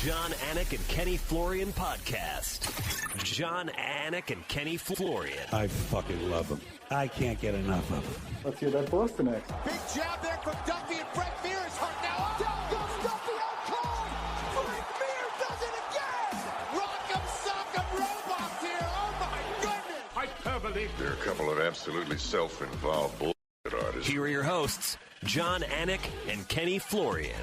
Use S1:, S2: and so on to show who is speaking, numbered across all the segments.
S1: Jon Anik and Kenny Florian podcast. Jon Anik and Kenny Florian.
S2: I fucking love them. I can't get enough of them.
S3: Let's hear that Boston next.
S4: Big jab there from Duffy, and Frank Mir is hurt now. Down goes Duffy, out cold. Frank Mir does it again. Rock'em sock'em robots here. Oh my goodness.
S3: Hyperbole.
S5: There are a couple of absolutely self-involved bullshit artists.
S1: Here are your hosts, Jon Anik and Kenny Florian.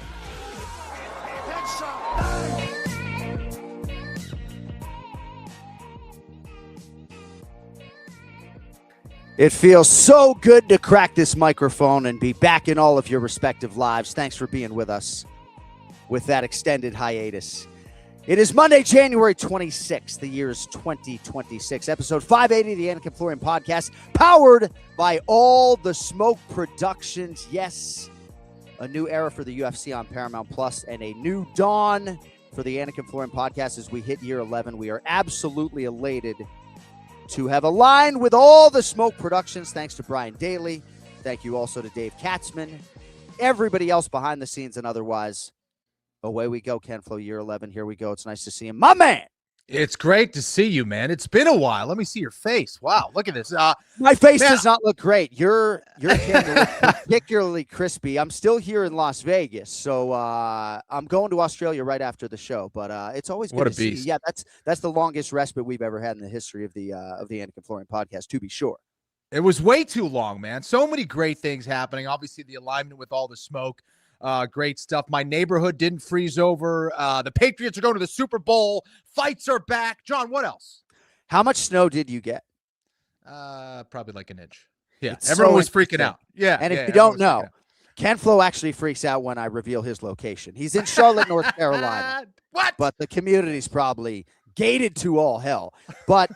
S6: It feels so good to crack this microphone and be back in all of your respective lives. Thanks for being with us with that extended hiatus. It is Monday, January 26th. The year is 2026. Episode 580 of the Anik and Florian podcast, powered by All the Smoke Productions. Yes, a new era for the UFC on Paramount Plus and a new dawn for the Anik and Florian podcast as we hit year 11. We are absolutely elated to have aligned with All the Smoke Productions. Thanks to Brian Daly. Thank you also to Dave Katzman, everybody else behind the scenes and otherwise. Away we go, Ken Flo, year 11. Here we go. It's nice to see him. My man.
S7: It's great to see you, man. It's been a while. Let me see your face. Wow, look at this.
S6: My face does not look great. Your camera looks particularly crispy. I'm still here in Las Vegas, so I'm going to Australia right after the show. But it's always good to see you. Yeah, that's the longest respite we've ever had in the history of the Anik and Florian podcast, to be sure.
S7: It was way too long, man. So many great things happening. Obviously, the alignment with All the Smoke. Great stuff. My neighborhood didn't freeze over. The Patriots are going to the Super Bowl. Fights are back. John, what else?
S6: How much snow did you get?
S7: Probably like an inch. Yeah,
S6: It's
S7: everyone
S6: so
S7: was freaking out. Yeah,
S6: and
S7: yeah,
S6: if you don't
S7: everyone was
S6: know, Ken Flo actually freaks out when I reveal his location. He's in Charlotte, North Carolina.
S7: What?
S6: But the community's probably gated to all hell. But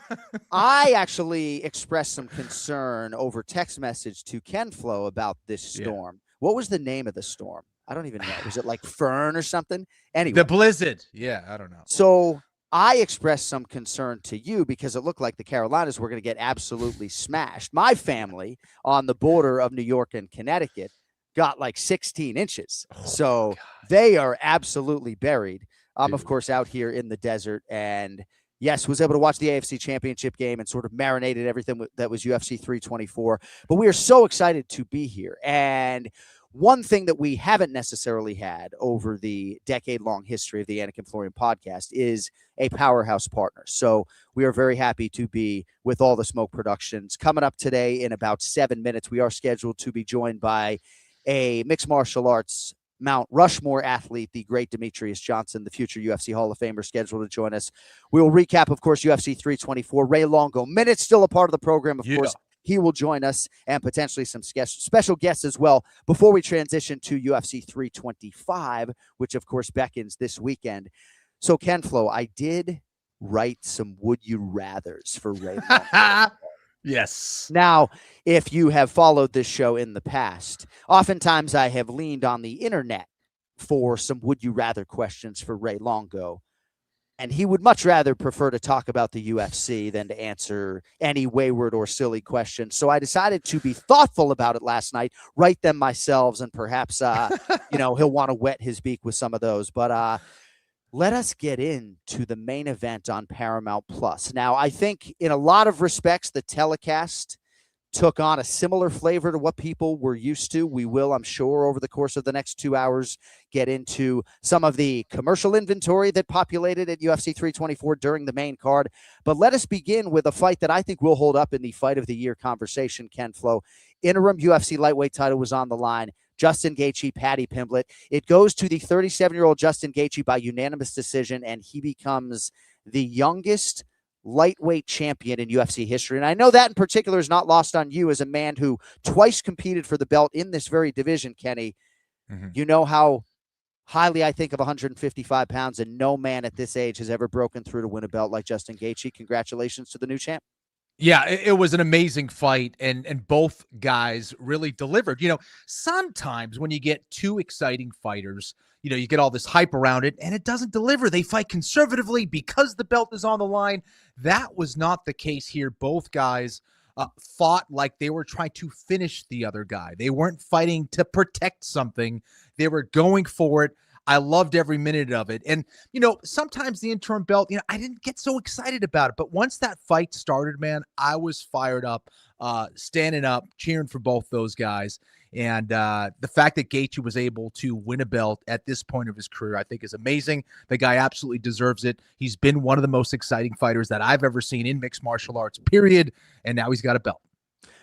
S6: I actually expressed some concern over text message to Ken Flo about this storm. Yeah. What was the name of the storm? I don't even know. Was it like Fern or something? Anyway.
S7: The blizzard. Yeah, I don't know.
S6: So I expressed some concern to you because it looked like the Carolinas were going to get absolutely smashed. My family on the border of New York and Connecticut got like 16 inches. So they are absolutely buried. I'm, of course, out here in the desert and, yes, was able to watch the AFC Championship game and sort of marinated everything that was UFC 324. But we are so excited to be here. And one thing that we haven't necessarily had over the decade-long history of the Anik and Florian podcast is a powerhouse partner. So we are very happy to be with All the Smoke Productions. Coming up today in about 7 minutes, we are scheduled to be joined by a mixed martial arts Mount Rushmore athlete, the great Demetrious Johnson, the future UFC Hall of Famer, scheduled to join us. We will recap, of course, UFC 324. Ray Longo Minute, still a part of the program, of course. He will join us and potentially some special guests as well before we transition to UFC 325, which, of course, beckons this weekend. So, Ken Flo, I did write some would you rathers for Ray Longo.
S7: Yes.
S6: Now, if you have followed this show in the past, oftentimes I have leaned on the internet for some would you rather questions for Ray Longo. And he would much rather prefer to talk about the UFC than to answer any wayward or silly questions. So I decided to be thoughtful about it last night, write them myself, and perhaps, he'll want to wet his beak with some of those. But let us get into the main event on Paramount Plus. Now, I think in a lot of respects, the telecast took on a similar flavor to what people were used to. We will, I'm sure, over the course of the next 2 hours, get into some of the commercial inventory that populated at UFC 324 during the main card. But let us begin with a fight that I think will hold up in the fight of the year conversation, Ken Flo. Interim UFC lightweight title was on the line. Justin Gaethje, Paddy Pimblett. It goes to the 37-year-old Justin Gaethje by unanimous decision, and he becomes the youngest lightweight champion in UFC history. And I know that in particular is not lost on you as a man who twice competed for the belt in this very division, Kenny. Mm-hmm. You know how highly I think of 155 pounds, and no man at this age has ever broken through to win a belt like Justin Gaethje. Congratulations to the new champ.
S7: Yeah, it was an amazing fight, and both guys really delivered. Sometimes when you get two exciting fighters, you get all this hype around it, and it doesn't deliver. They fight conservatively because the belt is on the line. That was not the case here. Both guys fought like they were trying to finish the other guy. They weren't fighting to protect something. They were going for it. I loved every minute of it. And, sometimes the interim belt, I didn't get so excited about it. But once that fight started, man, I was fired up, standing up, cheering for both those guys. And the fact that Gaethje was able to win a belt at this point of his career, I think is amazing. The guy absolutely deserves it. He's been one of the most exciting fighters that I've ever seen in mixed martial arts, period. And now he's got a belt.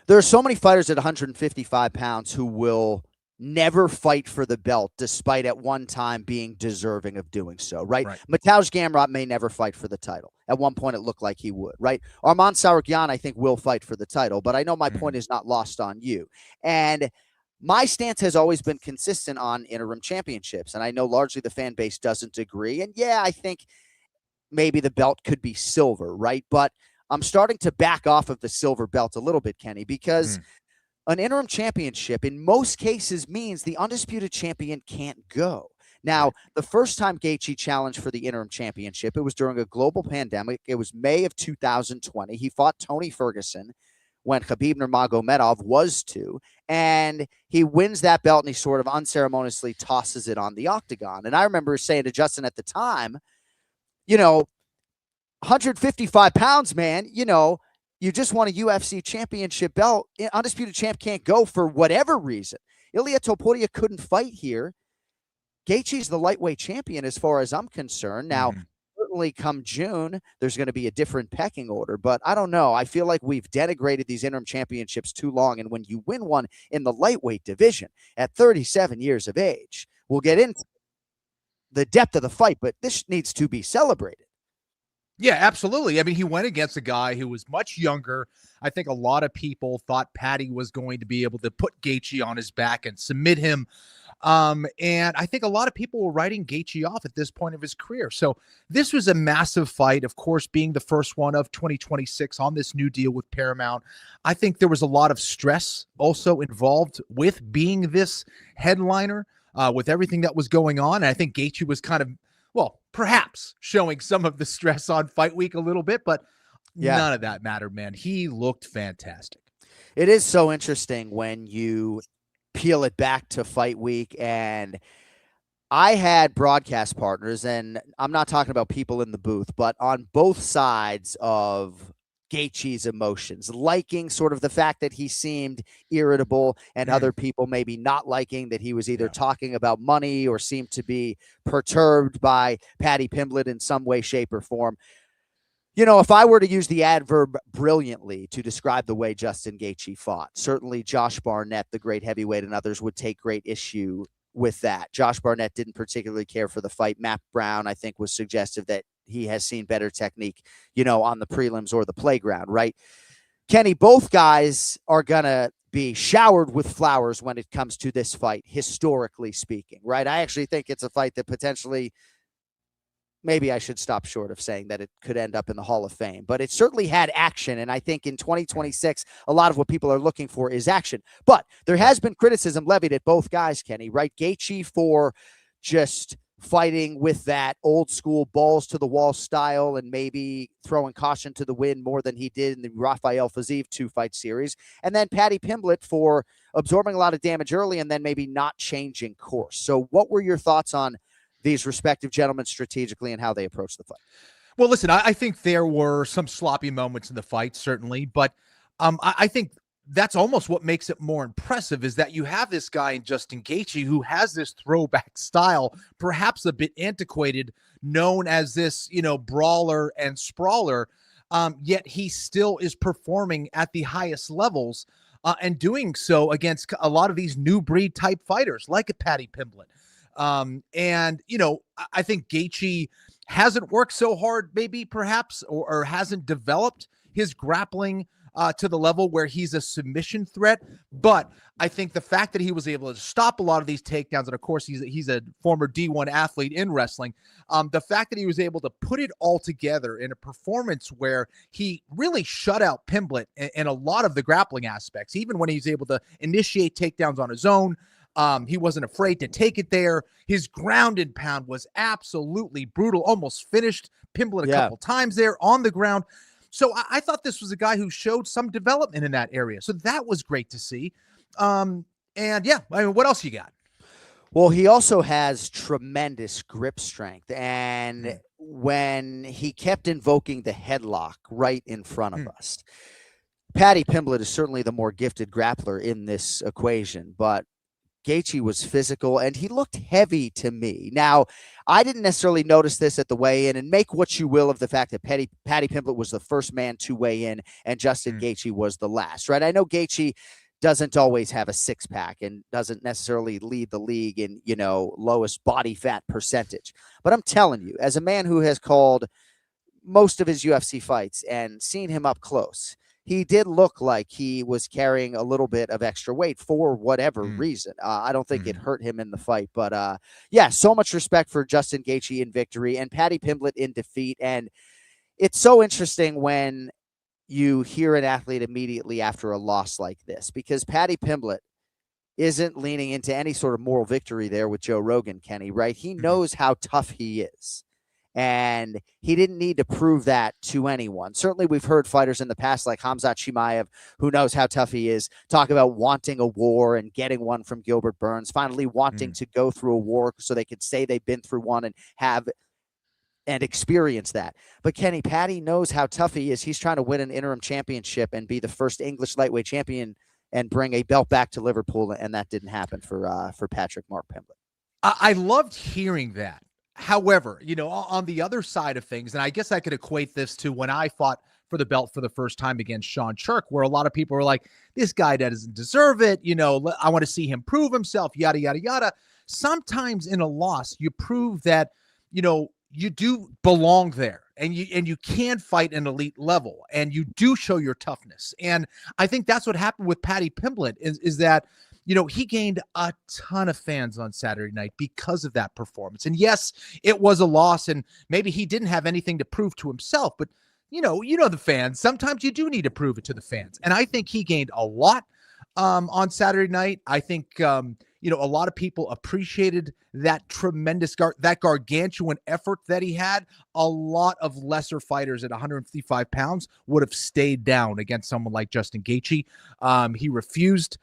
S6: There are so many fighters at 155 pounds who will never fight for the belt, despite at one time being deserving of doing so, right? Mateusz Gamrot may never fight for the title. At one point, it looked like he would, right? Arman Tsarukyan, I think, will fight for the title, but I know my point is not lost on you. And my stance has always been consistent on interim championships, and I know largely the fan base doesn't agree. And yeah, I think maybe the belt could be silver, right? But I'm starting to back off of the silver belt a little bit, Kenny, because an interim championship in most cases means the undisputed champion can't go. Now, the first time Gaethje challenged for the interim championship, it was during a global pandemic. It was May of 2020. He fought Tony Ferguson when Khabib Nurmagomedov was 2, and he wins that belt and he sort of unceremoniously tosses it on the octagon. And I remember saying to Justin at the time, 155 pounds, man, you just won a UFC championship belt. Undisputed champ can't go for whatever reason. Ilia Topuria couldn't fight here. Gaethje's the lightweight champion as far as I'm concerned. Now, certainly come June, there's going to be a different pecking order, but I don't know. I feel like we've denigrated these interim championships too long, and when you win one in the lightweight division at 37 years of age, we'll get into the depth of the fight, but this needs to be celebrated.
S7: Yeah, absolutely. I mean, he went against a guy who was much younger. I think a lot of people thought Paddy was going to be able to put Gaethje on his back and submit him. And I think a lot of people were writing Gaethje off at this point of his career. So this was a massive fight, of course, being the first one of 2026 on this new deal with Paramount. I think there was a lot of stress also involved with being this headliner, with everything that was going on. And I think Gaethje was kind of, perhaps showing some of the stress on fight week a little bit, but none of that mattered, man. He looked fantastic.
S6: It is so interesting when you peel it back to fight week. And I had broadcast partners, and I'm not talking about people in the booth, but on both sides of Gaethje's emotions, liking sort of the fact that he seemed irritable, and other people maybe not liking that he was either talking about money or seemed to be perturbed by Paddy Pimblett in some way, shape, or form. If I were to use the adverb brilliantly to describe the way Justin Gaethje fought, certainly Josh Barnett, the great heavyweight, and others would take great issue with that. Josh Barnett didn't particularly care for the fight. Matt Brown, I think, was suggestive that he has seen better technique, on the prelims or the playground, right? Kenny, both guys are going to be showered with flowers when it comes to this fight, historically speaking, right? I actually think it's a fight that potentially, maybe I should stop short of saying that it could end up in the Hall of Fame, but it certainly had action. And I think in 2026, a lot of what people are looking for is action. But there has been criticism levied at both guys, Kenny, right? Gaethje for just fighting with that old school balls to the wall style and maybe throwing caution to the wind more than he did in the Rafael Fiziev 2-fight series. And then Paddy Pimblett for absorbing a lot of damage early and then maybe not changing course. So what were your thoughts on these respective gentlemen strategically and how they approached the fight?
S7: Well, listen, I think there were some sloppy moments in the fight, certainly, but I think that's almost what makes it more impressive, is that you have this guy in Justin Gaethje who has this throwback style, perhaps a bit antiquated, known as this, brawler and sprawler, yet he still is performing at the highest levels and doing so against a lot of these new breed type fighters like a Paddy Pimblett. And, I think Gaethje hasn't worked so hard, maybe perhaps, or hasn't developed his grappling to the level where he's a submission threat. But I think the fact that he was able to stop a lot of these takedowns, and of course he's a former D1 athlete in wrestling, the fact that he was able to put it all together in a performance where he really shut out Pimblett in a lot of the grappling aspects, even when he's able to initiate takedowns on his own. He wasn't afraid to take it there. His ground and pound was absolutely brutal, almost finished Pimblett a couple times there on the ground. So I thought this was a guy who showed some development in that area. So that was great to see. And yeah, I mean, what else you got?
S6: Well, he also has tremendous grip strength. And when he kept invoking the headlock right in front of us, Paddy Pimblett is certainly the more gifted grappler in this equation, but Gaethje was physical and he looked heavy to me. Now, I didn't necessarily notice this at the weigh-in, and make what you will of the fact that Paddy Pimblett was the first man to weigh in and Justin Gaethje was the last, right? I know Gaethje doesn't always have a six-pack and doesn't necessarily lead the league in, lowest body fat percentage. But I'm telling you, as a man who has called most of his UFC fights and seen him up close, he did look like he was carrying a little bit of extra weight for whatever reason. I don't think it hurt him in the fight. But, so much respect for Justin Gaethje in victory and Paddy Pimblett in defeat. And it's so interesting when you hear an athlete immediately after a loss like this, because Paddy Pimblett isn't leaning into any sort of moral victory there with Joe Rogan, Kenny, right? He knows how tough he is. And he didn't need to prove that to anyone. Certainly, we've heard fighters in the past like Khamzat Chimaev, who knows how tough he is, talk about wanting a war and getting one from Gilbert Burns, finally wanting to go through a war so they could say they've been through one and have and experience that. But Kenny, Paddy knows how tough he is. He's trying to win an interim championship and be the first English lightweight champion and bring a belt back to Liverpool, and that didn't happen for Patrick Mark Pimblett.
S7: I loved hearing that. However, on the other side of things, and I guess I could equate this to when I fought for the belt for the first time against Sean Cherk, where a lot of people were like, this guy doesn't deserve it. I want to see him prove himself, yada, yada, yada. Sometimes in a loss, you prove that, you do belong there and you can fight an elite level and you do show your toughness. And I think that's what happened with Paddy Pimblett is that, he gained a ton of fans on Saturday night because of that performance. And yes, it was a loss and maybe he didn't have anything to prove to himself, but the fans, sometimes you do need to prove it to the fans. And I think he gained a lot on Saturday night. I think, a lot of people appreciated that tremendous, that gargantuan effort that he had. A lot of lesser fighters at 155 pounds would have stayed down against someone like Justin Gaethje. He refused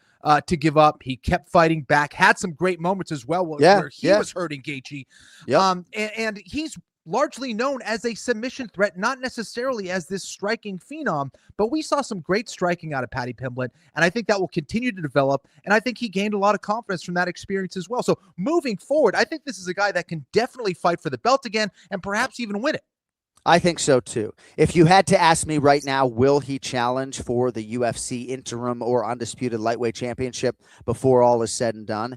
S7: to give up. He kept fighting back, had some great moments as well where he was hurting Gaethje. Yep. And he's largely known as a submission threat, not necessarily as this striking phenom, but we saw some great striking out of Paddy Pimblett, and I think that will continue to develop, and I think he gained a lot of confidence from that experience as well. So moving forward, I think this is a guy that can definitely fight for the belt again and perhaps even win it.
S6: I think so too. If you had to ask me right now, will he challenge for the UFC interim or undisputed lightweight championship before all is said and done?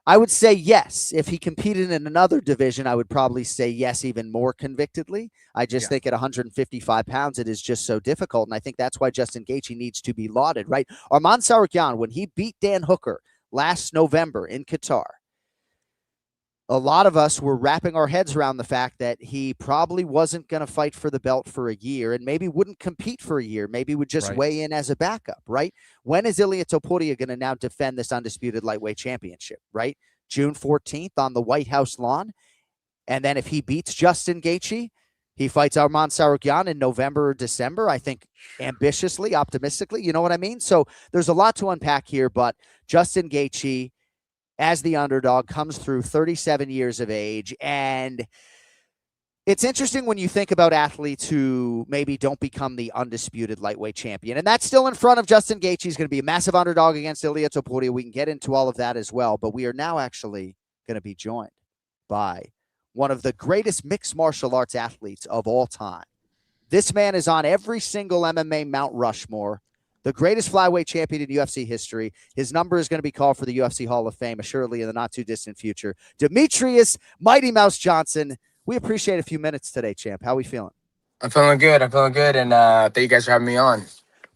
S6: I would say yes. If he competed in another division, I would probably say yes even more convictedly. I just think at 155 pounds, it is just so difficult. And I think that's why Justin Gaethje needs to be lauded, right? Arman Tsarukyan, when he beat Dan Hooker last November in Qatar, a lot of us were wrapping our heads around the fact that he probably wasn't going to fight for the belt for a year and maybe wouldn't compete for a year, maybe would just weigh in as a backup, right? When is Ilia Topuria going to now defend this undisputed lightweight championship, right? June 14th on the White House lawn. And then if he beats Justin Gaethje, he fights Arman Tsarukyan in November or December, I think ambitiously, optimistically, you know what I mean? So there's a lot to unpack here, but Justin Gaethje, as the underdog, comes through 37 years of age. And it's interesting when you think about athletes who maybe don't become the undisputed lightweight champion. And that's still in front of Justin Gaethje. He's going to be a massive underdog against Ilia Topuria. We can get into all of that as well. But we are now actually going to be joined by one of the greatest mixed martial arts athletes of all time. This man is on every single MMA Mount Rushmore. The greatest flyweight champion in UFC history. His number is going to be called for the UFC Hall of Fame, assuredly in the not-too-distant future. Demetrious Mighty Mouse Johnson. We appreciate a few minutes today, champ. How are we feeling?
S8: I'm feeling good. And thank you guys for having me on.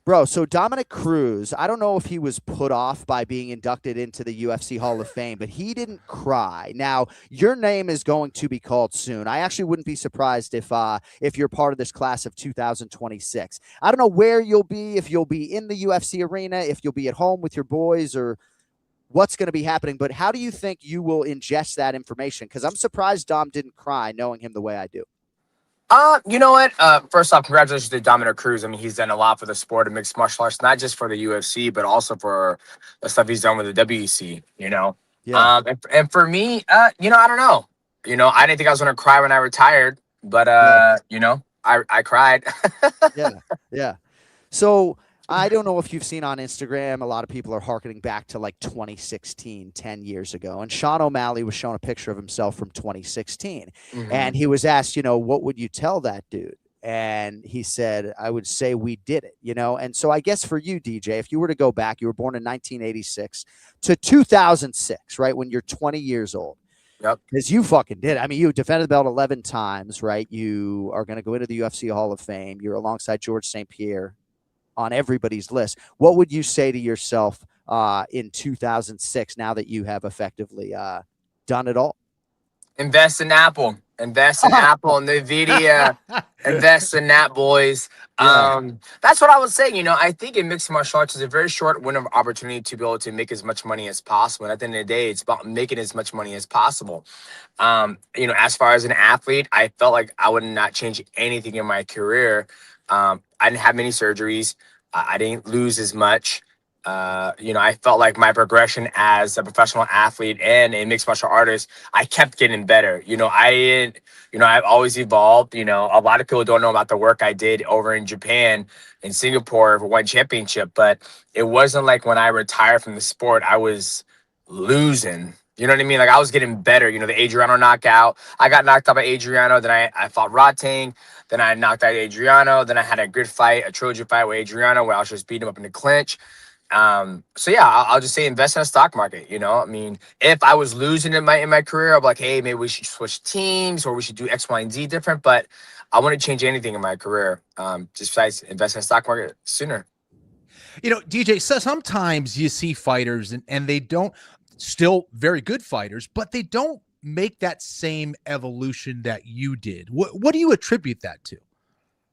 S6: Bro, so Dominick Cruz, I don't know if he was put off by being inducted into the UFC Hall of Fame, but he didn't cry. Now, your name is going to be called soon. I actually wouldn't be surprised if you're part of this class of 2026. I don't know where you'll be, if you'll be in the UFC arena, if you'll be at home with your boys, or what's going to be happening, but how do you think you will ingest that information? Because I'm surprised Dom didn't cry knowing him the way I do.
S8: You know what? First off, congratulations to Dominick Cruz. I mean, he's done a lot for the sport of mixed martial arts, not just for the UFC, but also for the stuff he's done with the WEC,
S6: Yeah.
S8: And for me, I don't know. I didn't think I was gonna cry when I retired, but
S6: Yeah.
S8: I cried.
S6: Yeah. Yeah. So I don't know if you've seen on Instagram, a lot of people are hearkening back to like 2016, 10 years ago. And Sean O'Malley was shown a picture of himself from 2016. And he was asked, what would you tell that dude? And he said, I would say we did it, And so I guess for you, DJ, if you were to go back, you were born in 1986 to 2006, right? When you're 20 years old.
S8: Yep.
S6: Because you fucking did it. I mean, you defended the belt 11 times, right? You are going to go into the UFC Hall of Fame. You're alongside George St. Pierre on everybody's list. What would you say to yourself in 2006 now that you have effectively done it all?
S8: Invest in Apple. Invest in Apple, NVIDIA. Invest in that, boys. That's what I would say. I think in mixed martial arts is a very short window of opportunity to be able to make as much money as possible. And at the end of the day, it's about making as much money as possible. As far as an athlete, I felt like I would not change anything in my career. I didn't have many surgeries. I didn't lose as much. I felt like my progression as a professional athlete and a mixed martial artist, I kept getting better. I've always evolved. A lot of people don't know about the work I did over in Japan and Singapore for one championship, but it wasn't like when I retired from the sport, I was losing. You know what I mean? Like I was getting better. The Adriano knockout. I got knocked out by Adriano. Then I fought Rotting. Then I knocked out Adriano. Then I had a good fight, a trilogy fight with Adriano where I was just beating him up in the clinch. I'll just say invest in the stock market. I mean, if I was losing in my career, I'd be like, hey, maybe we should switch teams or we should do X, Y, and Z different. But I wouldn't change anything in my career. Just besides invest in the stock market sooner.
S7: DJ, so sometimes you see fighters and they don't, still very good fighters, but they don't make that same evolution that you did. What do you attribute that to?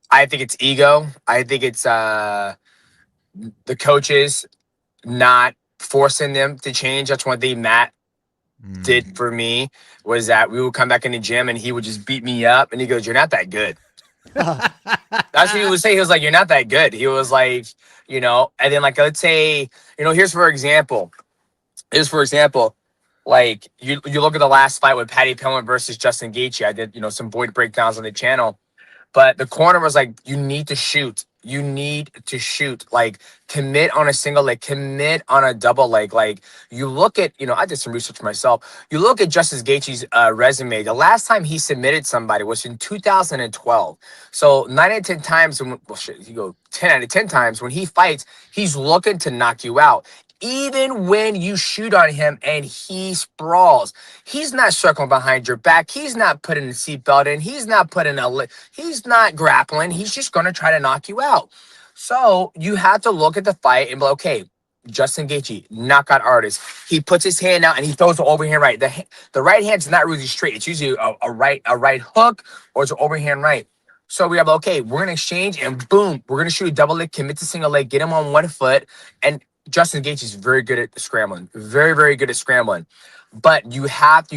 S8: I think it's ego. I think it's the coaches not forcing them to change. That's one thing Matt did for me, was that we would come back in the gym and he would just beat me up and he goes, "You're not that good." That's what he would say. He was like, "You're not that good." He was like, and then like, let's say, here's for example, like you look at the last fight with Paddy Pimblett versus Justin Gaethje. I did, some void breakdowns on the channel, but the corner was like, you need to shoot. You need to shoot. Like, commit on a single leg, commit on a double leg. Like, you look at, I did some research myself. You look at Justin Gaethje's resume. The last time he submitted somebody was in 2012. So 9 out of 10 times, 10 out of 10 times when he fights, he's looking to knock you out. Even when you shoot on him and he sprawls, he's not circling behind your back. He's not putting a seatbelt in. He's not he's not grappling. He's just going to try to knock you out. So you have to look at the fight and be like, okay, Justin Gaethje, knockout artist. He puts his hand out and he throws the overhand right. The right hand's not really straight. It's usually a right hook or it's an overhand right. So we have, okay, we're going to exchange and boom, we're going to shoot a double leg, commit to single leg, get him on one foot. And Justin Gaethje is very good at scrambling, very, very good at scrambling. But you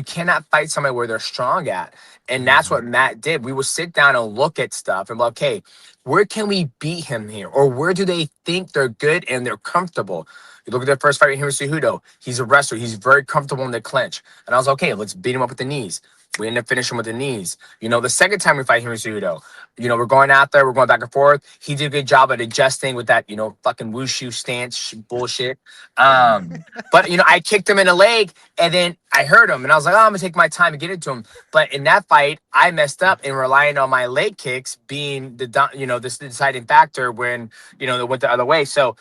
S8: cannot fight somebody where they're strong at. And that's what Matt did. We would sit down and look at stuff and be like, okay, where can we beat him here? Or where do they think they're good and they're comfortable? You look at their first fight with Henry Cejudo. He's a wrestler. He's very comfortable in the clinch. And I was like, okay, let's beat him up with the knees. We end up finishing with the knees. The second time we fight Henry Cejudo, we're going out there, we're going back and forth. He did a good job at adjusting with that, fucking wushu stance bullshit. But, I kicked him in the leg and then I hurt him and I was like, oh, I'm going to take my time to get it to him. But in that fight, I messed up in relying on my leg kicks being this deciding factor when, it went the other way. So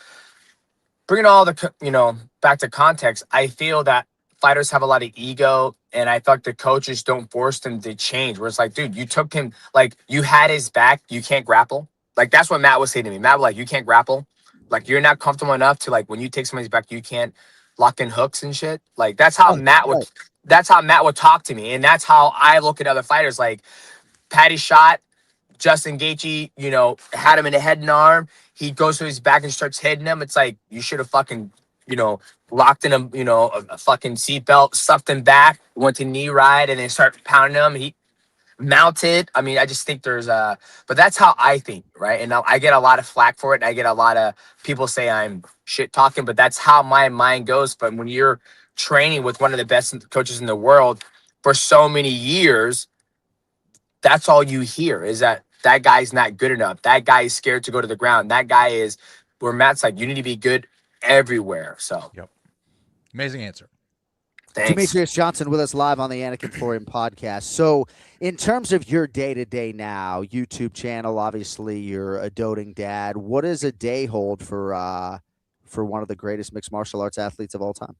S8: bringing all the, back to context, I feel that fighters have a lot of ego, and I thought the coaches don't force them to change. Where it's like, dude, you took him, like, you had his back, you can't grapple. Like, that's what Matt was saying to me. Matt was like, you can't grapple. Like, you're not comfortable enough to, like, when you take somebody's back, you can't lock in hooks and shit. Like, that's how Matt would talk to me, and that's how I look at other fighters. Like, Paddy shot Justin Gaethje, had him in the head and arm. He goes to his back and starts hitting him. It's like, you should have fucking, locked in a fucking seatbelt, stuffed him back, went to knee ride, and then start pounding him. He mounted. I mean, I just think but that's how I think, right? And I get a lot of flack for it. And I get a lot of people say I'm shit talking, but that's how my mind goes. But when you're training with one of the best coaches in the world for so many years, that's all you hear is that guy's not good enough. That guy is scared to go to the ground. That guy is where Matt's like, you need to be good everywhere. So,
S7: Yep. Amazing answer.
S8: thanks.
S6: Demetrious Johnson with us live on the Anik and Florian podcast. So, in terms of your day-to-day now, YouTube channel, obviously you're a doting dad. What does a day hold for one of the greatest mixed martial arts athletes of all time?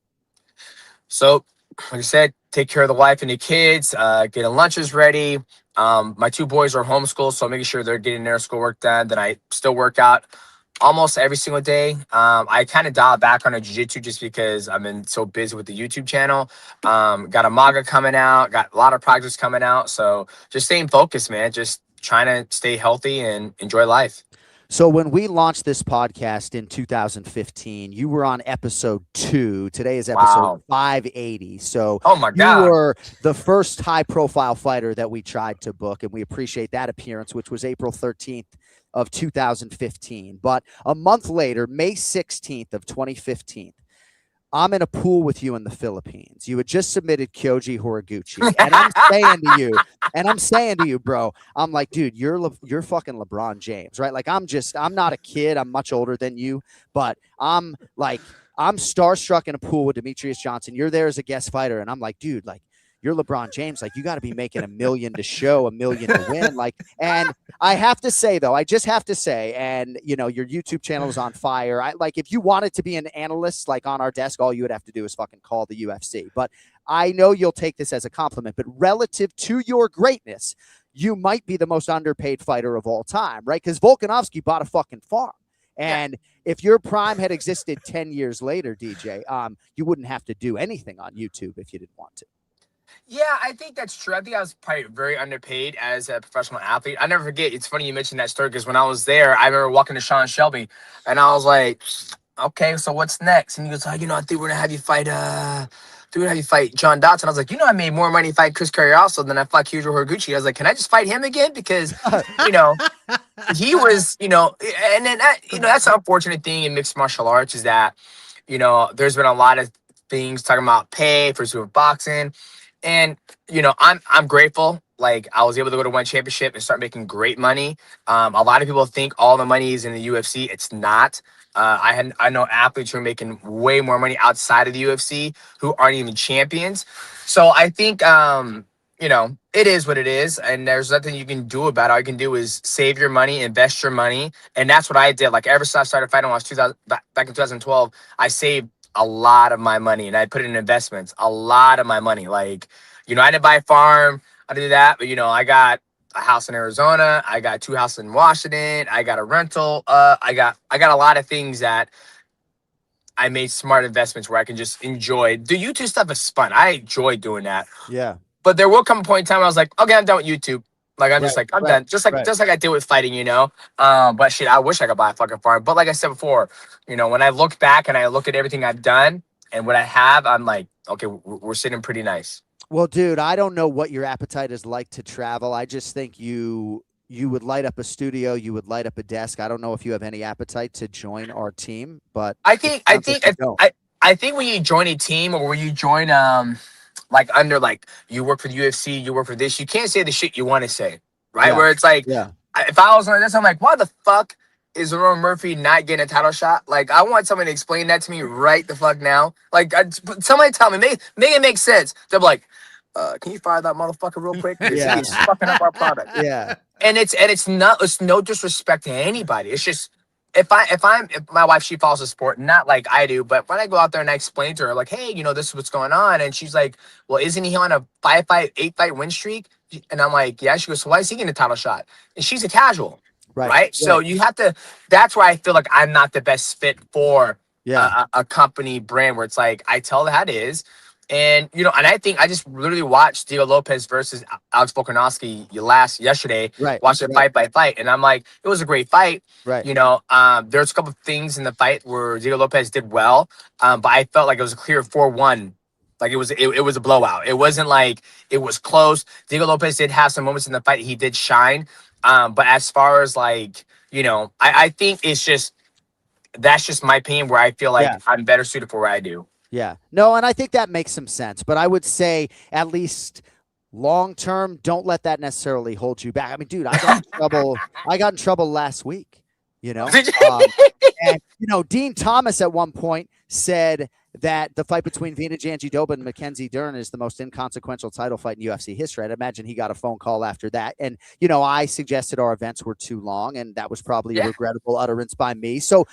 S8: So, like I said, take care of the wife and the kids, getting lunches ready. My 2 boys are homeschooled, so making sure they're getting their schoolwork done. Then I still work out almost every single day. I kind of dial back on a jiu-jitsu just because I've been so busy with the YouTube channel. Got a manga coming out, got a lot of projects coming out. So just staying focused, man. Just trying to stay healthy and enjoy life.
S6: So when we launched this podcast in 2015, you were on episode 2. Today is episode 580. So
S8: oh my God,
S6: you were the first high-profile fighter that we tried to book, and we appreciate that appearance, which was April 13th of 2015. But a month later, May 16th of 2015, I'm in a pool with you in the Philippines. You had just submitted Kyoji Horiguchi, and I'm saying to you, bro, I'm like, dude, you're fucking LeBron James, right? Like, I'm not a kid. I'm much older than you, but I'm starstruck in a pool with Demetrious Johnson. You're there as a guest fighter, and I'm like, dude, like, you're LeBron James. Like, you got to be making $1 million to show, $1 million to win. Like, and I have to say, though, I just have to say, and you know, your YouTube channel is on fire. If you wanted to be an analyst, like on our desk, all you would have to do is fucking call the UFC. But I know you'll take this as a compliment, but relative to your greatness, you might be the most underpaid fighter of all time, right? Because Volkanovski bought a fucking farm. And if your prime had existed 10 years later, DJ, you wouldn't have to do anything on YouTube if you didn't want to.
S8: Yeah, I think that's true. I think I was probably very underpaid as a professional athlete. I never forget. It's funny you mentioned that story because when I was there, I remember walking to Sean Shelby, and I was like, "Okay, so what's next?" And he goes, "Oh, you know, I think we're gonna have you fight. John Dotson." I was like, "You know, I made more money fight Chris Carriasso than I fought Kyoji Horiguchi." I was like, "Can I just fight him again?" Because you know, he was, you know, and then that's the unfortunate thing in mixed martial arts is that, you know, there's been a lot of things talking about pay for super boxing. And, you know, I'm grateful. Like, I was able to go to one championship and start making great money. A lot of people think all the money is in the UFC. It's not. I know athletes who are making way more money outside of the UFC who aren't even champions. So I think, you know, it is what it is. And there's nothing you can do about it. All you can do is save your money, invest your money. And that's what I did. Like, ever since I started fighting when I was back in 2012, I saved a lot of my money and I put it in investments, a lot of my money. Like, you know, I didn't buy a farm, I did that, but you know, I got a house in Arizona, I got 2 houses in Washington, I got a rental, I got a lot of things that I made smart investments where I can just enjoy. The YouTube stuff is fun. I enjoy doing that.
S6: Yeah.
S8: But there will come a point in time where I was like, okay, I'm done with YouTube. Like, I'm just like, I'm done. Just like I did with fighting, you know? But shit, I wish I could buy a fucking farm. But like I said before, you know, when I look back and I look at everything I've done and what I have, I'm like, okay, we're sitting pretty nice.
S6: Well, dude, I don't know what your appetite is like to travel. I just think you would light up a studio, you would light up a desk. I don't know if you have any appetite to join our team, but I think
S8: when you join a team or when you join like under like you work for the UFC, you work for this, you can't say the shit you want to say, right? Yeah. Where it's like, if I was on this, I'm like, why the fuck is Roman Murphy not getting a title shot? Like, I want someone to explain that to me right the fuck now. Like, somebody tell me, make it make sense. They're like, can you fire that motherfucker real quick? He's fucking up our product.
S6: Yeah.
S8: And it's no disrespect to anybody. It's just if my wife, she follows the sport, not like I do, but when I go out there and I explain to her, like, hey, you know, this is what's going on, and she's like, well, isn't he on a 8-fight win streak? And I'm like, yeah. She goes, so why is he getting a title shot? And she's a casual, right? So you have to. That's why I feel like I'm not the best fit for a company brand where it's like I tell it how it is. And, you know, and I think I just literally watched Diego Lopez versus Alex Volkanovski yesterday. Watched it fight by fight. And I'm like, it was a great fight. Right. You know, there's a couple of things in the fight where Diego Lopez did well. But I felt like it was a clear 4-1. Like it was a blowout. It wasn't like it was close. Diego Lopez did have some moments in the fight. He did shine. But as far as like, you know, I think that's just my opinion where I feel like I'm better suited for what I do.
S6: Yeah. No, and I think that makes some sense. But I would say at least long term, don't let that necessarily hold you back. I mean, dude, I got in trouble. I got in trouble last week. And Dean Thomas at one point said that the fight between Vina Jandiroba and Mackenzie Dern is the most inconsequential title fight in UFC history. I'd imagine he got a phone call after that. And, I suggested our events were too long, and that was probably a regrettable utterance by me. So,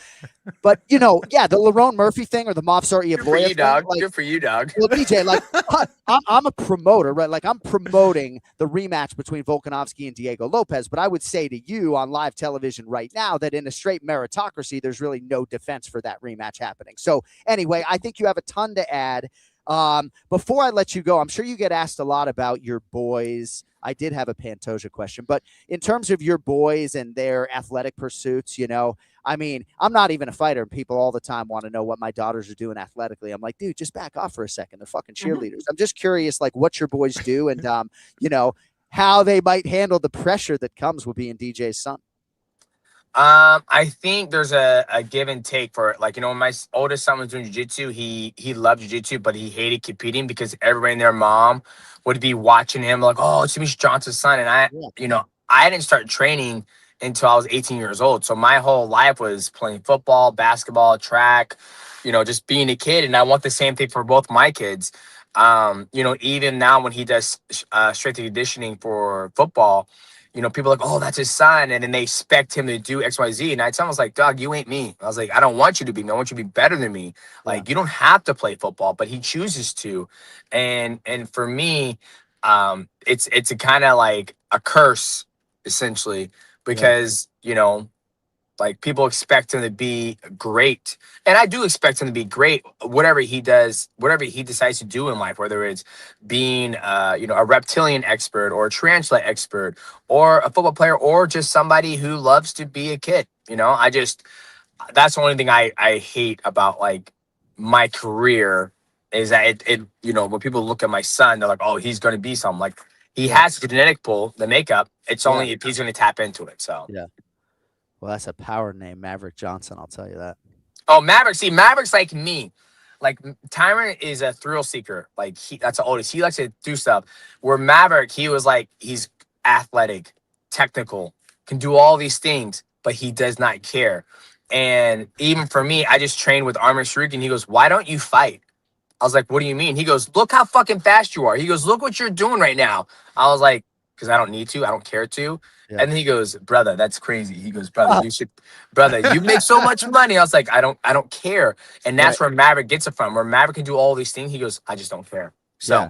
S6: but, the Lerone Murphy thing or the Movsar Iavoya
S8: Good for you, dog.
S6: Like,
S8: good for you, dog.
S6: Well, DJ, I'm a promoter, right? Like, I'm promoting the rematch between Volkanovski and Diego Lopez. But I would say to you on live television right now that in a straight meritocracy, there's really no defense for that rematch happening. So anyway, I think you have a ton to add. Before I let you go, I'm sure you get asked a lot about your boys. I did have a Pantoja question, but in terms of your boys and their athletic pursuits, I mean, I'm not even a fighter, and people all the time want to know what my daughters are doing athletically. I'm like, dude, just back off for a second. They're fucking cheerleaders. I'm just curious, like, what your boys do and, how they might handle the pressure that comes with being DJ's son.
S8: I think there's a give and take for it. Like, when my oldest son was doing jiu-jitsu, he loved jiu-jitsu, but he hated competing because everybody and their mom would be watching him like, oh, it's Demetrious Johnson's son. And I didn't start training until I was 18 years old. So my whole life was playing football, basketball, track, just being a kid. And I want the same thing for both my kids. Even now when he does strength and conditioning for football, people are like, oh, that's his son. And then they expect him to do X, Y, Z. And I tell him, I was like, dog, you ain't me. I was like, I don't want you to be me. I want you to be better than me. Like, you don't have to play football, but he chooses to. And for me, it's a kind of like a curse, essentially, because, like, people expect him to be great. And I do expect him to be great, whatever he does, whatever he decides to do in life, whether it's being, a reptilian expert or a tarantula expert or a football player or just somebody who loves to be a kid. That's the only thing I hate about, like, my career is that it when people look at my son, they're like, oh, he's going to be something. Like, he has the genetic pool, the makeup. It's only if he's going to tap into it. So,
S6: yeah. Well, that's a power name, Maverick Johnson. I'll tell you that.
S8: Oh, Maverick. See, Maverick's like me. Like, Tyron is a thrill seeker. Like, that's the oldest. He likes to do stuff. Where Maverick, he was like, he's athletic, technical, can do all these things, but he does not care. And even for me, I just trained with Armin Sharik, and he goes, why don't you fight? I was like, what do you mean? He goes, look how fucking fast you are. He goes, look what you're doing right now. I was like, because I don't need to. I don't care to. Yeah. And then he goes, brother, that's crazy. He goes, brother, you make so much money. I was like, I don't care. And that's where Maverick gets it from. Where Maverick can do all these things. He goes, I just don't care. So,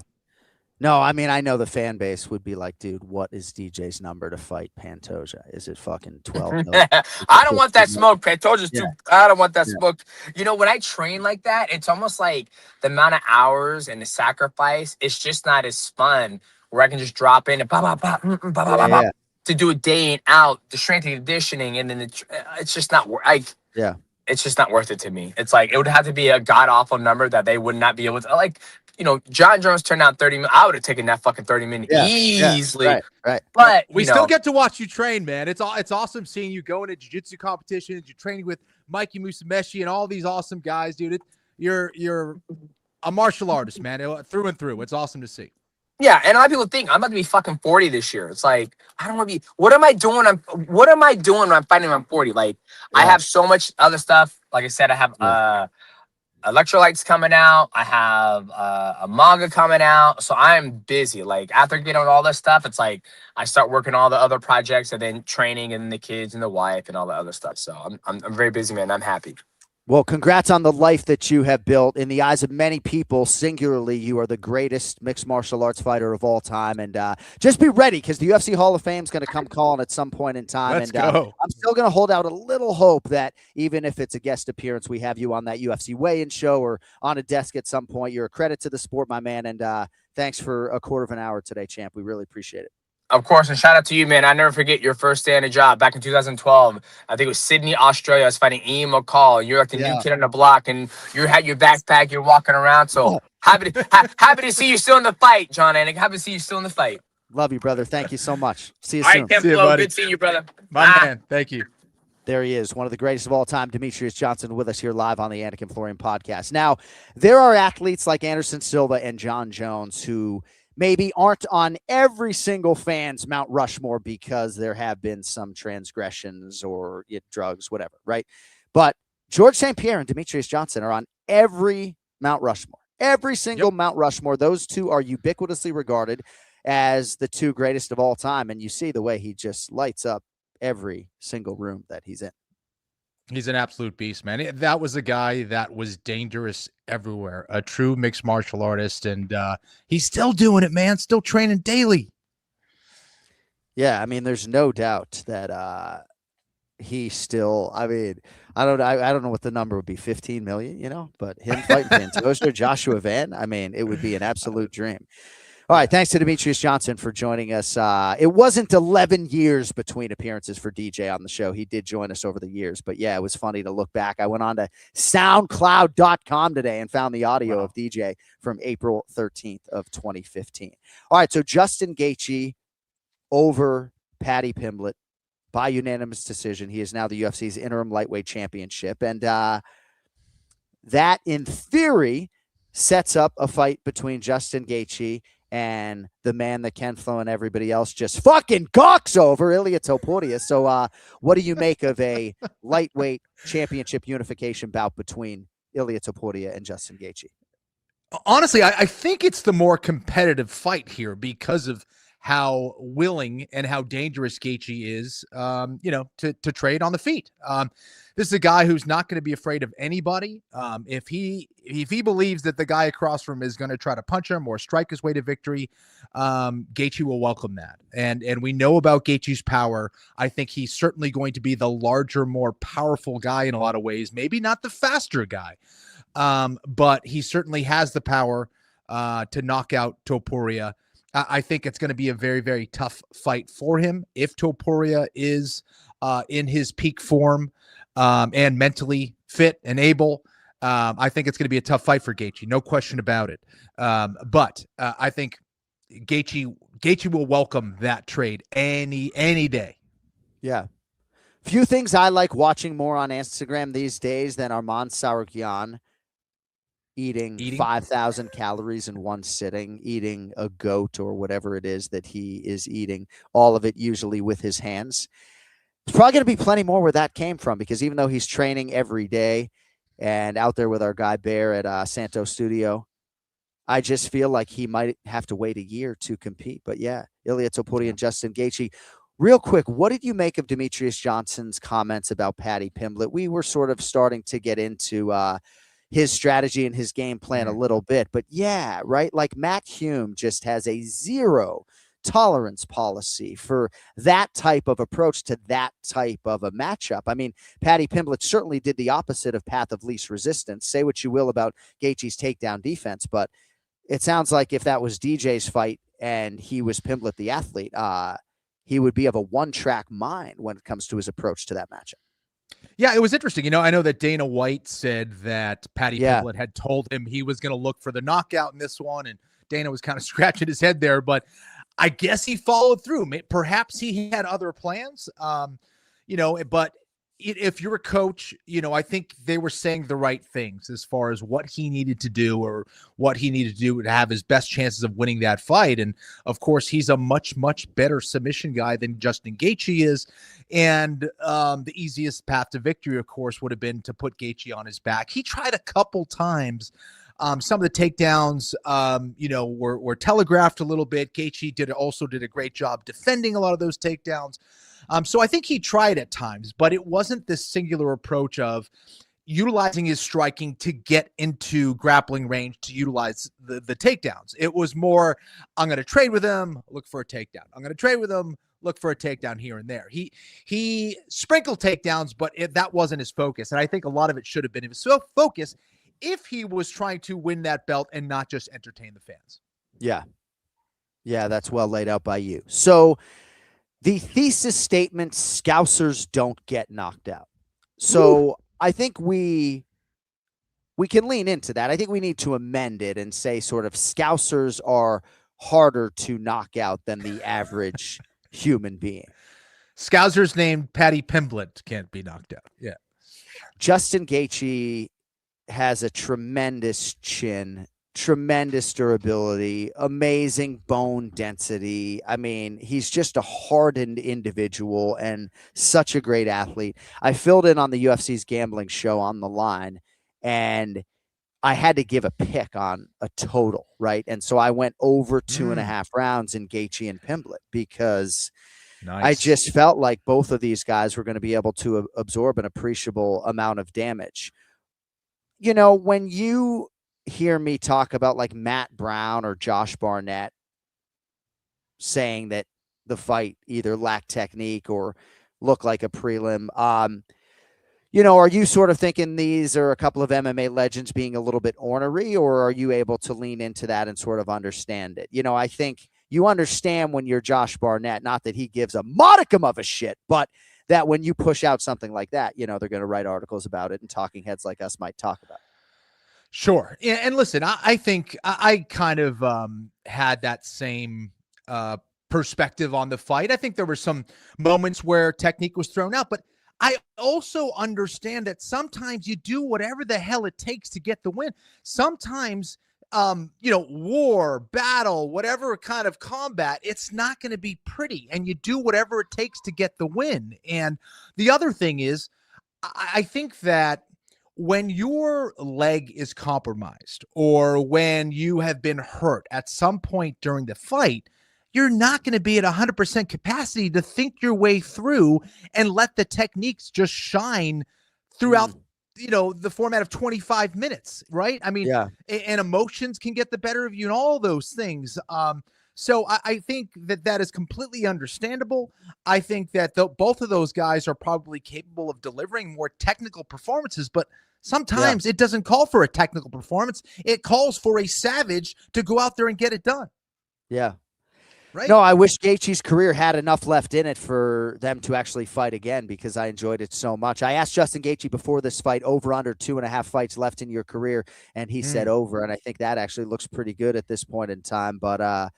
S6: no, I mean, I know the fan base would be like, dude, what is DJ's number to fight Pantoja? Is it fucking 12?
S8: I don't want that smoke. Pantoja's too. I don't want that smoke. When I train like that, it's almost like the amount of hours and the sacrifice. It's just not as fun. Where I can just drop in and to do a day in out, the strength and conditioning, and then it's just not it's just not worth it to me. It's like it would have to be a god awful number that they would not be able to. Like, John Jones turned out 30 minutes. I would have taken that fucking 30 minutes easily.
S6: Right.
S8: But
S7: we still get to watch you train, man. It's awesome seeing you go into jiu-jitsu competitions. You're training with Mikey Musumeci and all these awesome guys, dude. You're a martial artist, man, through and through. It's awesome to see.
S8: Yeah, and a lot of people think I'm about to be fucking 40 this year. It's like, I don't want to be. What am I doing when I'm fighting when I'm 40? Like, I have so much other stuff. Like I said, I have electrolytes coming out. I have a manga coming out. So I'm busy. Like, after getting on all this stuff, it's like I start working all the other projects and then training and the kids and the wife and all the other stuff. So I'm very busy, man. I'm happy.
S6: Well, congrats on the life that you have built. In the eyes of many people, singularly, you are the greatest mixed martial arts fighter of all time. And just be ready, because the UFC Hall of Fame is going to come calling at some point in time.
S7: Let's go.
S6: I'm still going to hold out a little hope that even if it's a guest appearance, we have you on that UFC weigh-in show or on a desk at some point. You're a credit to the sport, my man. And thanks for a quarter of an hour today, champ. We really appreciate it.
S8: Of course, and shout out to you, man. I never forget your first day on the job back in 2012. I think it was Sydney, Australia. I was fighting Ian McCall. You're like the new kid on the block, and you had your backpack. You're walking around. So happy to see you still in the fight, Jon Anik. Happy to see you still in the fight.
S6: Love you, brother. Thank you so much. See you
S8: soon.
S6: All right,
S8: Tim, good seeing you, brother.
S7: My man. Thank you.
S6: There he is, one of the greatest of all time, Demetrious Johnson, with us here live on the Anik and Florian podcast. Now, there are athletes like Anderson Silva and John Jones who maybe aren't on every single fan's Mount Rushmore because there have been some transgressions or drugs, whatever, right? But George St. Pierre and Demetrious Johnson are on every Mount Rushmore. Every single Mount Rushmore. Those two are ubiquitously regarded as the two greatest of all time. And you see the way he just lights up every single room that he's in.
S7: He's an absolute beast, man. That was a guy that was dangerous everywhere, a true mixed martial artist, and he's still doing it, man, still training daily.
S6: Yeah, I mean, there's no doubt that he still, I mean, I don't know what the number would be, 15 million, but him fighting Pantoja, Joshua Van, I mean, it would be an absolute dream. All right, thanks to Demetrious Johnson for joining us. It wasn't 11 years between appearances for DJ on the show. He did join us over the years, but yeah, it was funny to look back. I went on to SoundCloud.com today and found the audio of DJ from April 13th of 2015. All right, so Justin Gaethje over Paddy Pimblett by unanimous decision. He is now the UFC's interim lightweight championship, and that, in theory, sets up a fight between Justin Gaethje and the man that Ken Flo and everybody else just fucking gawks over, Ilia Topuria. So what do you make of a lightweight championship unification bout between Ilia Topuria and Justin Gaethje?
S7: Honestly, I think it's the more competitive fight here because of how willing and how dangerous Gaethje is, to trade on the feet. This is a guy who's not going to be afraid of anybody. If he believes that the guy across from him is going to try to punch him or strike his way to victory, Gaethje will welcome that. And we know about Gaethje's power. I think he's certainly going to be the larger, more powerful guy in a lot of ways. Maybe not the faster guy, but he certainly has the power to knock out Topuria. I think it's going to be a very, very tough fight for him if Topuria is in his peak form and mentally fit and able. I think it's going to be a tough fight for Gaethje, no question about it. But I think Gaethje will welcome that trade any day.
S6: Yeah. Few things I like watching more on Instagram these days than Arman Sarukyan eating 5,000 calories in one sitting, eating a goat or whatever it is that he is eating, all of it usually with his hands. There's probably going to be plenty more where that came from, because even though he's training every day and out there with our guy Bear at Santo Studio, I just feel like he might have to wait a year to compete. But yeah, Ilia Topuria and Justin Gaethje. Real quick, what did you make of Demetrious Johnson's comments about Paddy Pimblett? We were sort of starting to get into his strategy and his game plan a little bit, but yeah, right. Like Matt Hume just has a zero tolerance policy for that type of approach to that type of a matchup. I mean, Paddy Pimblett certainly did the opposite of path of least resistance. Say what you will about Gaethje's takedown defense, but it sounds like if that was DJ's fight and he was Pimblett the athlete, he would be of a one-track mind when it comes to his approach to that matchup.
S7: Yeah, it was interesting. I know that Dana White said that Paddy Pimblett had told him he was going to look for the knockout in this one, and Dana was kind of scratching his head there, but I guess he followed through. Perhaps he had other plans, but if you're a coach, I think they were saying the right things as far as what he needed to do or what he needed to do to have his best chances of winning that fight. And of course, he's a much, much better submission guy than Justin Gaethje is. And the easiest path to victory, of course, would have been to put Gaethje on his back. He tried a couple times. Some of the takedowns, were telegraphed a little bit. Gaethje also did a great job defending a lot of those takedowns. So I think he tried at times, but it wasn't this singular approach of utilizing his striking to get into grappling range to utilize the takedowns. It was more, I'm going to trade with him, look for a takedown. I'm going to trade with him, look for a takedown here and there. He sprinkled takedowns, but that wasn't his focus. And I think a lot of it should have been his focus if he was trying to win that belt and not just entertain the fans.
S6: Yeah. Yeah, that's well laid out by you. So the thesis statement, Scousers don't get knocked out. So I think we can lean into that. I think we need to amend it and say sort of Scousers are harder to knock out than the average human being.
S7: Scousers named Paddy Pimblett can't be knocked out. Yeah.
S6: Justin Gaethje has a tremendous chin, tremendous durability, amazing bone density. I mean, he's just a hardened individual and such a great athlete. I filled in on the UFC's gambling show On the Line, and I had to give a pick on a total, right? And so I went over 2.5 rounds in Gaethje and Pimblett because I just felt like both of these guys were going to be able to absorb an appreciable amount of damage. You know, when you hear me talk about like Matt Brown or Josh Barnett saying that the fight either lacked technique or looked like a prelim, you know, are you sort of thinking these are a couple of MMA legends being a little bit ornery, or are you able to lean into that and sort of understand it? You know, I think you understand when you're Josh Barnett, not that he gives a modicum of a shit, but that when you push out something like that, you know, they're going to write articles about it and talking heads like us might talk about it.
S7: Sure. And listen, I think I kind of had that same perspective on the fight. I think there were some moments where technique was thrown out, but I also understand that sometimes you do whatever the hell it takes to get the win. Sometimes, you know, war, battle, whatever kind of combat, it's not going to be pretty, and you do whatever it takes to get the win. And the other thing is, I think that when your leg is compromised or when you have been hurt at some point during the fight, you're not going to be at 100% capacity to think your way through and let the techniques just shine throughout, you know, the format of 25 minutes, right? I mean, and emotions can get the better of you and all those things. So I think that is completely understandable. I think that both of those guys are probably capable of delivering more technical performances, but sometimes it doesn't call for a technical performance. It calls for a savage to go out there and get it done.
S6: Yeah.
S7: Right.
S6: No, I wish Gaethje's career had enough left in it for them to actually fight again, because I enjoyed it so much. I asked Justin Gaethje before this fight, over under 2.5 fights left in your career, and he said over, and I think that actually looks pretty good at this point in time. But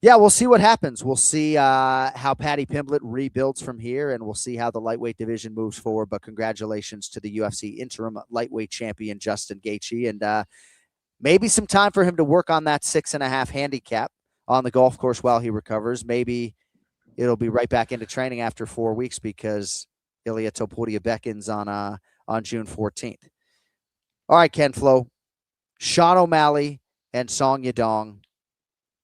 S6: yeah, we'll see what happens. We'll see how Paddy Pimblett rebuilds from here, and we'll see how the lightweight division moves forward. But congratulations to the UFC interim lightweight champion, Justin Gaethje, and maybe some time for him to work on that 6.5 handicap on the golf course while he recovers. Maybe it'll be right back into training after 4 weeks because Ilia Topuria beckons on June 14th. All right, Ken Flo. Sean O'Malley and Song Yadong.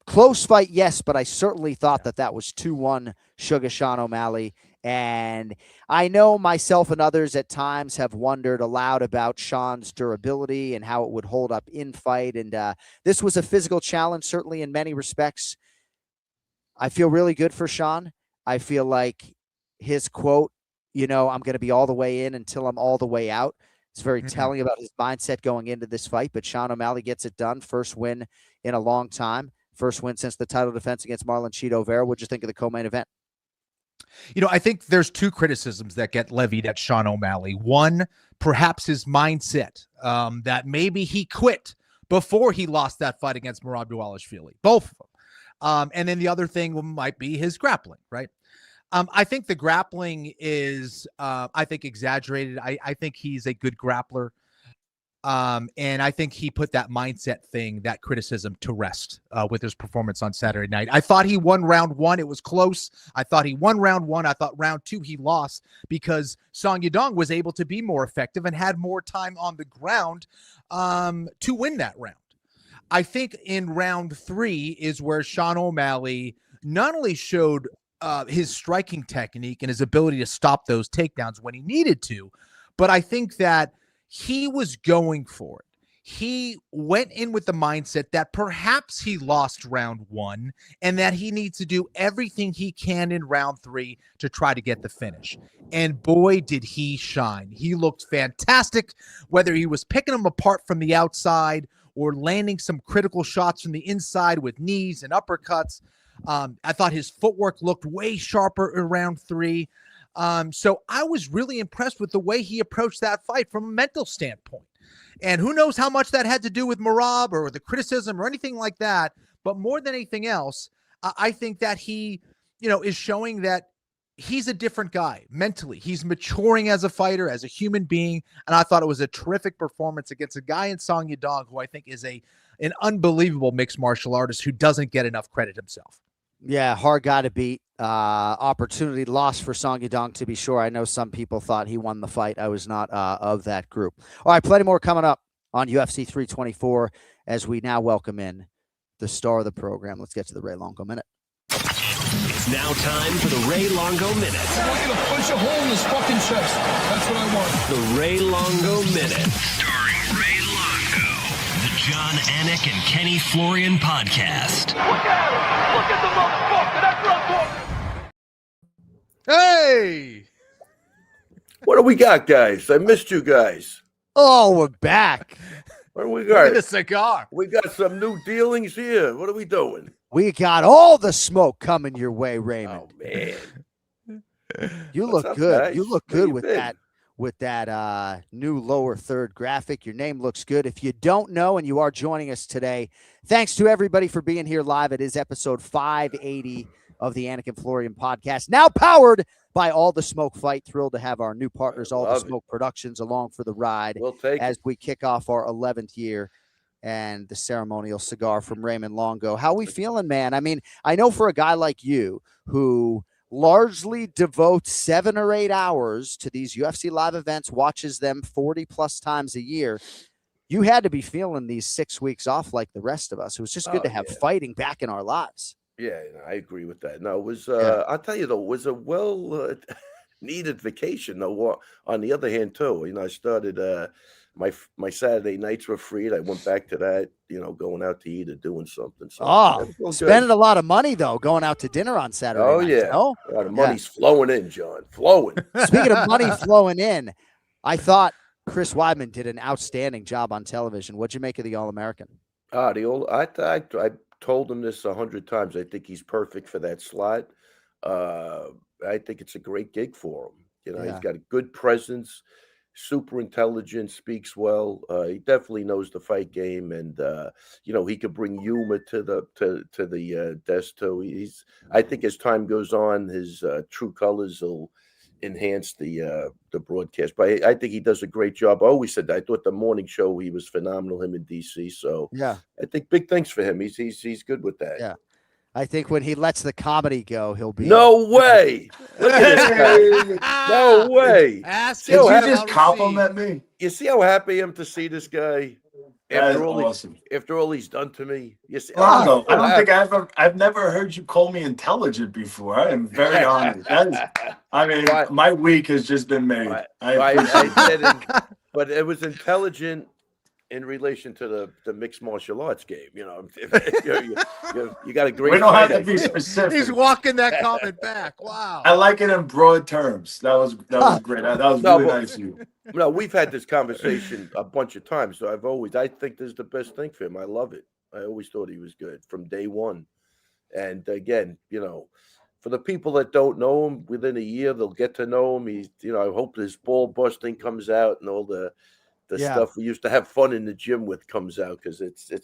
S6: Close fight, yes, but I certainly thought that was 2-1 Sugar Sean O'Malley. And I know myself and others at times have wondered aloud about Sean's durability and how it would hold up in fight. And this was a physical challenge, certainly in many respects. I feel really good for Sean. I feel like his quote, you know, I'm going to be all the way in until I'm all the way out. It's very telling about his mindset going into this fight. But Sean O'Malley gets it done. First win in a long time. First win since the title defense against Marlon Chito Vera. What'd you think of the co-main event?
S7: You know, I think there's two criticisms that get levied at Sean O'Malley. One, perhaps his mindset, that maybe he quit before he lost that fight against Merab Dvalishvili. Both of them. And then the other thing might be his grappling, right? I think the grappling is, I think, exaggerated. I think he's a good grappler. And I think he put that mindset thing, that criticism, to rest with his performance on Saturday night. I thought he won round one. It was close. I thought he won round one. I thought round two he lost because Song Yadong was able to be more effective and had more time on the ground to win that round. I think in round three is where Sean O'Malley not only showed his striking technique and his ability to stop those takedowns when he needed to, but I think that he was going for it. He went in with the mindset that perhaps he lost round one and that he needs to do everything he can in round three to try to get the finish. And boy, did he shine. He looked fantastic, whether he was picking them apart from the outside or landing some critical shots from the inside with knees and uppercuts. I thought his footwork looked way sharper in round three. So I was really impressed with the way he approached that fight from a mental standpoint. And who knows how much that had to do with Merab or the criticism or anything like that. But more than anything else, I think that he, you know, is showing that he's a different guy mentally. He's maturing as a fighter, as a human being. And I thought it was a terrific performance against a guy in Song Yadong, who I think is an unbelievable mixed martial artist who doesn't get enough credit himself.
S6: Yeah, hard guy to beat. Opportunity lost for Song Yadong, to be sure. I know some people thought he won the fight. I was not of that group. All right, plenty more coming up on UFC 324 as we now welcome in the star of the program. Let's get to the Ray Longo Minute.
S1: It's now time for the Ray Longo Minute.
S9: I want you to punch a hole in his fucking chest. That's what I want.
S1: The Ray Longo Minute. Starring Ray Longo. The Jon Anik and Kenny Florian podcast.
S4: Look at him! Look at the motherfucker! That's what I'm talking.
S7: Hey!
S2: What do we got, guys? I missed you guys.
S6: Oh, we're back.
S2: What do we
S7: Look at
S2: got?
S7: the cigar.
S2: We got some new dealings here. What are we doing?
S6: We got all the smoke coming your way, Raymond.
S2: Oh, man.
S6: You
S2: What's
S6: look
S2: up,
S6: good.
S2: guys?
S6: You look
S2: Where
S6: good
S2: you
S6: with
S2: been?
S6: that new lower third graphic. Your name looks good. If you don't know and you are joining us today, thanks to everybody for being here live. It is episode 580 of the Anik and Florian podcast, now powered by All the Smoke Fight. Thrilled to have our new partners, All the
S2: love it.
S6: Smoke Productions, along for the ride
S2: We'll take
S6: as
S2: it.
S6: we kick off our 11th year. And the ceremonial cigar from Raymond Longo. How we feeling, man? I mean, I know for a guy like you who largely devotes 7 or 8 hours to these UFC live events, watches them 40 plus times a year, you had to be feeling these 6 weeks off like the rest of us. It was just good to have fighting back in our lives.
S2: Yeah, I agree with that. No, it was, I'll tell you, though, it was a well needed vacation, though, on the other hand, too. You know, I started my Saturday nights were free. I went back to that, you know, going out to eat or doing something. So
S6: Spending a lot of money, though, going out to dinner on Saturday nights,
S2: yeah.
S6: no?
S2: A lot of money's flowing in, John. Flowing.
S6: Speaking of money flowing in, I thought Chris Weidman did an outstanding job on television. What'd you make of the All-American?
S2: I told him this 100 times. I think he's perfect for that slot. I think it's a great gig for him. You know, he's got a good presence, super intelligent, speaks well. He definitely knows the fight game, and you know, he could bring humor to the desk too. I think as time goes on, his true colors will enhance the broadcast. But I think he does a great job. I always said that. I thought the morning show he was phenomenal. Him in DC. So
S6: yeah,
S2: I think big things for him. He's good with that.
S6: Yeah. I think when he lets the comedy go, he'll be
S2: no way. Look at this guy. No way.
S7: Ask
S3: Did you just compliment me?
S2: You see how happy I am to see this guy
S3: That is awesome.
S2: after all he's done to me. You see,
S3: Longo, I don't think I've never heard you call me intelligent before. I am very honored. I mean, my week has just been made.
S2: I didn't, but it was intelligent in relation to the mixed martial arts game. You know, you got a great.
S3: We don't have to
S2: fight,
S3: be specific.
S7: He's walking that comment back. Wow.
S3: I like it in broad terms. That was great. That was really nice of you.
S2: No, we've had this conversation a bunch of times. So I think this is the best thing for him. I love it. I always thought he was good from day one. And again, you know, for the people that don't know him, within a year they'll get to know him. He's, you know, I hope his ball busting comes out and all the stuff we used to have fun in the gym with comes out, because it's a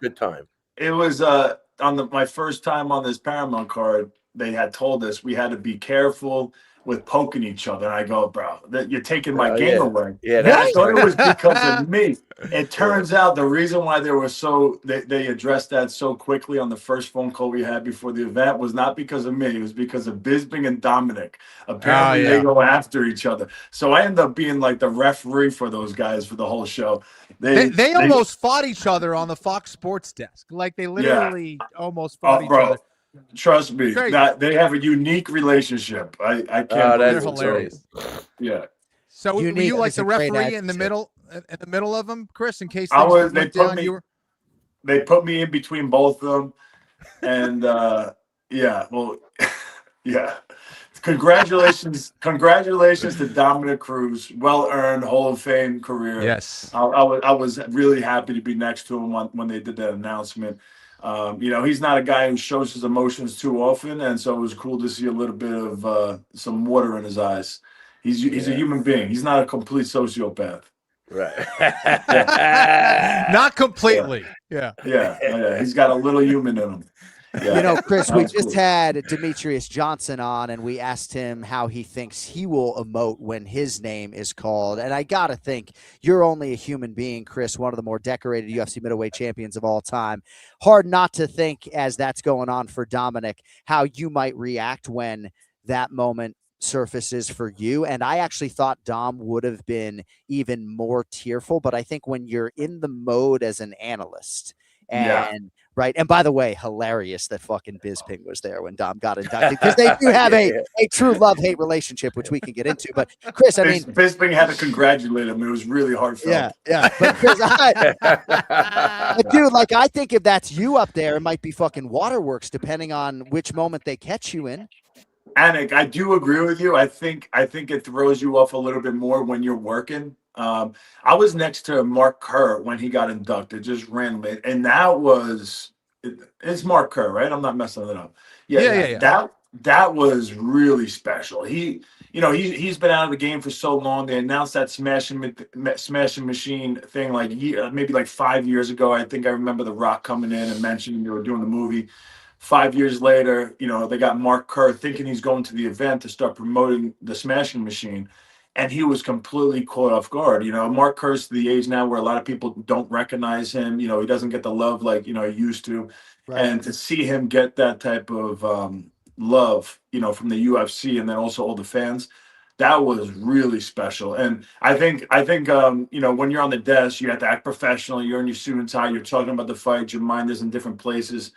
S2: good time.
S3: It was on my first time on this Paramount card. They had told us we had to be careful with poking each other. And I go, bro, you're taking my game away.
S2: Yeah,
S3: I thought it was because of me. It turns out the reason why they addressed that so quickly on the first phone call we had before the event was not because of me. It was because of Bisping and Dominick. Apparently they go after each other. So I end up being like the referee for those guys for the whole show.
S7: They almost fought each other on the Fox Sports desk. Like they literally almost fought each other.
S3: Trust me, that they have a unique relationship. I can't.
S7: They're hilarious.
S3: Yeah.
S7: So were you like the referee in the middle of them, Chris, in case
S3: they put me in between both of them, and Congratulations to Dominick Cruz. Well earned Hall of Fame career.
S7: Yes.
S3: I was really happy to be next to him when they did that announcement. You know, he's not a guy who shows his emotions too often, and so it was cool to see a little bit of some water in his eyes. He's a human being. He's not a complete sociopath.
S2: Right.
S7: Not completely. Yeah.
S3: He's got a little human in him.
S6: Chris,
S3: that
S6: we
S3: was
S6: just
S3: cool.
S6: had Demetrious Johnson on, and we asked him how he thinks he will emote when his name is called. And I got to think you're only a human being, Chris, one of the more decorated UFC middleweight champions of all time. Hard not to think, as that's going on for Dominick, how you might react when that moment surfaces for you. And I actually thought Dom would have been even more tearful, but I think when you're in the mode as an analyst and right. And by the way, hilarious that fucking Bisping was there when Dom got inducted, because they do have a true love-hate relationship, which we can get into. But Chris, I mean,
S3: Bisping had to congratulate him. It was really heartfelt.
S6: Yeah. But Chris, but dude, like, I think if that's you up there, it might be fucking waterworks, depending on which moment they catch you in.
S3: Anik, I do agree with you. I think it throws you off a little bit more when you're working. I was next to Mark Kerr when he got inducted, just randomly, and it's Mark Kerr, right? I'm not messing it up. Yeah. That was really special. He's been out of the game for so long. They announced that smashing machine thing maybe like 5 years ago. I think I remember The Rock coming in and mentioning they were doing the movie. 5 years later, they got Mark Kerr thinking he's going to the event to start promoting the smashing machine. And he was completely caught off guard. Mark Kerr's to the age now where a lot of people don't recognize him. He doesn't get the love like, he used to. Right. And to see him get that type of love, from the UFC and then also all the fans, that was really special. And I think when you're on the desk, you have to act professional. You're in your suit and tie. You're talking about the fight. Your mind is in different places.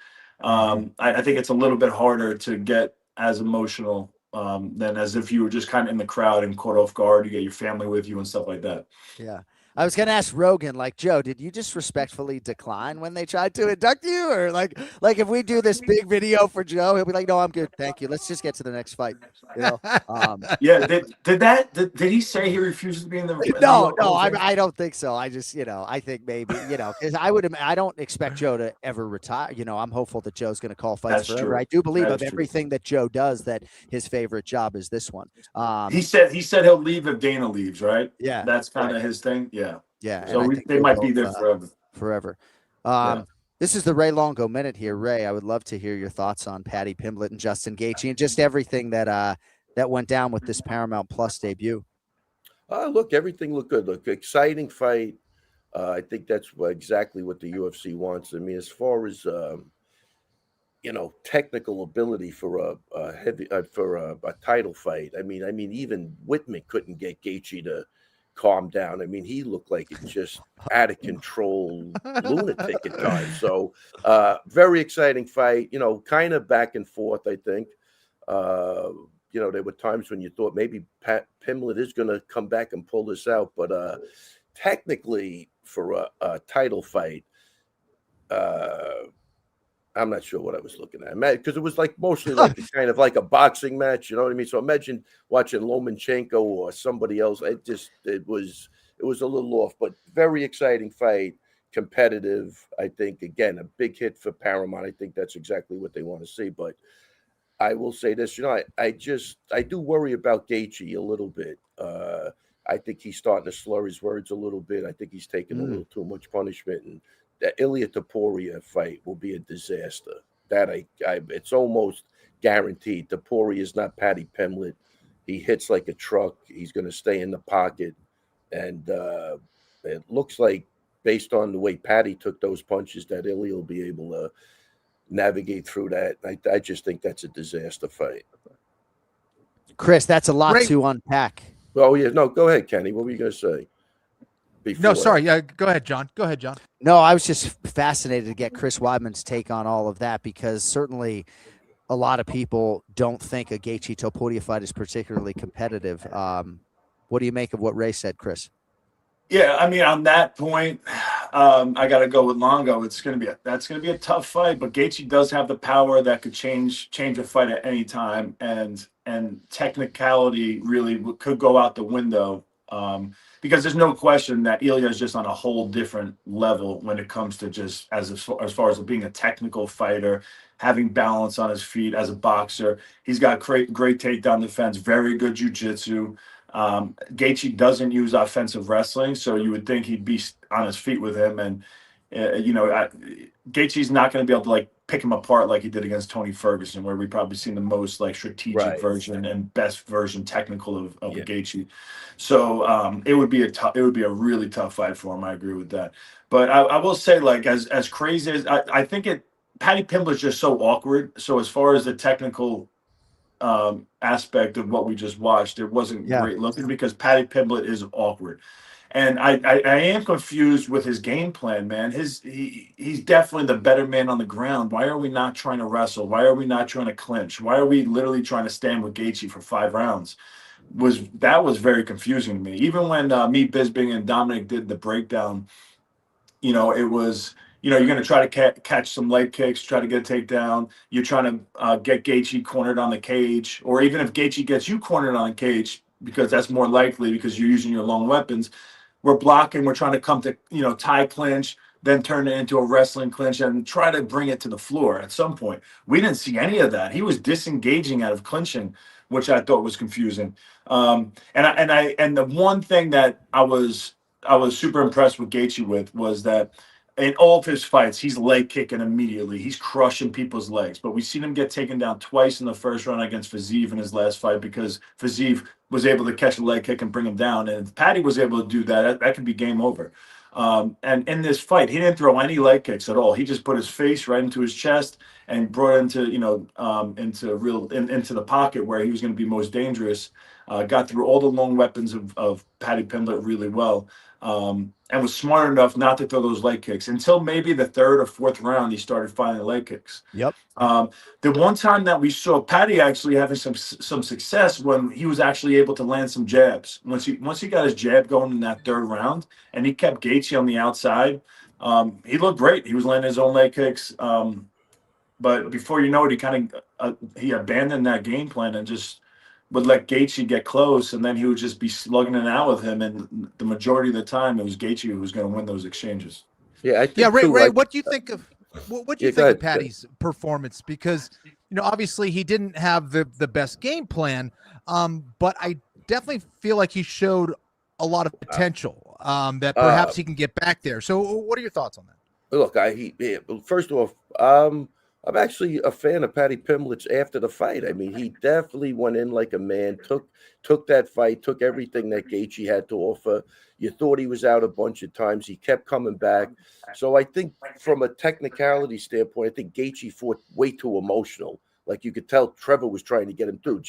S3: I think it's a little bit harder to get as emotional than as if you were just kind of in the crowd and caught off guard. You get your family with you and stuff like that.
S6: Yeah. I was going to ask Rogan, like, Joe, did you just respectfully decline when they tried to induct you? Or like if we do this big video for Joe, he'll be like, no, I'm good. Thank you. Let's just get to the next fight.
S3: Yeah. Did he say he refuses to be in the
S6: No, I don't think so. I just, I think maybe, because I don't expect Joe to ever retire. I'm hopeful that Joe's going to call fights
S3: That's
S6: forever.
S3: true.
S6: I do believe
S3: That's
S6: of everything that Joe does that his favorite job is this one.
S3: He said he'll leave if Dana leaves, right?
S6: Yeah.
S3: That's kind of his thing. Yeah.
S6: Yeah.
S3: So they might be there forever.
S6: Forever. This is the Ray Longo Minute here. Ray, I would love to hear your thoughts on Paddy Pimblett and Justin Gaethje and just everything that went down with this Paramount Plus debut.
S2: Look, everything looked good. Look, exciting fight. I think that's exactly what the UFC wants. I mean, as far as technical ability for a title fight. I mean, even Whitman couldn't get Gaethje to calm down. I mean, he looked like it's just out of control lunatic at times. So, very exciting fight. Kind of back and forth. I think. There were times when you thought maybe Pimblett is going to come back and pull this out, but technically for a title fight, I'm not sure what I was looking at, because it was like mostly like kind of like a boxing match, you know what I mean? So imagine watching Lomachenko or somebody else. It was a little off, but very exciting fight, competitive. I think again a big hit for Paramount. I think that's exactly what they want to see. But I will say this, I do worry about Gaethje a little bit. I think he's starting to slur his words a little bit. I think he's taking a little too much punishment, and the Ilya Topuria fight will be a disaster. That it's almost guaranteed. Topuria is not Paddy Pimblett. He hits like a truck. He's going to stay in the pocket, and it looks like, based on the way Paddy took those punches, that Ilya will be able to navigate through that. I just think that's a disaster fight.
S6: Chris, that's a lot to unpack.
S2: Oh yeah, no, go ahead, Kenny. What were you going to say?
S7: No, sorry. Yeah, go ahead, John.
S6: No, I was just fascinated to get Chris Weidman's take on all of that, because certainly a lot of people don't think a Gaethje Topuria fight is particularly competitive. What do you make of what Ray said, Chris?
S3: Yeah, I mean, on that point, I got to go with Longo. That's going to be a tough fight, but Gaethje does have the power that could change a fight at any time, and technicality really could go out the window. Because there's no question that Ilya is just on a whole different level when it comes to just as far as being a technical fighter, having balance on his feet as a boxer. He's got great takedown defense, very good jiu-jitsu. Gaethje doesn't use offensive wrestling, so you would think he'd be on his feet with him. And Gaethje's not going to be able to like pick him apart like he did against Tony Ferguson, where we probably seen the most like strategic version and best version technical of Gaethje. So it would be a really tough fight for him. I agree with that. But I will say, like, as crazy as I think Paddy Pimblett is just so awkward. So as far as the technical aspect of what we just watched, it wasn't great looking because Paddy Pimblett is awkward. And I am confused with his game plan, man. He's definitely the better man on the ground. Why are we not trying to wrestle? Why are we not trying to clinch? Why are we literally trying to stand with Gaethje for 5 rounds? That was very confusing to me. Even when me, Bisping, and Dominic did the breakdown, it was, you're going to try to catch some leg kicks, try to get a takedown. You're trying to get Gaethje cornered on the cage, or even if Gaethje gets you cornered on the cage, because that's more likely because you're using your long weapons. We're blocking. We're trying to come to, tie clinch, then turn it into a wrestling clinch and try to bring it to the floor at some point. We didn't see any of that. He was disengaging out of clinching, which I thought was confusing. And the one thing that I was super impressed with Gaethje with was that in all of his fights, he's leg kicking immediately. He's crushing people's legs. But we've seen him get taken down twice in the first round against Fiziev in his last fight because Fiziev was able to catch a leg kick and bring him down. And if Paddy was able to do that, that could be game over. And in this fight, he didn't throw any leg kicks at all. He just put his face right into his chest and brought into, into the pocket where he was going to be most dangerous. Got through all the long weapons of Paddy Pimblett really well. And was smart enough not to throw those leg kicks until maybe the 3rd or 4th round. He started finding leg kicks.
S6: Yep.
S3: The one time that we saw Paddy actually having some success when he was actually able to land some jabs. Once he got his jab going in that 3rd round, and he kept Gaethje on the outside, he looked great. He was landing his own leg kicks. But before you know it, he abandoned that game plan and just would let Gaethje get close, and then he would just be slugging it out with him. And the majority of the time, it was Gaethje who was going to win those exchanges.
S2: Yeah, I think
S7: Ray, what do you think of Paddy's performance? Because obviously he didn't have the best game plan, but I definitely feel like he showed a lot of potential that perhaps he can get back there. So, what are your thoughts on that?
S2: Look, first of all, I'm actually a fan of Paddy Pimblett's after the fight. I mean, he definitely went in like a man, took that fight, took everything that Gaethje had to offer. You thought he was out a bunch of times. He kept coming back. So I think from a technicality standpoint, I think Gaethje fought way too emotional. Like you could tell Trevor was trying to get him through.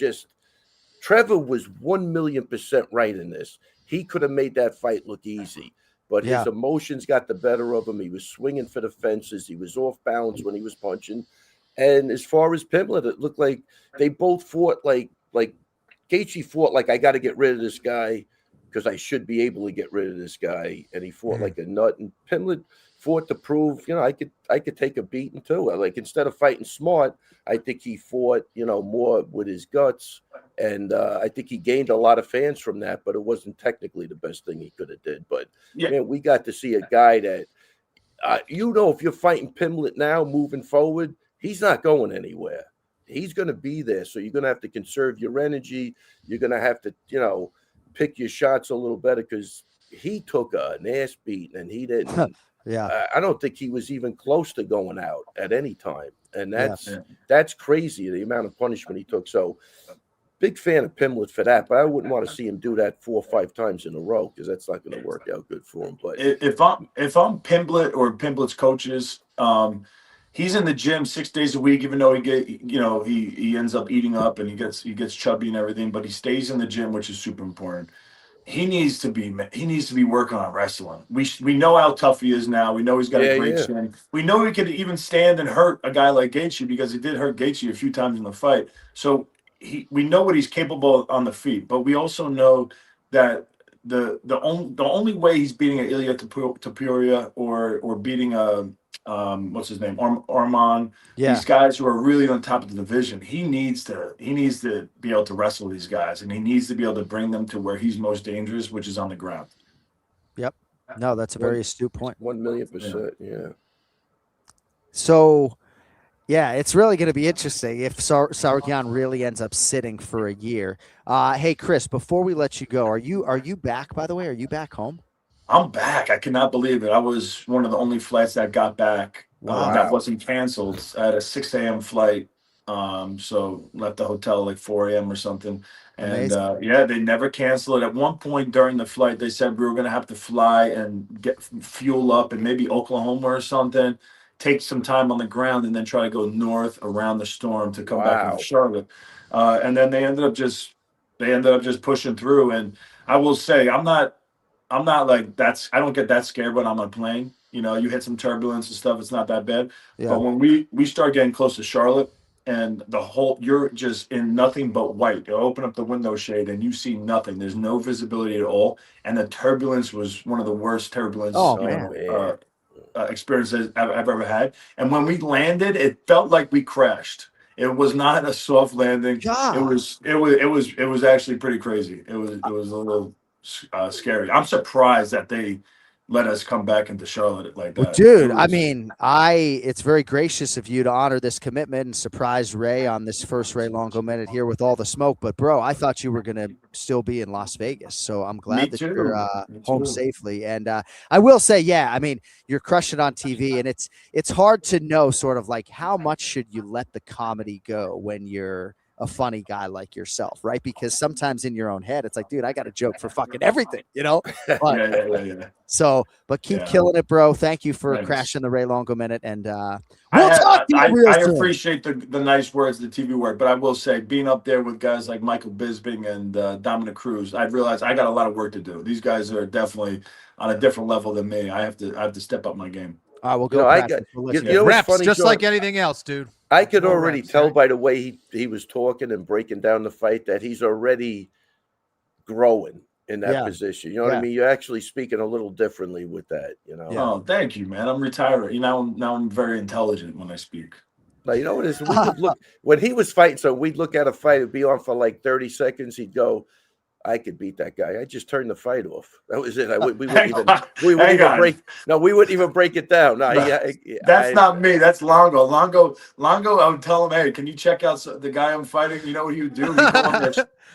S2: Trevor was 1,000,000% right in this. He could have made that fight look easy. But his emotions got the better of him. He was swinging for the fences. He was off balance when he was punching. And as far as Pimblett, it looked like they both fought like Gaethje fought like, I got to get rid of this guy because I should be able to get rid of this guy. And he fought like a nut. And Pimblett fought to prove, I could take a beating too. Like instead of fighting smart, I think he fought, more with his guts. And I think he gained a lot of fans from that, but it wasn't technically the best thing he could have did. But man, we got to see a guy that, if you're fighting Pimblett now moving forward, he's not going anywhere. He's going to be there. So you're going to have to conserve your energy. You're going to have to, pick your shots a little better because he took an ass beating and he didn't. I don't think he was even close to going out at any time. And that's crazy, the amount of punishment he took. So big fan of Pimblett for that, but I wouldn't want to see him do that 4 or 5 times in a row because that's not going to work out good for him. But
S3: if I'm Pimblett or Pimblett's coaches, he's in the gym 6 days a week, even though he ends up eating up and he gets chubby and everything, but he stays in the gym, which is super important. He needs to be working on wrestling. We know how tough he is now. We know he's got a great chin. We know he could even stand and hurt a guy like Gaethje because he did hurt Gaethje a few times in the fight. So we know what he's capable of on the feet, but we also know that the only way he's beating an Ilya Topuria or beating what's his name, Arman, these guys who are really on top of the division, he needs to be able to wrestle these guys, and he needs to be able to bring them to where he's most dangerous, which is on the ground.
S6: Yep. No, that's a very astute point.
S2: 1,000,000%. Yeah.
S6: So, it's really going to be interesting if Tsarukyan really ends up sitting for a year. Hey, Chris, before we let you go, are you back, by the way? Are you back home?
S3: I'm back. I cannot believe it. I was one of the only flights that got back that wasn't canceled. I had a 6 a.m. flight. So left the hotel like 4 a.m. or something. And they never canceled it. At one point during the flight, they said we were going to have to fly and get fuel up in maybe Oklahoma or something, take some time on the ground, and then try to go north around the storm to come back into Charlotte. And then they ended up just pushing through. And I will say, I'm not like I don't get that scared when I'm on a plane. You know, you hit some turbulence and stuff, it's not that bad. Yeah. But when we start getting close to Charlotte, and you're just in nothing but white. You open up the window shade and you see nothing. There's no visibility at all. And the turbulence was one of the worst turbulence experiences I've ever had. And when we landed, it felt like we crashed. It was not a soft landing. Yeah. It was actually pretty crazy. It was a little scary. I'm surprised that they let us come back into Charlotte like that.
S6: Well, dude, I mean, it's very gracious of you to honor this commitment and surprise Ray on this first Ray Longo Minute here with all the smoke. But, bro, I thought you were going to still be in Las Vegas. So I'm glad that you're home safely. And I will say, I mean, you're crushing on TV. And it's hard to know sort of like how much should you let the comedy go when you're a funny guy like yourself, right? Because sometimes in your own head, it's like, dude, I got a joke for fucking everything, you know? But, So, but keep killing it, bro. Thank you for crashing the Ray Longo Minute. And we'll talk to you real soon.
S3: Appreciate the nice words, the TV word, but I will say being up there with guys like Michael Bisping and Dominick Cruz, I realized I got a lot of work to do. These guys are definitely on a different level than me. I have to step up my game.
S6: We'll go.
S7: Reps, funny, just John, like anything else, dude.
S2: I could already tell by the way he was talking and breaking down the fight that he's already growing in that position. You know what I mean? You're actually speaking a little differently with that, you know?
S3: Oh, thank you, man. I'm retired. You know, now I'm very intelligent when I speak.
S2: Now, you know what it is? We would look, when he was fighting, so we'd look at a fight, it'd be on for like 30 seconds. He'd go, I could beat that guy. I just turned the fight off. That was it. We wouldn't even break it down. No,
S3: that's not me. That's Longo. Longo, I would tell him, hey, can you check out the guy I'm fighting? You know what he would do?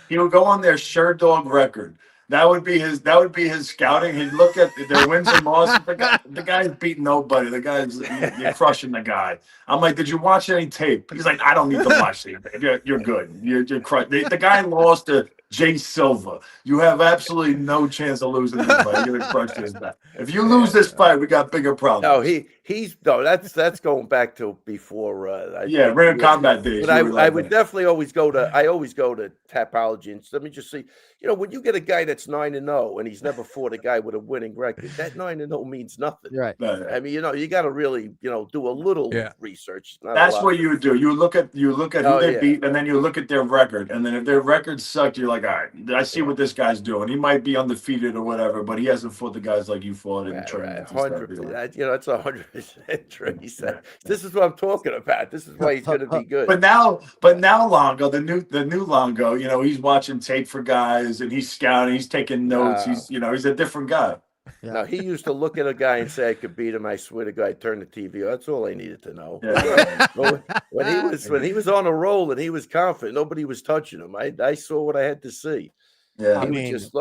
S3: He would go on their Sherdog record. That would be his scouting. He'd look at their wins and losses. The guy's beating nobody. You're crushing the guy. I'm like, did you watch any tape? He's like, I don't need to watch tape. You're good. You're the guy lost to Jay Silva. You have absolutely no chance of losing this fight. You're gonna crush this guy. If you lose this fight, we got bigger problems.
S2: No, that's going back to before.
S3: Ring of Combat days.
S2: But I would definitely always go to. I always go to Tapology and let me just see. You know, when you get a guy that's 9-0 and he's never fought a guy with a winning record, that 9-0 means nothing.
S6: Right.
S2: I mean, you know, you got to really, do a little research.
S3: That's what you would do. You look at who they beat, and then you look at their record, and then if their record sucked, you're like, all right, I see what this guy's doing. He might be undefeated or whatever, but he hasn't fought the guys like you fought in the tournament.
S2: 100%. You know, it's 100% true. He said, "This is what I'm talking about. This is why he's going to be good."
S3: But now, Longo, the new Longo, you know, he's watching tape for guys, and he's scouting, he's taking notes. He's a different guy.
S2: Yeah. No, he used to look at a guy and say, I could beat him. I swear to God, turn the TV on. That's all I needed to know. Yeah. when he was on a roll and he was confident, nobody was touching him. I saw what I had to see.
S3: Yeah.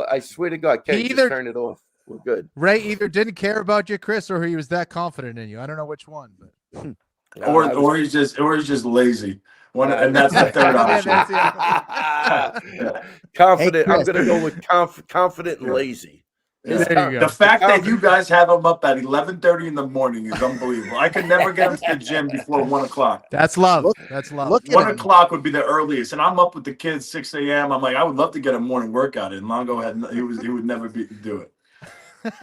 S2: I swear to God, Kenny, just turn it off. We're good.
S7: Ray either didn't care about you, Chris, or he was that confident in you. I don't know which one, but
S3: or he's just lazy. And that's the third option.
S2: Confident. Hey, I'm going to go with confident and lazy.
S3: The fact that you guys have him up at 11:30 in the morning is unbelievable. I could never get him to the gym before 1 o'clock.
S7: That's love. That's love.
S3: 1 o'clock would be the earliest, and I'm up with the kids 6 a.m. I'm like, I would love to get a morning workout in. Longo he would never do it.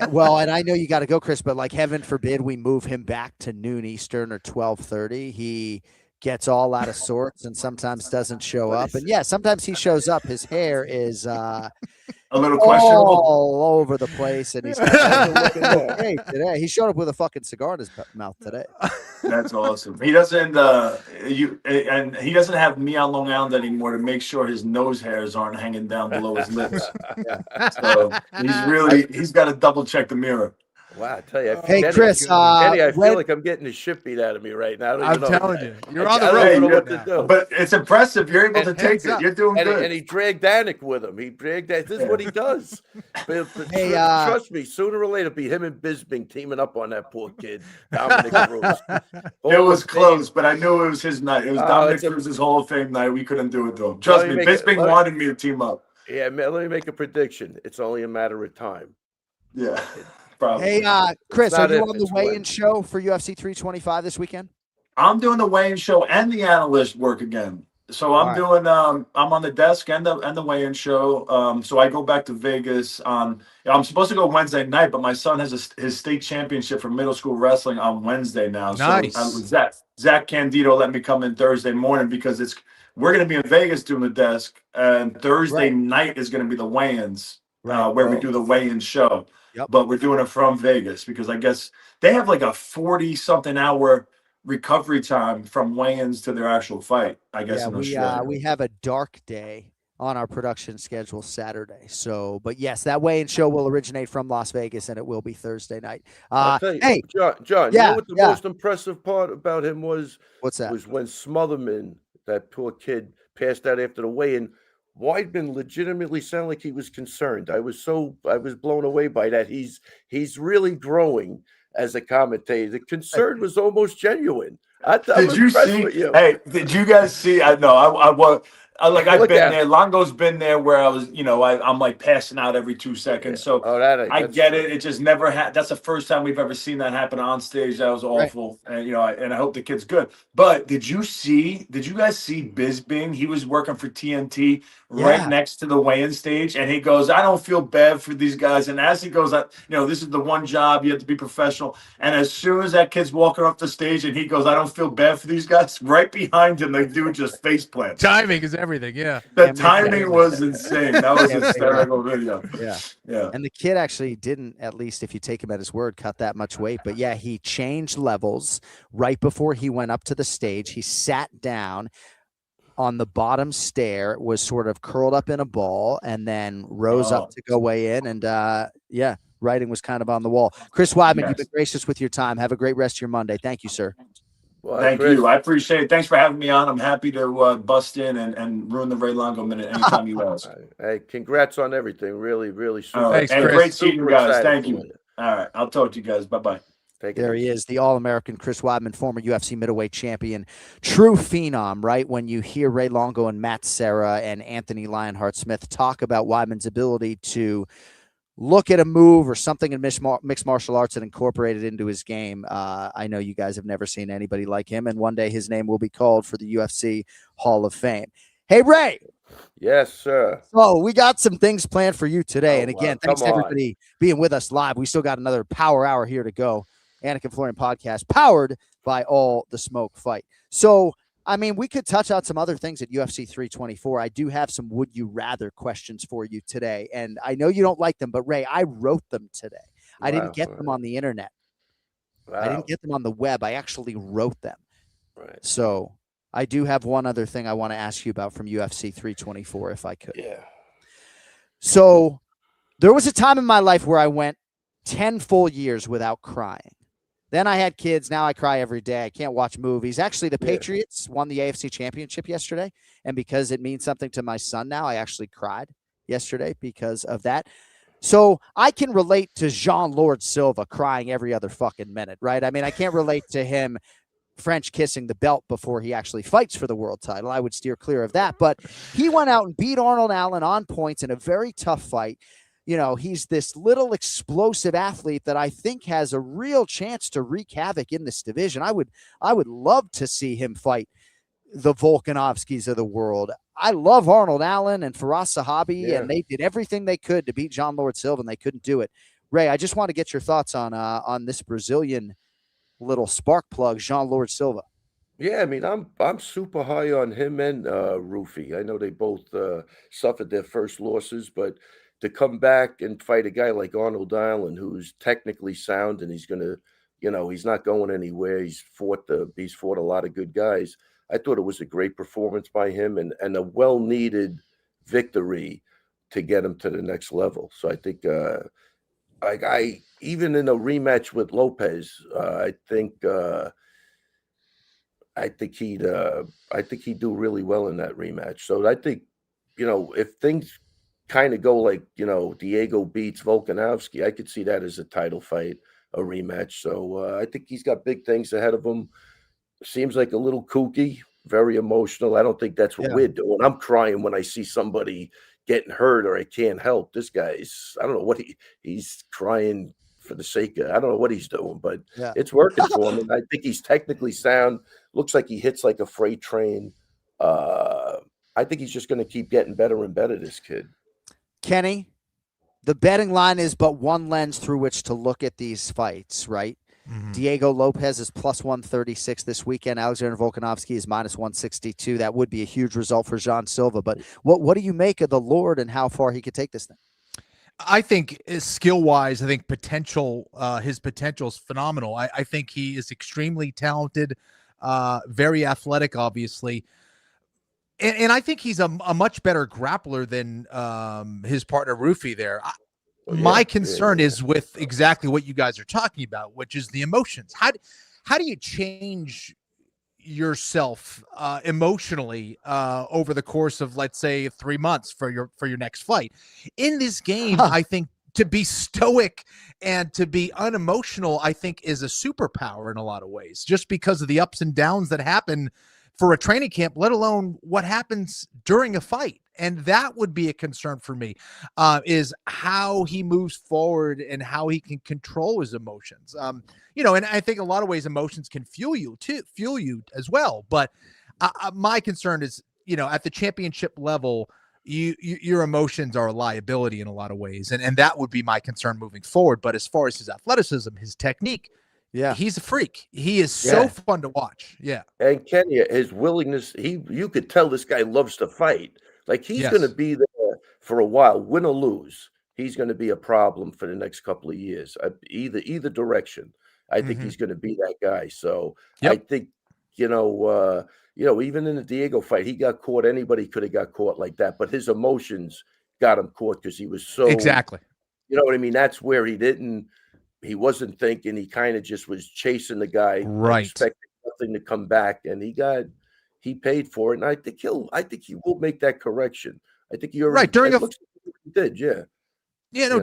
S6: Well, and I know you got to go, Chris, but like heaven forbid we move him back to noon Eastern or 12:30. He gets all out of sorts and sometimes doesn't show up. And sometimes he shows up. His hair is
S3: a little questionable,
S6: all over the place, and he's looking great today. He showed up with a fucking cigar in his mouth today.
S3: That's awesome. He doesn't he doesn't have me on Long Island anymore to make sure his nose hairs aren't hanging down below his lips. So he's got to double check the mirror.
S2: Wow, I tell you,
S6: Hey,
S2: Kenny,
S6: Chris,
S2: Kenny, I
S6: when-
S2: feel like I'm getting the shit beat out of me right now. I don't
S7: I'm
S2: even know.
S7: telling you, you're
S2: I
S7: on the
S2: don't
S7: road.
S2: even know
S3: Hey,
S2: what to do.
S3: But it's impressive. You're able to take
S7: Hands
S3: it.
S7: up.
S3: You're doing good.
S2: And he dragged Anik with him. He dragged that. This is what he does. But
S6: Hey,
S2: trust me, sooner or later, it'll be him and Bisping teaming up on that poor kid, Dominick Cruz.
S3: It was close, but I knew it was his night. It was Dominick
S2: it's a-
S3: Cruz's Hall of Fame night. We couldn't do it to him. Trust me, Bisping wanted me to team up.
S2: Yeah, man, let me make a prediction. It's only a matter of time.
S3: Yeah, probably.
S6: Hey, Chris, are
S2: not
S6: you
S2: if,
S6: on the
S2: it's
S6: weigh-in
S2: when.
S6: show for UFC 325 this weekend?
S3: I'm doing the weigh-in show and the analyst work again. So I'm doing I'm on the desk and the weigh-in show. So I go back to Vegas on I'm supposed to go Wednesday night, but my son has his state championship for middle school wrestling on Wednesday now.
S7: Nice.
S3: So Zach Candido let me come in Thursday morning because we're going to be in Vegas doing the desk, and Thursday night is going to be the weigh-ins where we do the weigh-in show.
S6: Yep.
S3: But we're doing it from Vegas because I guess they have like a 40-something hour recovery time from weigh-ins to their actual fight, I guess, in Australia.
S6: We have a dark day on our production schedule Saturday. So, but yes, that weigh-in show will originate from Las Vegas, and it will be Thursday night.
S2: I'll tell you,
S6: Hey,
S2: John, you know what the most impressive part about him was?
S6: What's that?
S2: Was when Smotherman, that poor kid, passed out after the weigh-in. Weidman legitimately sounded like he was concerned. I was blown away by that. He's really growing as a commentator. The concern was almost genuine.
S3: Did you see? Hey, did you guys see? I know. I've been there. Longo's been there where I was. I'm like passing out every 2 seconds. So I get it. It just never had. That's the first time we've ever seen that happen on stage. That was awful. And and I hope the kid's good. But did you guys see Bisping? He was working for TNT right next to the weigh-in stage, and he goes, "I don't feel bad for these guys." And as he goes, this is the one job you have to be professional. And as soon as that kid's walking off the stage, and he goes, "I don't feel bad for these guys," right behind him, the dude just face plants.
S7: Timing is everything. Yeah.
S3: The timing was insane. That was a hysterical video.
S6: Yeah. And the kid actually didn't, at least if you take him at his word, cut that much weight. But yeah, he changed levels right before he went up to the stage. He sat down on the bottom stair, was sort of curled up in a ball, and then rose up to go weigh in. And writing was kind of on the wall. Chris Weidman, you've been gracious with your time. Have a great rest of your Monday. Thank you, sir.
S3: Well, thank you. I appreciate it. Thanks for having me on. I'm happy to bust in and ruin the Ray Longo minute anytime you ask.
S2: Hey, congrats on everything. Really, really super.
S3: Thanks, and Chris. Great seeing you guys. Thank you. All right. I'll talk to you guys. Bye-bye.
S6: There he is, the All-American Chris Weidman, former UFC middleweight champion, true phenom, right? When you hear Ray Longo and Matt Serra and Anthony Lionheart-Smith talk about Weidman's ability to look at a move or something in mixed martial arts and incorporate it into his game. I know you guys have never seen anybody like him, and one day his name will be called for the UFC Hall of Fame. Hey, Ray.
S2: Yes, sir.
S6: So we got some things planned for you today. And again, thanks to everybody being with us live. We still got another power hour here to go. Anik and Florian podcast powered by All the Smoke Fight. So, I mean, we could touch on some other things at UFC 324. I do have some would you rather questions for you today. And I know you don't like them, but Ray, I wrote them today. I didn't get them on the internet. I didn't get them on the web. I actually wrote them.
S2: Right.
S6: So I do have one other thing I want to ask you about from UFC 324, if I could.
S2: Yeah.
S6: So there was a time in my life where I went 10 full years without crying. Then I had kids. Now I cry every day. I can't watch movies. Actually, the Patriots won the AFC Championship yesterday. And because it means something to my son now, I actually cried yesterday because of that. So I can relate to Jean-Lord Silva crying every other fucking minute, right? I mean, I can't relate to him French kissing the belt before he actually fights for the world title. I would steer clear of that. But he went out and beat Arnold Allen on points in a very tough fight. You know, he's this little explosive athlete that I think has a real chance to wreak havoc in this division. I would love to see him fight the Volkanovskis of the world. I love Arnold Allen and Firas Zahabi, and they did everything they could to beat Jean-Lord Silva, and they couldn't do it. Ray, I just want to get your thoughts on this Brazilian little spark plug, Jean-Lord Silva.
S2: Yeah, I mean, I'm super high on him and Rufy. I know they both suffered their first losses, but to come back and fight a guy like Arnold Allen, who's technically sound and he's gonna, he's not going anywhere. He's fought a lot of good guys. I thought it was a great performance by him and a well-needed victory to get him to the next level. So I think Like even in a rematch with Lopez, I think he'd do really well in that rematch. So I think, if things kind of go like, Diego beats Volkanovski, I could see that as a title fight, a rematch. So I think he's got big things ahead of him. Seems like a little kooky, very emotional. I don't think that's what we're doing. I'm crying when I see somebody getting hurt or I can't help. This guy's, I don't know what he's crying for the sake of, I don't know what he's doing, but it's working for him. And I think he's technically sound. Looks like he hits like a freight train. I think he's just going to keep getting better and better, this kid.
S6: Kenny, the betting line is but one lens through which to look at these fights, right?
S7: Mm-hmm.
S6: Diego Lopez is plus 136 this weekend. Alexander Volkanovski is minus 162. That would be a huge result for Jean Silva. But what do you make of the Lord and how far he could take this thing?
S7: I think skill-wise, I think his potential is phenomenal. I think he is extremely talented, very athletic, obviously. And I think he's a much better grappler than his partner Rufi there. My concern is with exactly what you guys are talking about, which is the emotions. How do you change yourself emotionally over the course of, let's say, 3 months for your next fight? In this game, I think to be stoic and to be unemotional, I think, is a superpower in a lot of ways, just because of the ups and downs that happen for a training camp, let alone what happens during a fight. And that would be a concern for me, is how he moves forward and how he can control his emotions. And I think a lot of ways emotions can fuel you as well. But my concern is, at the championship level, your emotions are a liability in a lot of ways. And that would be my concern moving forward. But as far as his athleticism, his technique, he's a freak. He is so fun to watch. Yeah.
S2: And Kenya, his willingness, you could tell this guy loves to fight. Like he's going to be there for a while, win or lose. He's going to be a problem for the next couple of years, either direction. I think he's going to be that guy. So I think, even in the Diego fight, he got caught. Anybody could have got caught like that, but his emotions got him caught because he was so
S7: exactly.
S2: You know what I mean? That's where he wasn't thinking. He kind of just was chasing the guy,
S7: right?
S2: Expecting nothing to come back, and he paid for it. And I think he will make that correction. I think you're
S7: right during
S2: he did,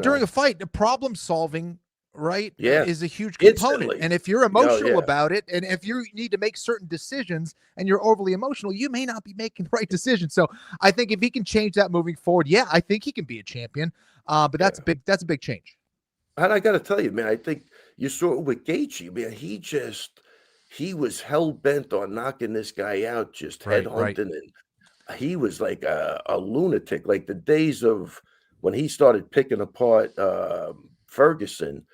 S7: during a fight, the problem solving, right, is a huge component.
S2: Instantly.
S7: And if you're emotional about it, and if you need to make certain decisions and you're overly emotional, you may not be making the right decision. So I think if he can change that moving forward, I think he can be a champion. But that's a big change.
S2: And I got to tell you, man, I think you saw it with Gaethje, man. He was hell bent on knocking this guy out, just headhunting, and he was like a lunatic. Like the days of when he started picking apart Ferguson,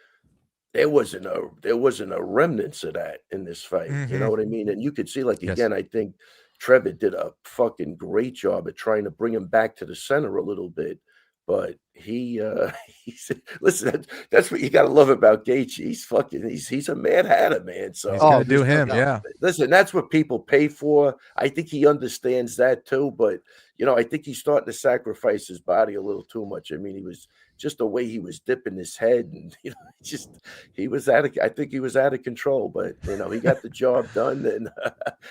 S2: there wasn't a remnants of that in this fight. You know what I mean? And you could see, like, again, I think Trevor did a fucking great job at trying to bring him back to the center a little bit. But he said, listen, that's what you got to love about Gaethje. He's a mad hatter, man. So
S7: he's gonna do him,
S2: Listen, that's what people pay for. I think he understands that too. But I think he's starting to sacrifice his body a little too much. I mean, he was just the way he was dipping his head, and he was I think he was out of control. But he got the job done,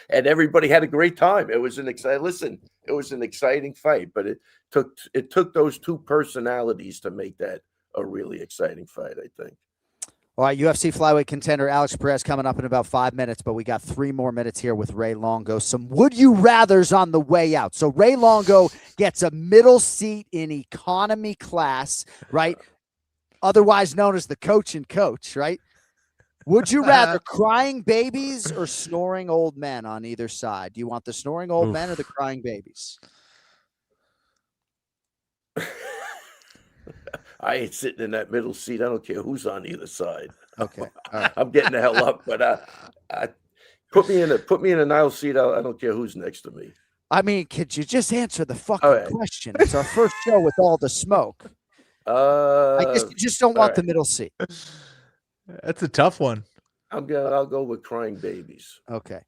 S2: and everybody had a great time. It was an exciting fight, but it took those two personalities to make that a really exciting fight, I think.
S6: All right, UFC Flyweight contender Alex Perez coming up in about 5 minutes, but we got 3 more minutes here with Ray Longo. Some would-you-rathers on the way out. So Ray Longo gets a middle seat in economy class, right? Otherwise known as the coach and coach, right? Would you rather crying babies or snoring old men on either side? Do you want the snoring old men or the crying babies?
S2: I ain't sitting in that middle seat. I don't care who's on either side.
S6: Okay, all right.
S2: I'm getting the hell up. But put me in an aisle seat. I don't care who's next to me.
S6: I mean, could you just answer the fucking question? It's our first show with all the smoke. I guess you just don't want the middle seat.
S7: That's a tough one.
S2: I'll go with crying babies.
S6: Okay.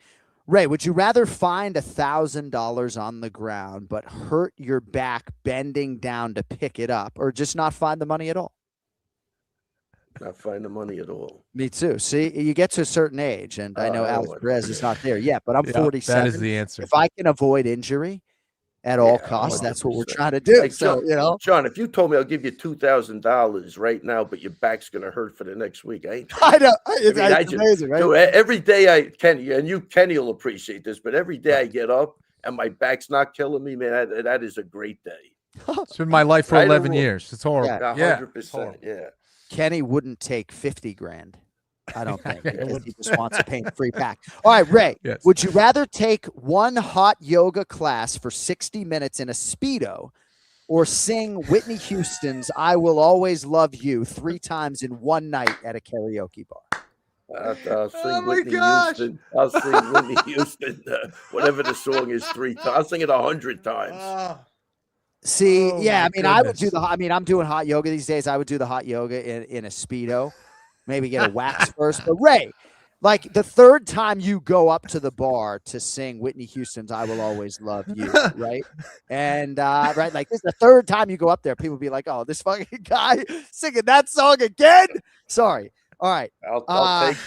S6: Ray, would you rather find $1,000 on the ground but hurt your back bending down to pick it up, or just not find the money at all?
S2: Not finding money at all.
S6: Me too. See, you get to a certain age, and I know
S2: I
S6: Alex
S2: don't
S6: Perez is not there yet, but I'm
S7: Yeah,
S6: 47.
S7: that is the answer.
S6: If I can avoid injury at all costs, that's what we're
S2: 100%.
S6: trying to do.
S2: Like,
S6: So,
S2: John, if you told me I'll give you $2,000 right now, but your back's gonna hurt for the next week, I ain't.
S6: I know. It's,
S2: I
S6: it's amazing, right?
S2: dude, every day Kenny will appreciate this, but every day I get up and my back's not killing me, man. That is a great day.
S7: It's been my life for
S2: Right or
S7: 11
S2: wrong?
S7: years. It's horrible.
S6: Yeah,
S2: 100%. Yeah.
S6: Kenny wouldn't take 50 grand. I don't think, because he just wants a pain-free back. All right, Ray,
S7: Yes.
S6: would you rather take one hot yoga class for 60 minutes in a Speedo or sing Whitney Houston's I Will Always Love You 3 times in one night at a karaoke bar?
S2: I'll sing
S7: my
S2: Whitney
S7: gosh.
S2: Houston. I'll sing Whitney Houston, whatever the song is, 3 times. I'll sing it 100 times.
S6: See,
S7: Oh,
S6: yeah,
S7: my
S6: I mean, I would do
S7: goodness.
S6: I'm doing hot yoga these days. I would do the hot yoga in a Speedo, maybe get a wax first. But Ray, like the third time you go up to the bar to sing Whitney Houston's I Will Always Love You, right? And, right, like this is the third time you go up there, people be like, oh, this fucking guy singing that song again? Sorry. All right.
S2: I'll take.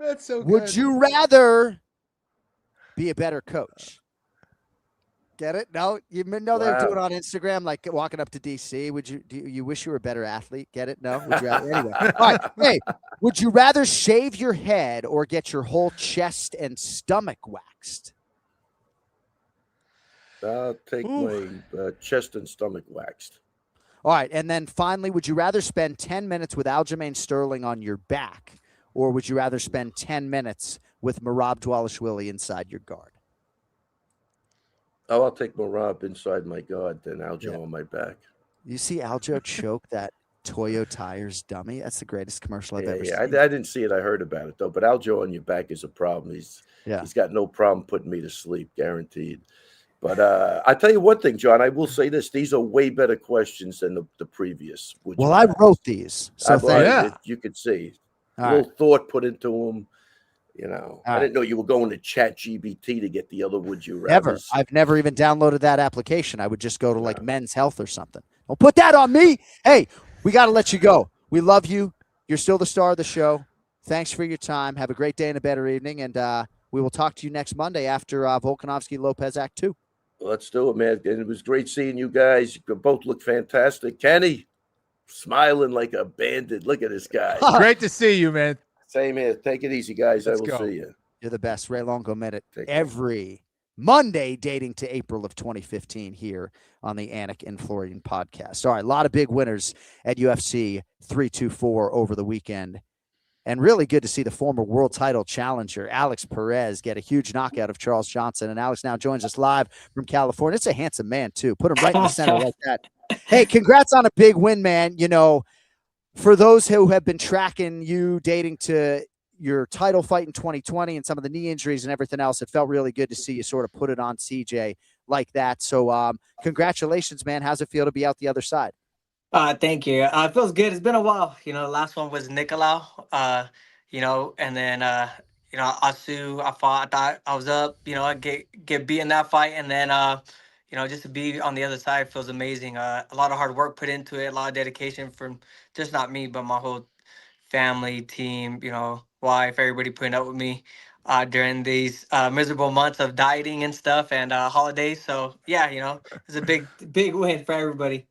S7: That's so good.
S6: Would you rather be a better coach? Get it? No, you know they're doing it on Instagram, like walking up to DC. Do you wish you were a better athlete? Get it? No. Would you rather? Anyway, all right. Hey, would you rather shave your head or get your whole chest and stomach waxed?
S2: I'll take my chest and stomach waxed.
S6: All right, and then finally, would you rather spend 10 minutes with Aljamain Sterling on your back, or would you rather spend 10 minutes with Merab Dvalishvili inside your guard?
S2: Oh, I'll take Merab inside my guard, then Aljo on my back.
S6: You see Aljo choke that Toyo Tires dummy? That's the greatest commercial I've ever seen.
S2: I didn't see it. I heard about it, though. But Aljo on your back is a problem. He's got no problem putting me to sleep, guaranteed. But I tell you one thing, John, I will say this. These are way better questions than the previous.
S6: Well, I wrote these. So
S2: you could see.
S6: All
S2: a little thought put into them. You know,
S6: All
S2: I didn't know you were going to ChatGPT to get the other would you rather.
S6: Never. I've never even downloaded that application. I would just go to like Men's Health or something. Don't put that on me. Hey, we got to let you go. We love you. You're still the star of the show. Thanks for your time. Have a great day and a better evening. And we will talk to you next Monday after Volkanovski Lopez Act 2.
S2: Let's do it, man. And it was great seeing you guys. You both look fantastic. Kenny, smiling like a bandit. Look at this guy.
S7: Great to see you, man.
S2: Same here. Take it easy, guys.
S7: Let's
S2: I will
S7: go.
S2: see you.
S6: You're the best. Ray Longo Minute
S2: Take care.
S6: every Monday dating to April of 2015 here on the Anik and Florian podcast. All right, a lot of big winners at UFC 324 over the weekend. And really good to see the former world title challenger, Alex Perez, get a huge knockout of Charles Johnson. And Alex now joins us live from California. It's a handsome man, too. Put him right in the center like that. Hey, congrats on a big win, man. You know, for those who have been tracking you dating to your title fight in 2020 and some of the knee injuries and everything else, it felt really good to see you sort of put it on CJ like that. So congratulations, man. How's it feel to be out the other side?
S10: Thank you. It feels good. It's been a while. You know, the last one was Nicolau, you know, and then, you know, Asu, I thought I was up, you know, I get beat in that fight. And then, you know, just to be on the other side feels amazing. A lot of hard work put into it, a lot of dedication from just not me, but my whole family, team, you know, wife, everybody putting up with me during these miserable months of dieting and stuff and holidays. So, yeah, you know, it's a big win for everybody.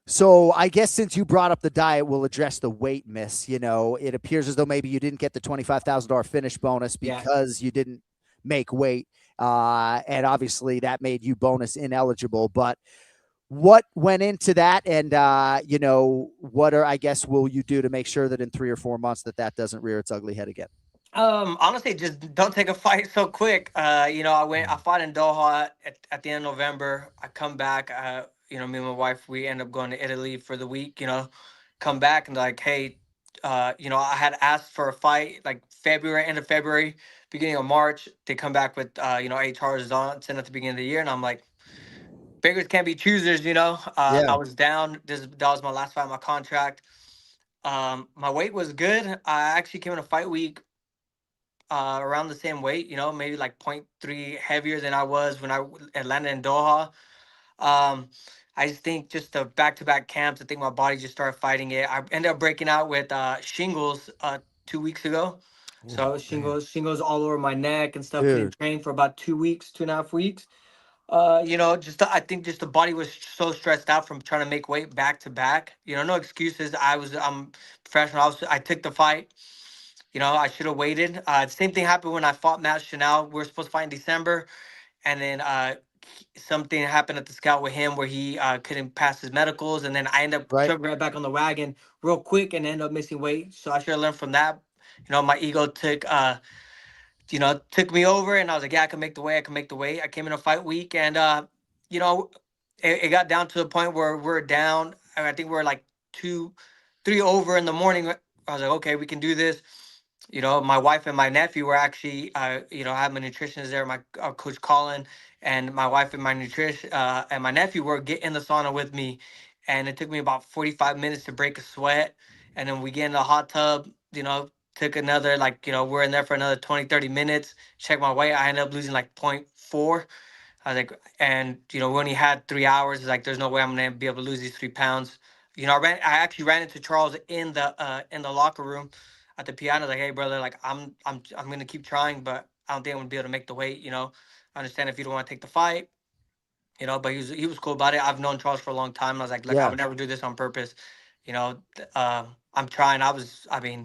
S6: So I guess since you brought up the diet, we'll address the weight miss. You know, it appears as though maybe you didn't get the $25,000 finish bonus because you didn't make weight. And obviously that made you bonus ineligible. But what went into that? And, you know, I guess, will you do to make sure that in 3 or 4 months that doesn't rear its ugly head again?
S10: Honestly, just don't take a fight so quick. You know, I fought in Doha at the end of November. I come back, you know, me and my wife, we end up going to Italy for the week, you know, come back and like, hey, you know, I had asked for a fight like end of February, beginning of March. They come back with, you know, 8 charges on it at the beginning of the year. And I'm like, beggars can't be choosers, you know. I was down. That was my last fight, my contract. My weight was good. I actually came in a fight week around the same weight, you know, maybe like 0.3 heavier than I was when I landed in Doha. I just think just the back-to-back camps, I think my body just started fighting it. I ended up breaking out with shingles 2 weeks ago.
S7: Oh,
S10: So
S7: man.
S10: shingles all over my neck and stuff. Couldn't
S6: Dude.
S10: train for about 2 weeks, 2.5 weeks. I think just the body was so stressed out from trying to make weight back to back. No excuses. I'm professional. I took the fight. I should have waited. Same thing happened when I fought Matt Chanel. We were supposed to fight in December, and then something happened at the scout with him where he couldn't pass his medicals, and then I ended up
S6: Right.
S10: jumping right back on the wagon real quick and ended up missing weight. So I should have learned from that. My ego took me over, and I was like, yeah, I can make the weight. I can make the weight. I came in a fight week, and you know, it got down to the point where we're down. I think we're like 3 over in the morning. I was like, okay, we can do this. My wife and my nephew were actually, I have my nutritionist there, my coach Colin, and my wife and my and my nephew were in the sauna with me, and it took me about 45 minutes to break a sweat, and then we get in the hot tub. Took another we're in there for another 20, 30 minutes. Check my weight. I ended up losing like 0.4. I was like, and we only had 3 hours. It's like, there's no way I'm gonna be able to lose these 3 pounds. I actually ran into Charles in the locker room at the piano. Like, hey brother, like I'm gonna keep trying, but I don't think I'm gonna be able to make the weight. I understand if you don't want to take the fight. But he was cool about it. I've known Charles for a long time. I was like, look, I
S6: Yeah.
S10: would never do this on purpose. I'm trying.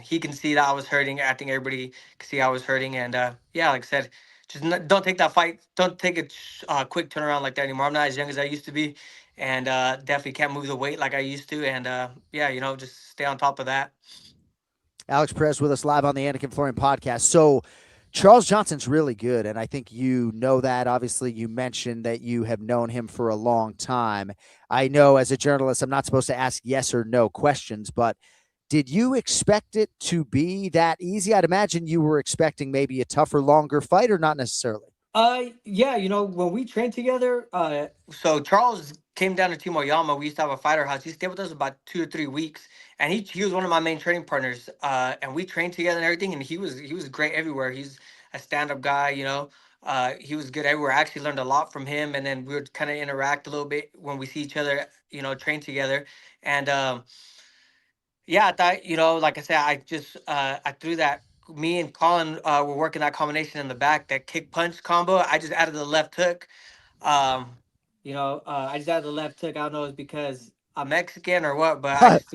S10: He can see that I was hurting. I think everybody can see I was hurting. And yeah, like I said, just don't take that fight. Don't take a quick turnaround like that anymore. I'm not as young as I used to be, and definitely can't move the weight like I used to. And yeah, just stay on top of that.
S6: Alex Perez with us live on the Anik and Florian podcast. So Charles Johnson's really good, and I think you know that. Obviously, you mentioned that you have known him for a long time. I know as a journalist, I'm not supposed to ask yes or no questions, but did you expect it to be that easy? I'd imagine you were expecting maybe a tougher, longer fight, or not necessarily.
S10: Yeah, when we trained together, so Charles came down to Team Oyama. We used to have a fighter house. He stayed with us about 2 or 3 weeks, and he was one of my main training partners. And we trained together and everything, and he was great everywhere. He's a stand-up guy, he was good everywhere. I actually learned a lot from him, and then we would kind of interact a little bit when we see each other, train together. And yeah, I thought, like I said, I threw that. Me and Colin were working that combination in the back, that kick punch combo. I just added the left hook. I just added the left hook. I don't know if it's because I'm Mexican or what, but I just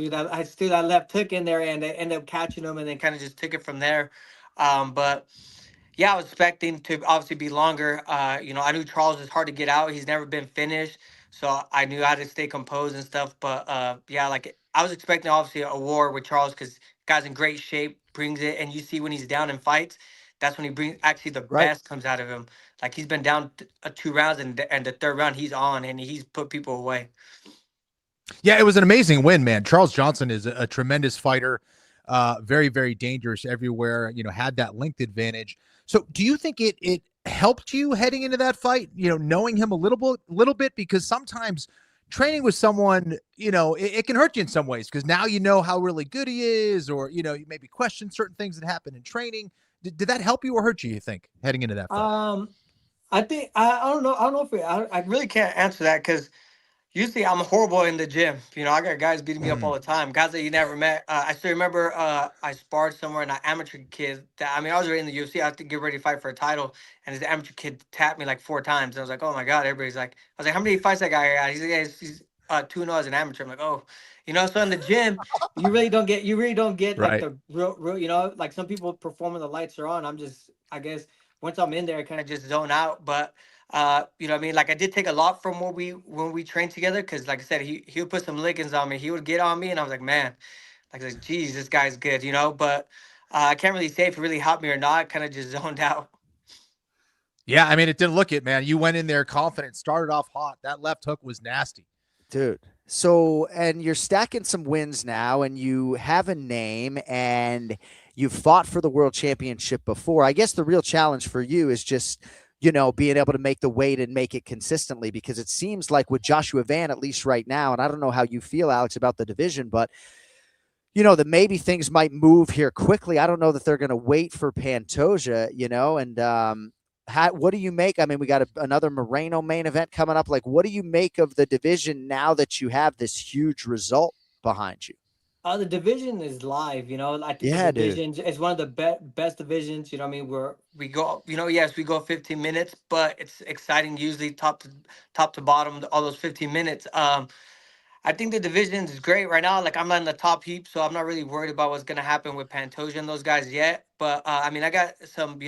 S10: threw that left hook in there, and they ended up catching him, and then kind of just took it from there. But yeah, I was expecting to obviously be longer. I knew Charles is hard to get out. He's never been finished, so I knew how to stay composed and stuff. But yeah, like I was expecting obviously a war with Charles because guy's in great shape, brings it, and you see when he's down in fights, that's when he brings actually the
S6: Right.
S10: best comes out of him. Like he's been down 2 rounds, and the third round he's on, and he's put people away.
S7: Yeah, it was an amazing win, man. Charles Johnson is a tremendous fighter, very, very dangerous everywhere. Had that length advantage. So, do you think it helped you heading into that fight? Knowing him a little bit, because sometimes training with someone, it can hurt you in some ways because now you know how really good he is, or you maybe question certain things that happen in training. Did that help you or hurt you think heading into that fight?
S10: I think I don't know. I don't know if I really can't answer that because usually I'm horrible in the gym. I got guys beating me up all the time. Guys that you never met. I still remember I sparred somewhere and an amateur kid. I was already in the UFC. I had to get ready to fight for a title. And this amateur kid tapped me like 4 times. And I was like, oh my God. Everybody's like, I was like, how many fights that guy got? He's like, yeah, he's 2-0 as an amateur. I'm like, oh. So in the gym, you really don't get like
S7: Right.
S10: the real, like some people perform when the lights are on. I guess once I'm in there, I kind of just zone out. But like I did take a lot from when we trained together, because like I said, he would put some lickings on me. He would get on me, and I was like, man, like geez, this guy's good, but I can't really say if it really helped me or not. Kind of just zoned out.
S7: Yeah, it didn't look it, man. You went in there confident, started off hot. That left hook was nasty.
S6: Dude. So, and you're stacking some wins now, and you have a name, and you've fought for the world championship before. I guess the real challenge for you is just being able to make the weight and make it consistently, because it seems like with Joshua Van, at least right now, and I don't know how you feel, Alex, about the division, but that maybe things might move here quickly. I don't know that they're going to wait for Pantoja, and what do you make? I mean, we got another Moreno main event coming up. Like, what do you make of the division now that you have this huge result behind you?
S10: The division is live, I think
S6: Yeah,
S10: the
S6: dude.
S10: division is one of the best divisions, what I mean, where we go, yes, we go 15 minutes, but it's exciting usually top to bottom, all those 15 minutes. I think the division is great right now. Like, I'm not in the top heap, so I'm not really worried about what's going to happen with Pantoja and those guys yet. But, I mean, I got some,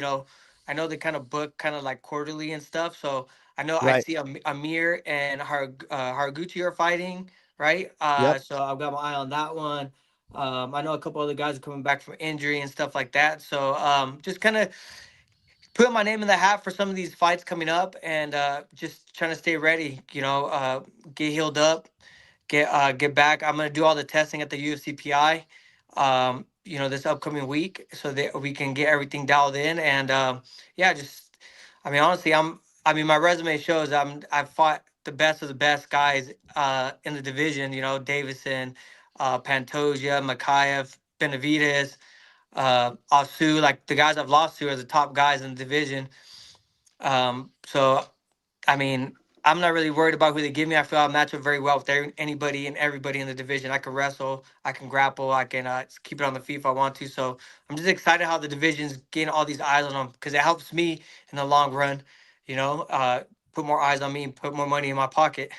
S10: I know they kind of book kind of like quarterly and stuff. So I know I
S6: Right.
S10: see Amir and Haraguchi are fighting, right?
S6: Yep.
S10: So I've got my eye on that one. I know a couple other guys are coming back from injury and stuff like that. So just kind of put my name in the hat for some of these fights coming up, and just trying to stay ready, get healed up, get back. I'm gonna do all the testing at the UFC PI, this upcoming week, so that we can get everything dialed in. And yeah, just, I mean, honestly, my resume shows I've fought the best of the best guys in the division. Davison, Pantoja, Makayev, Benavidez, Asu. Like, the guys I've lost to are the top guys in the division. So I mean, I'm not really worried about who they give me. I feel I match up very well with anybody and everybody in the division. I can wrestle, I can grapple, I can keep it on the feet if I want to. So I'm just excited how the division's getting all these eyes on them, because it helps me in the long run, put more eyes on me and put more money in my pocket.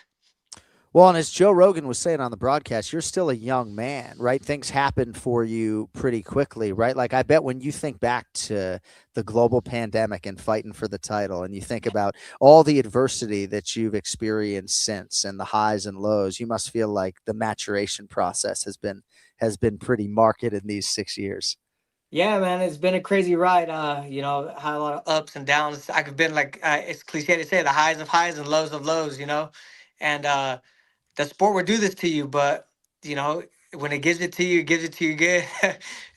S6: Well, and as Joe Rogan was saying on the broadcast, you're still a young man, right? Things happen for you pretty quickly, right? Like, I bet when you think back to the global pandemic and fighting for the title, and you think about all the adversity that you've experienced since and the highs and lows, you must feel like the maturation process has been pretty marked in these 6 years.
S10: Yeah, man, it's been a crazy ride. Had a lot of ups and downs. I've been like, it's cliche to say, the highs of highs and lows of lows, and the sport would do this to you, but when it gives it to you, it gives it to you good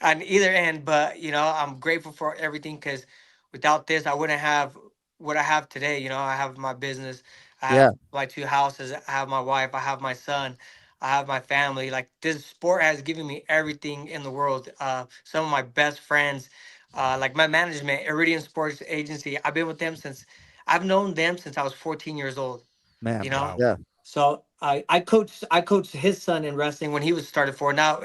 S10: on either end. But I'm grateful for everything, because without this, I wouldn't have what I have today. I have my business, I have my 2 houses, I have my wife, I have my son, I have my family. Like, this sport has given me everything in the world. Some of my best friends, like my management, Iridium Sports Agency. I've known them since I was 14 years old.
S6: Man,
S7: Wow.
S6: yeah.
S10: So I coached his son in wrestling when he was started 4. Now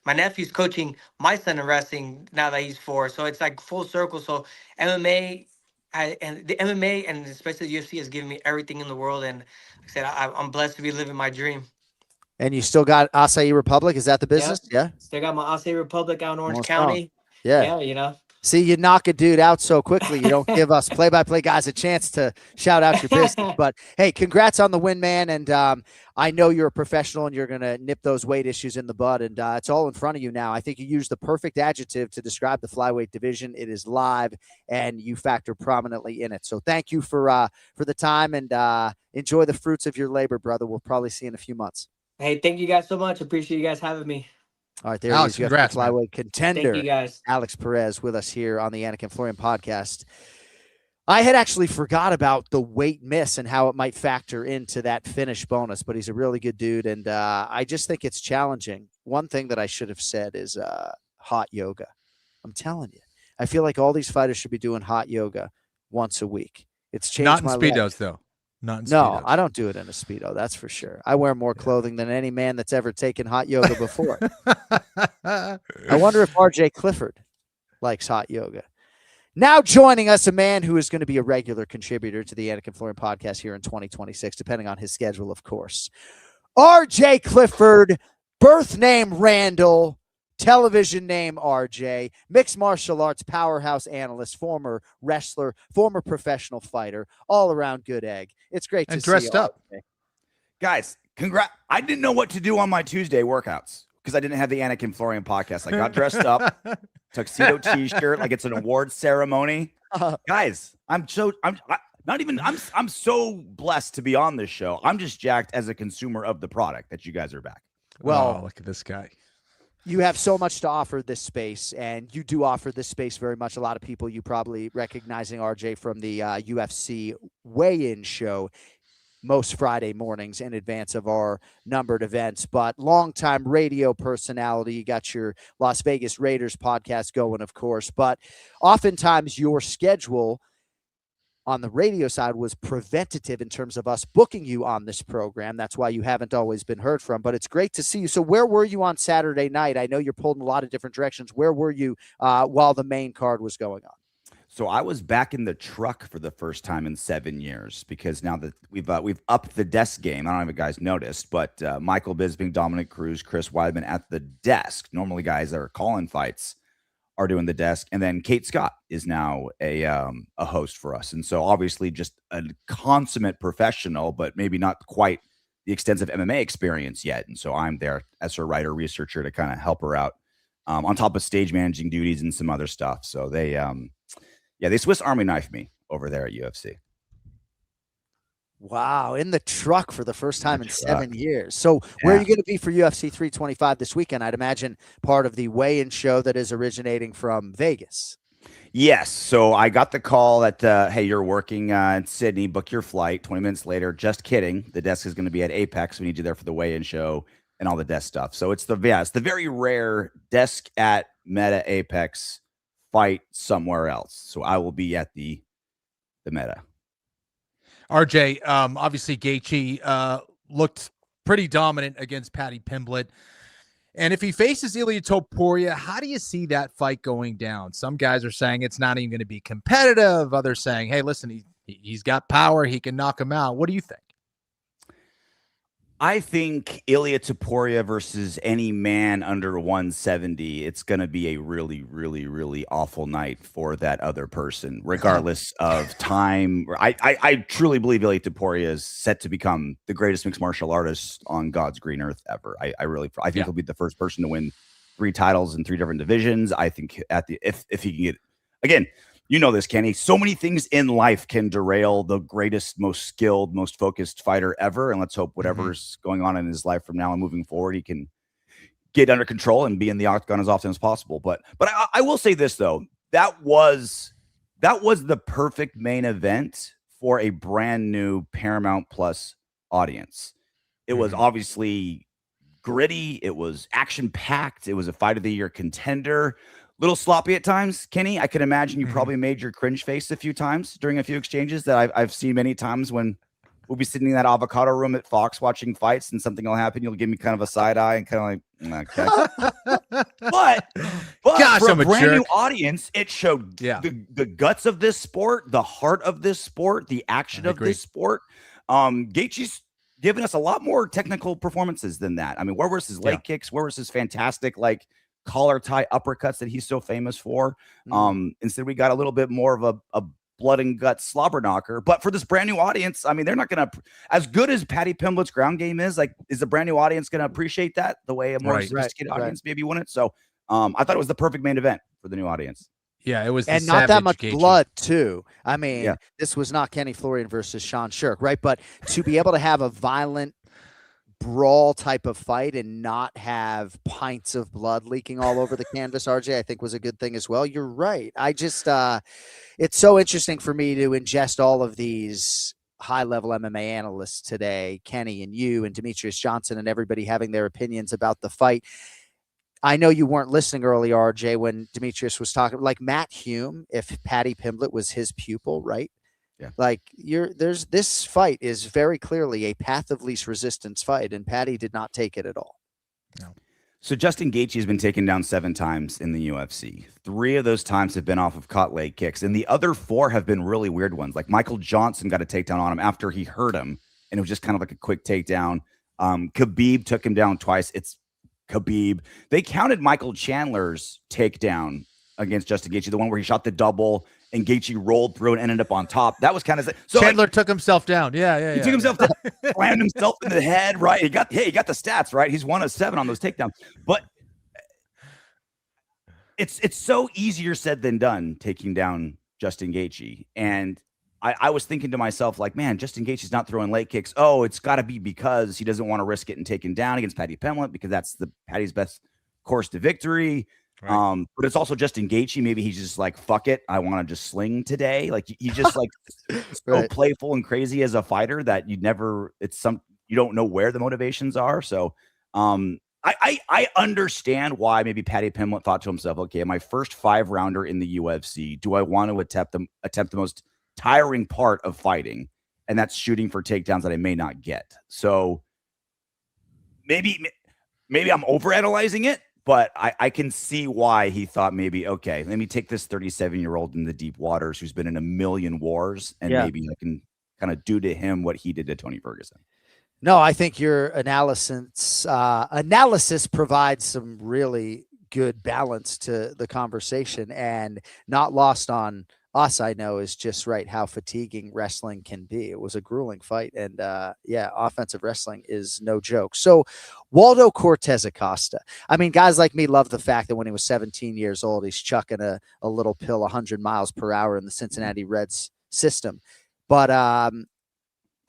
S10: my nephew's coaching my son in wrestling now that he's 4. So it's like full circle. So MMA and the MMA, and especially the UFC, has given me everything in the world. And like I said, I'm blessed to be living my dream.
S6: And you still got Acai Republic? Is that the business?
S10: Yep.
S6: Yeah.
S10: Still got my Acai Republic out in Orange
S6: Almost
S10: County.
S6: Yeah.
S10: Yeah,
S6: See, you knock a dude out so quickly. You don't give us play-by-play guys a chance to shout out your business. But, hey, congrats on the win, man. And I know you're a professional and you're going to nip those weight issues in the bud. And it's all in front of you now. I think you used the perfect adjective to describe the flyweight division. It is live, and you factor prominently in it. So thank you for the time, and enjoy the fruits of your labor, brother. We'll probably see you in a few months.
S10: Hey, thank you guys so much. Appreciate you guys having me.
S6: All right, there
S7: Alex,
S6: he is.
S7: congrats, man.
S6: Flyweight contender.
S10: Thank you guys.
S6: Alex Perez with us here on the Anik and Florian podcast. I had actually forgot about the weight miss and how it might factor into that finish bonus, but he's a really good dude, and I just think it's challenging. One thing that I should have said is hot yoga. I'm telling you, I feel like all these fighters should be doing hot yoga once a week. It's changed
S7: Not in
S6: my
S7: Speedos,
S6: life.
S7: though. Not in
S6: No,
S7: Speedos.
S6: I don't do it in a Speedo. That's for sure. I wear more clothing than any man that's ever taken hot yoga before. I wonder if RJ Clifford likes hot yoga. Now joining us, a man who is going to be a regular contributor to the Anik and Florian podcast here in 2026, depending on his schedule, of course. RJ Clifford, birth name Randall, television name RJ, mixed martial arts powerhouse analyst, former wrestler, former professional fighter, all around good egg. It's great to see you.
S7: And dressed up.
S6: RJ.
S11: Guys, congrats. I didn't know what to do on my Tuesday workouts because I didn't have the Anik and Florian podcast. I got dressed up, tuxedo t-shirt, like it's an award ceremony. Guys, I'm so blessed to be on this show. I'm just jacked as a consumer of the product that you guys are back.
S6: Well,
S7: look at this guy.
S6: You have so much to offer this space, and you do offer this space very much. A lot of people, you probably recognizing RJ from the UFC weigh-in show most Friday mornings in advance of our numbered events, but longtime radio personality. You got your Las Vegas Raiders podcast going, of course, but oftentimes your schedule on the radio side was preventative in terms of us booking you on this program. That's why you haven't always been heard from, but it's great to see you. So where were you on Saturday night? I know you're pulled in a lot of different directions. Where were you while the main card was going on?
S11: So I was back in the truck for the first time in 7 years, because now that we've upped the desk game. I don't know if you guys noticed, but Michael Bisping, Dominick Cruz, Chris Weidman at the desk. Normally guys that are calling fights are doing the desk, and then Kate Scott is now a host for us. And so obviously just a consummate professional, but maybe not quite the extensive MMA experience yet. And so I'm there as her writer researcher to kind of help her out on top of stage managing duties and some other stuff. So they Swiss Army knifed me over there at UFC.
S6: Wow, in the truck for the first time in 7 years. So where are you going to be for UFC 325 this weekend? I'd imagine part of the weigh-in show that is originating from Vegas.
S11: Yes. So I got the call that, hey, you're working in Sydney, book your flight. 20 minutes later, just kidding. The desk is going to be at Apex. We need you there for the weigh-in show and all the desk stuff. So it's the very rare desk at Meta Apex fight somewhere else. So I will be at the Meta.
S7: RJ, obviously Gaethje looked pretty dominant against Paddy Pimblett. And if he faces Ilia Topuria, how do you see that fight going down? Some guys are saying it's not even going to be competitive. Others saying, hey, listen, he's got power. He can knock him out. What do you think?
S11: I think Ilia Topuria versus any man under 170, it's going to be a really, really, really awful night for that other person, regardless of time. I truly believe Ilia Topuria is set to become the greatest mixed martial artist on God's green earth ever. I think he'll be the first person to win 3 titles in 3 different divisions. I think if he can get, again, you know this, Kenny. So many things in life can derail the greatest, most skilled, most focused fighter ever. And let's hope whatever's going on in his life from now and moving forward, he can get under control and be in the octagon as often as possible. But I will say this, though. That was the perfect main event for a brand new Paramount Plus audience. It was obviously gritty. It was action-packed. It was a fight of the year contender. Little sloppy at times, Kenny. I can imagine you probably made your cringe face a few times during a few exchanges that I've seen many times when we'll be sitting in that avocado room at Fox watching fights and something will happen. You'll give me kind of a side eye and kind of like, okay. but
S7: Gosh,
S11: for
S7: I'm
S11: a
S7: a
S11: brand
S7: jerk.
S11: new audience, it showed the guts of this sport, the heart of this sport, the action of this sport. Gaethje's given us a lot more technical performances than that. I mean, where was his leg kicks? Where was his fantastic collar tie uppercuts that he's so famous for? Instead, we got a little bit more of a blood and guts slobber knocker. But for this brand new audience, I mean, they're not going to, as good as Paddy Pimblett's ground game is the brand new audience going to appreciate that the way a more sophisticated audience maybe wouldn't? So I thought it was the perfect main event for the new audience.
S7: Yeah, it was.
S6: And not that much blood, too. I mean, this was not Kenny Florian versus Sean Shirk, right? But to be able to have a violent brawl type of fight and not have pints of blood leaking all over the canvas, RJ, I think was a good thing as well. You're right. I just, it's so interesting for me to ingest all of these high-level MMA analysts today, Kenny and you and Demetrious Johnson and everybody having their opinions about the fight. I know you weren't listening earlier, RJ, when Demetrious was talking, like Matt Hume, if Paddy Pimblett was his pupil, right?
S11: Yeah.
S6: Like this fight is very clearly a path of least resistance fight, and Paddy did not take it at all.
S11: No. So Justin Gaethje has been taken down 7 times in the UFC. 3 of those times have been off of caught leg kicks, and the other 4 have been really weird ones. Like Michael Johnson got a takedown on him after he hurt him, and it was just kind of like a quick takedown. Khabib took him down twice. It's Khabib. They counted Michael Chandler's takedown against Justin Gaethje, the one where he shot the double and Gaethje rolled through and ended up on top. That was kind of so
S7: Chandler took himself down. He took
S11: himself down, slammed himself in the head. Right, he got the stats right. He's 1 of 7 on those takedowns. But it's so easier said than done taking down Justin Gaethje. And I was thinking to myself, like, man, Justin Gaethje's not throwing leg kicks. Oh, it's got to be because he doesn't want to risk getting taken down against Paddy Pimblett because that's Paddy's best course to victory. Right. But it's also Justin Gaethje. Maybe he's just like, fuck it, I want to just sling today. Like he's just like so playful and crazy as a fighter that you don't know where the motivations are. So I understand why maybe Paddy Pimblett thought to himself, okay, my first 5-rounder in the UFC, do I want to attempt the most tiring part of fighting, and that's shooting for takedowns that I may not get. So maybe I'm overanalyzing it, but I can see why he thought maybe, okay, let me take this 37-year-old in the deep waters who's been in a million wars, and maybe I can kind of do to him what he did to Tony Ferguson.
S6: No, I think your analysis provides some really good balance to the conversation, and not lost on us, I know, is just right how fatiguing wrestling can be. It was a grueling fight, and offensive wrestling is no joke. So Waldo Cortez Acosta, I mean, guys like me love the fact that when he was 17 years old, he's chucking a little pill 100 miles per hour in the Cincinnati Reds system. But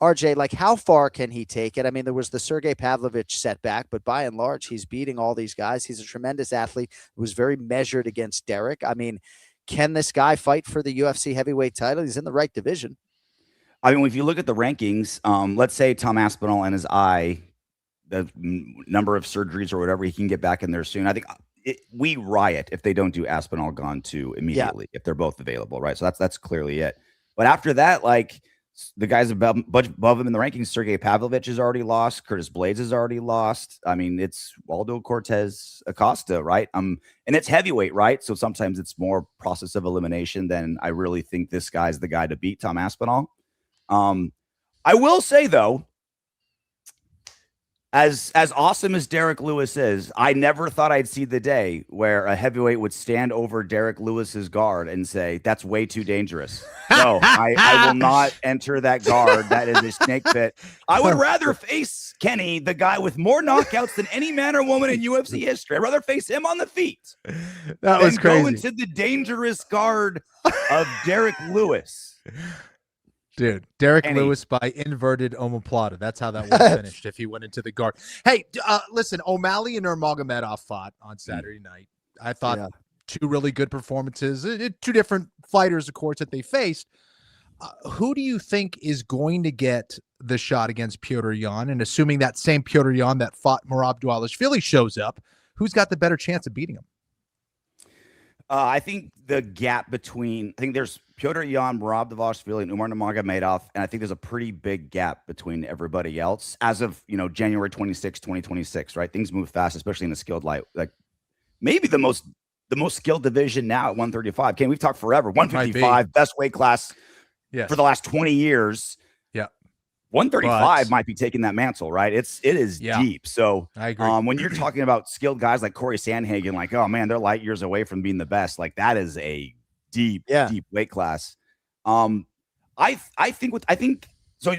S6: RJ, like, how far can he take it? I mean, there was the Sergey Pavlovich setback, but by and large, he's beating all these guys. He's a tremendous athlete who was very measured against Derek. I mean, can this guy fight for the UFC heavyweight title? He's in the right division.
S11: I mean, if you look at the rankings, let's say Tom Aspinall and his eye, the number of surgeries or whatever, he can get back in there soon. I think we riot if they don't do Aspinall Gone 2 immediately, if they're both available, right? So that's clearly it. But after that, like, the guys above him in the rankings, Sergey Pavlovich has already lost. Curtis Blades has already lost. I mean, it's Waldo Cortez Acosta, right? And it's heavyweight, right? So sometimes it's more process of elimination than I really think this guy's the guy to beat Tom Aspinall. I will say, though, as awesome as Derek Lewis is, I never thought I'd see the day where a heavyweight would stand over Derek Lewis's guard and say, that's way too dangerous. No, I will not enter that guard. That is a snake pit. I would rather face Kenny, the guy with more knockouts than any man or woman in UFC history. I'd rather face him on the feet.
S7: That was crazy.
S11: Go into the dangerous guard of Derek Lewis.
S7: Dude, Derek Lewis by inverted omoplata. That's how that was finished if he went into the guard. Hey, listen, O'Malley and Nurmagomedov fought on Saturday night. I thought two really good performances. Two different fighters, of course, that they faced. Who do you think is going to get the shot against Petr Yan? And assuming that same Petr Yan that fought Merab Dvalishvili shows up, who's got the better chance of beating him?
S11: I think the gap between, I think there's Petr Yan, Merab Dvalishvili, and Umar Nurmagomedov, and I think there's a pretty big gap between everybody else as of, January 26, 2026, right? Things move fast, especially in the skilled light. Like, maybe the most skilled division now at 135. We've talked forever. 155, best weight class for the last 20 years.
S7: Yeah.
S11: 135 might be taking that mantle, right? It is deep. So
S7: I agree.
S11: When you're talking about skilled guys like Corey Sandhagen, like, oh man, they're light years away from being the best. Like, that is a deep weight class. I think so.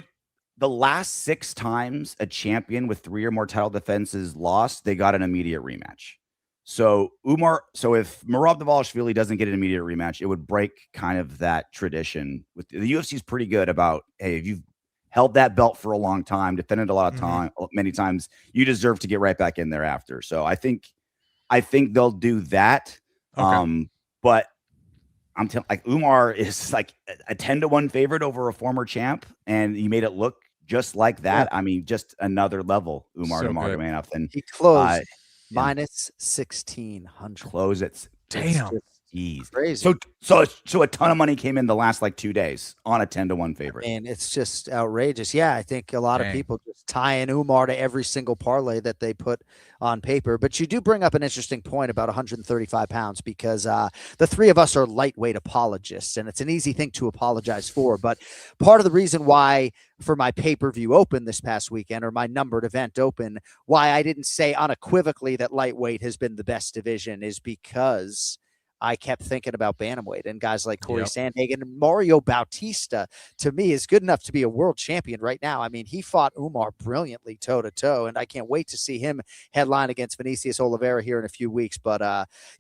S11: The last 6 times a champion with 3 or more title defenses lost, they got an immediate rematch. So if Merab Dvalishvili doesn't get an immediate rematch, it would break kind of that tradition. With the UFC is pretty good about, hey, if you've held that belt for a long time, defended a lot of time, many times, you deserve to get right back in there after. So I think they'll do that.
S7: Okay.
S11: But I'm telling, like, Umar is like a 10-1 favorite over a former champ, and he made it look just like that. I mean, just another level, Umar Nurmagomedov. And
S6: he closed minus 1,600.
S11: Close it.
S7: Damn.
S11: Easy.
S6: Crazy.
S11: So a ton of money came in the last 2 days on a 10-1 favorite.
S6: And it's just outrageous. Yeah, I think a lot of people just tie in Umar to every single parlay that they put on paper. But you do bring up an interesting point about 135 pounds, because the three of us are lightweight apologists, and it's an easy thing to apologize for. But part of the reason why for my pay-per-view open this past weekend, or my numbered event open, why I didn't say unequivocally that lightweight has been the best division is because I kept thinking about bantamweight, and guys like Corey Sandhagen and Mario Bautista, to me, is good enough to be a world champion right now. I mean, he fought Umar brilliantly toe-to-toe, and I can't wait to see him headline against Vinicius Oliveira here in a few weeks. But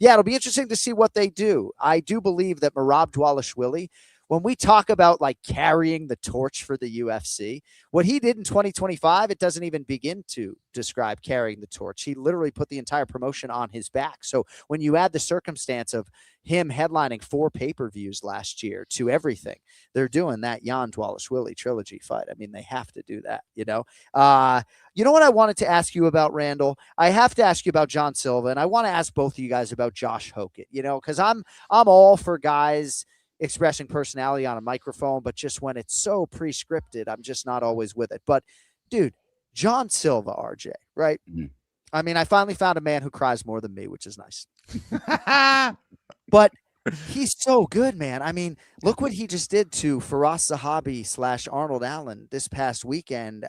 S6: it'll be interesting to see what they do. I do believe that Merab Dvalishvili, when we talk about like carrying the torch for the UFC, what he did in 2025, it doesn't even begin to describe carrying the torch. He literally put the entire promotion on his back. So when you add the circumstance of him headlining 4 pay-per-views last year to everything, they're doing that Jan Dvalishvili trilogy fight. I mean, they have to do that, You know what I wanted to ask you about, Randall? I have to ask you about John Silva, and I want to ask both of you guys about Josh Hokett, because I'm all for guys expressing personality on a microphone, but just when it's so pre-scripted, I'm just not always with it. But dude, John Silva, RJ, right?
S11: Mhm.
S6: I mean, I finally found a man who cries more than me, which is nice. But he's so good, man. I mean, look what he just did to Firas Zahabi / Arnold Allen this past weekend.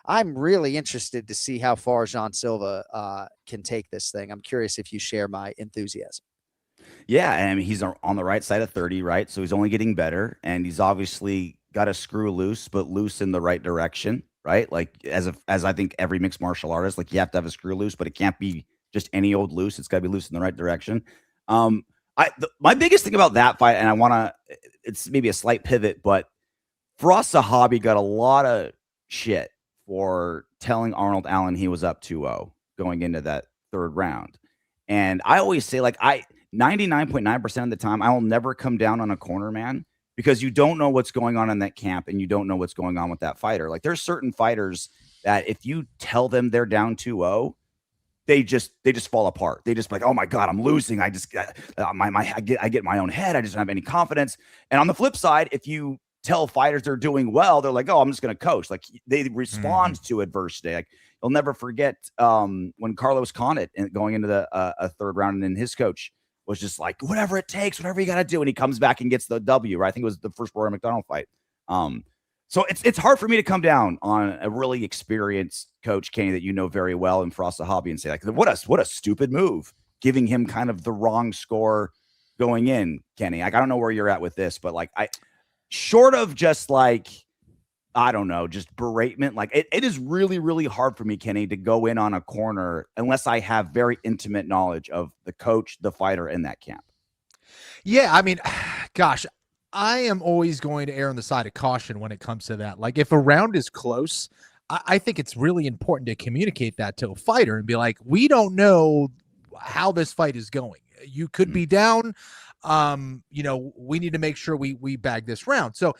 S6: I'm really interested to see how far Jon Silva can take this thing. I'm curious if you share my enthusiasm.
S11: Yeah, and I mean, he's on the right side of 30, right? So he's only getting better, and he's obviously got a screw loose, but loose in the right direction, right? Like as I think every mixed martial artist, like you have to have a screw loose, but it can't be just any old loose. It's got to be loose in the right direction. My biggest thing about that fight, and it's maybe a slight pivot, but Firas Zahabi got a lot of shit for telling Arnold Allen he was up 2-0 going into that third round. And I always say, like, 99.9% of the time, I will never come down on a corner man because you don't know what's going on in that camp and you don't know what's going on with that fighter. Like, there's certain fighters that if you tell them they're down 2-0, they just fall apart. They just like, oh my God, I'm losing. I just I get my own head. I just don't have any confidence. And on the flip side, if you tell fighters they're doing well, they're like, oh, I'm just going to coach. Like they respond to adversity. Like you'll never forget when Carlos Condit going into the a third round, and then his coach was just like, whatever it takes, whatever you got to do. And he comes back and gets the W, right? I think it was the first Rory McDonald fight. So it's hard for me to come down on a really experienced coach, Kenny, that you know very well, in Firas Zahabi, and say, like, what a stupid move, giving him kind of the wrong score going in, Kenny. Like, I don't know where you're at with this, but like, short of just like, I don't know, just beratement, like it is really, really hard for me, Kenny, to go in on a corner unless I have very intimate knowledge of the coach, the fighter in that camp.
S7: Yeah, I mean, gosh, I am always going to err on the side of caution when it comes to that. Like, if a round is close, I think it's really important to communicate that to a fighter and be like, we don't know how this fight is going. You could be down. We need to make sure we bag this round. So,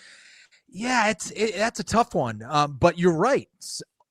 S7: yeah, that's a tough one. But you're right.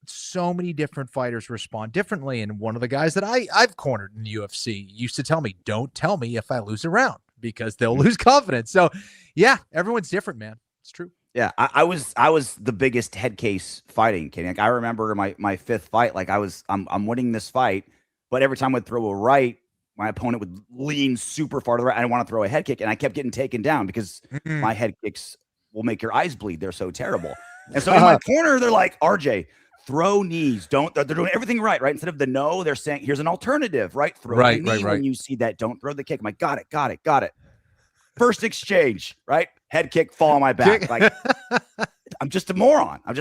S7: So many different fighters respond differently. And one of the guys that I've cornered in the UFC used to tell me, don't tell me if I lose a round, because they'll lose confidence. So yeah, everyone's different, man. It's true.
S11: Yeah. I was the biggest head case fighting, Kenny. Like I remember my fifth fight, like I'm winning this fight, but every time I'd throw a right, my opponent would lean super far to the right. I didn't want to throw a head kick, and I kept getting taken down because my head kicks will make your eyes bleed. They're so terrible. And so in my corner, they're like, RJ, throw knees. They're doing everything right? Instead of the no, they're saying, here's an alternative, right? Throw the knee when you see that. Don't throw the kick. I'm like, got it. First exchange, right? Head kick, fall on my back. Like, I'm just a moron. I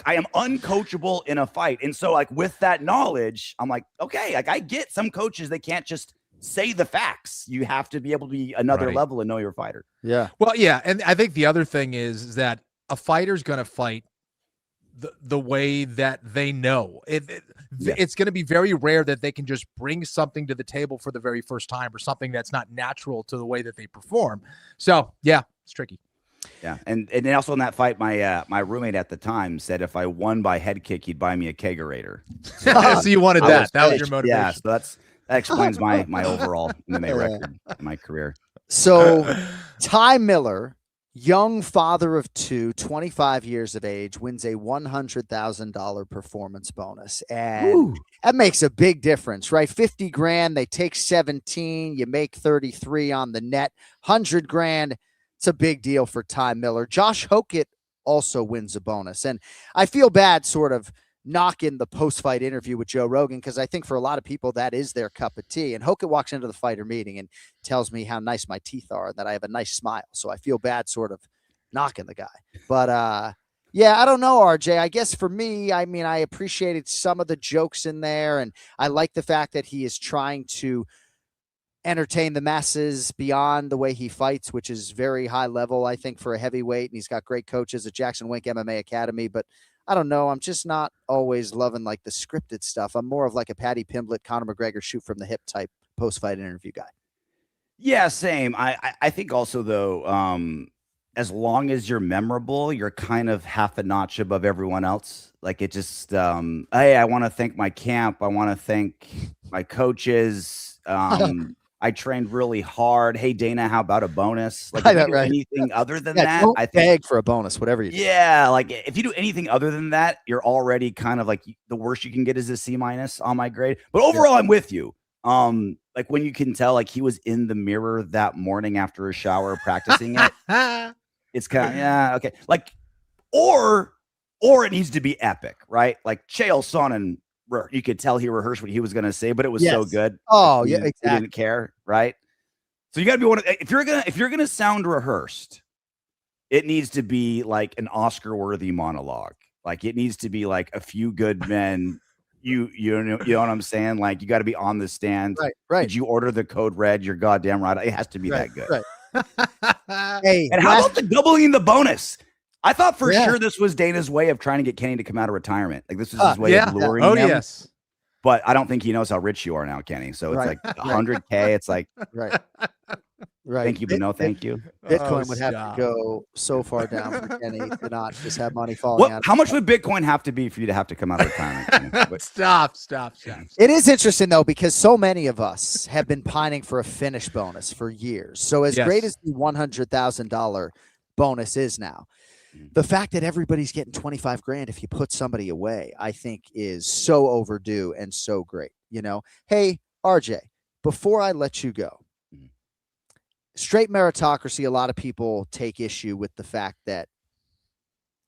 S11: am uncoachable in a fight. And so, like, with that knowledge, I'm like, okay, like I get some coaches, they can't just say the facts. You have to be able to be another level and know your fighter.
S6: Yeah.
S7: Well, yeah. And I think the other thing is that a fighter's going to fight the way that they know. It's going to be very rare that they can just bring something to the table for the very first time, or something that's not natural to the way that they perform. So yeah, it's tricky.
S11: Yeah. And then also in that fight, my roommate at the time said if I won by head kick, he'd buy me a kegerator.
S7: So you wanted that. That was your motivation.
S11: Yeah. So that explains my overall MMA record in my career.
S6: So Ty Miller, young father of two, 25 years of age, wins a $100,000 performance bonus. And that makes a big difference, right? 50 grand, they take 17, you make 33 on the net, 100 grand. It's a big deal for Ty Miller. Josh Hokett also wins a bonus. And I feel bad sort of knocking the post-fight interview with Joe Rogan, because I think for a lot of people that is their cup of tea. And Hokett walks into the fighter meeting and tells me how nice my teeth are and that I have a nice smile. So I feel bad sort of knocking the guy. But yeah, I don't know, RJ. I guess for me, I mean, I appreciated some of the jokes in there, and I like the fact that he is trying to entertain the masses beyond the way he fights, which is very high level, I think, for a heavyweight. And he's got great coaches at Jackson Wink MMA Academy, but I don't know. I'm just not always loving like the scripted stuff. I'm more of like a Paddy Pimblett, Conor McGregor shoot from the hip type post-fight interview guy.
S11: Yeah, same. I think also though, as long as you're memorable, you're kind of half a notch above everyone else. Like it just, hey, I want to thank my camp. I want to thank my coaches. I'm I trained really hard. Hey, Dana, how about a bonus? Like,
S6: I
S11: if
S6: know,
S11: you do
S6: right.
S11: anything other than
S6: Yeah,
S11: that,
S6: don't
S11: I think
S6: beg for a bonus, whatever you do.
S11: yeah, like if you do anything other than that, you're already kind of like the worst you can get is a C- on my grade. But overall, I'm with you. Like when you can tell, like he was in the mirror that morning after a shower practicing it. It's kind of yeah, okay. Like, or it needs to be epic, right? Like Chael Sonnen, you could tell he rehearsed what he was gonna say, but it was so good.
S6: Oh,
S11: like,
S6: yeah,
S11: he
S6: exactly.
S11: didn't care, right? So you got to be one of if you're gonna sound rehearsed, it needs to be like an Oscar-worthy monologue. Like it needs to be like a few good men. You know what I'm saying? Like you got to be on the stand.
S6: Right.
S11: Did you order the code red? You're goddamn right. It has to be that good.
S6: Right. Hey,
S11: And how about the doubling the bonus? I thought for sure this was Dana's way of trying to get Kenny to come out of retirement. Like this was his way of luring him.
S7: Yes.
S11: But I don't think he knows how rich you are now, Kenny. So it's like 100K. It's like
S6: right.
S11: Thank you, but no thank you.
S6: Bitcoin would have to go so far down for Kenny to not just have money falling out.
S11: How much would Bitcoin have to be for you to have to come out of retirement?
S7: Stop.
S6: It is interesting though, because so many of us have been pining for a finish bonus for years. So as great as the $100,000 bonus is now, the fact that everybody's getting 25 grand if you put somebody away, I think is so overdue and so great. You know, hey, RJ, before I let you go, straight meritocracy, a lot of people take issue with the fact that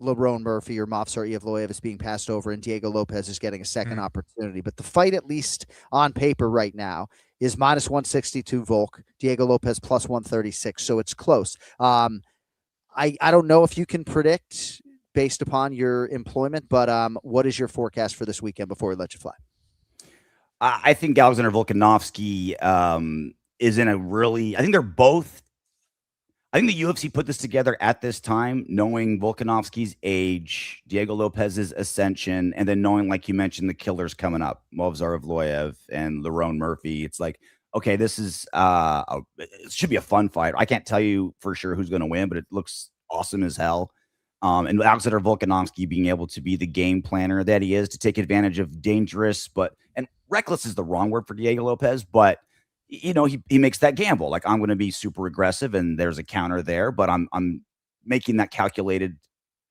S6: Lerone Murphy or Movsar Evloev is being passed over and Diego Lopez is getting a second opportunity. But the fight, at least on paper right now, is minus 162 Volk, Diego Lopez plus 136. So it's close. I don't know if you can predict based upon your employment, but what is your forecast for this weekend before we let you fly?
S11: I think Alexander Volkanovski is in a really, I think the UFC put this together at this time, knowing Volkanovski's age, Diego Lopez's ascension, and then knowing, like you mentioned, the killers coming up, Movsar Evloev and Lerone Murphy. It's like, okay, this is it should be a fun fight. I can't tell you for sure who's going to win, but it looks awesome as hell. And Alexander Volkanovski being able to be the game planner that he is, to take advantage of dangerous, and reckless is the wrong word for Diego Lopez, but you know, he makes that gamble. Like, I'm going to be super aggressive and there's a counter there, but I'm making that calculated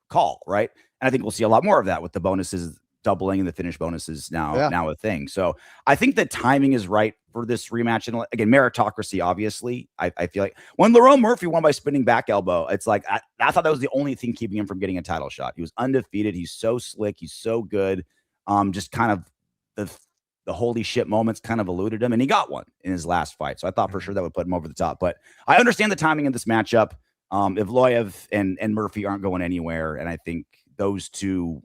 S11: call, right? And I think we'll see a lot more of that with the bonuses doubling and the finish bonuses now a thing. So I think the timing is right for this rematch. And again, meritocracy, obviously. I feel like when Lerone Murphy won by spinning back elbow, it's like I thought that was the only thing keeping him from getting a title shot. He was undefeated. He's so slick. He's so good. Just kind of the holy shit moments kind of eluded him, and he got one in his last fight. So I thought for sure that would put him over the top. But I understand the timing of this matchup. Evloev and Murphy aren't going anywhere, and I think those two.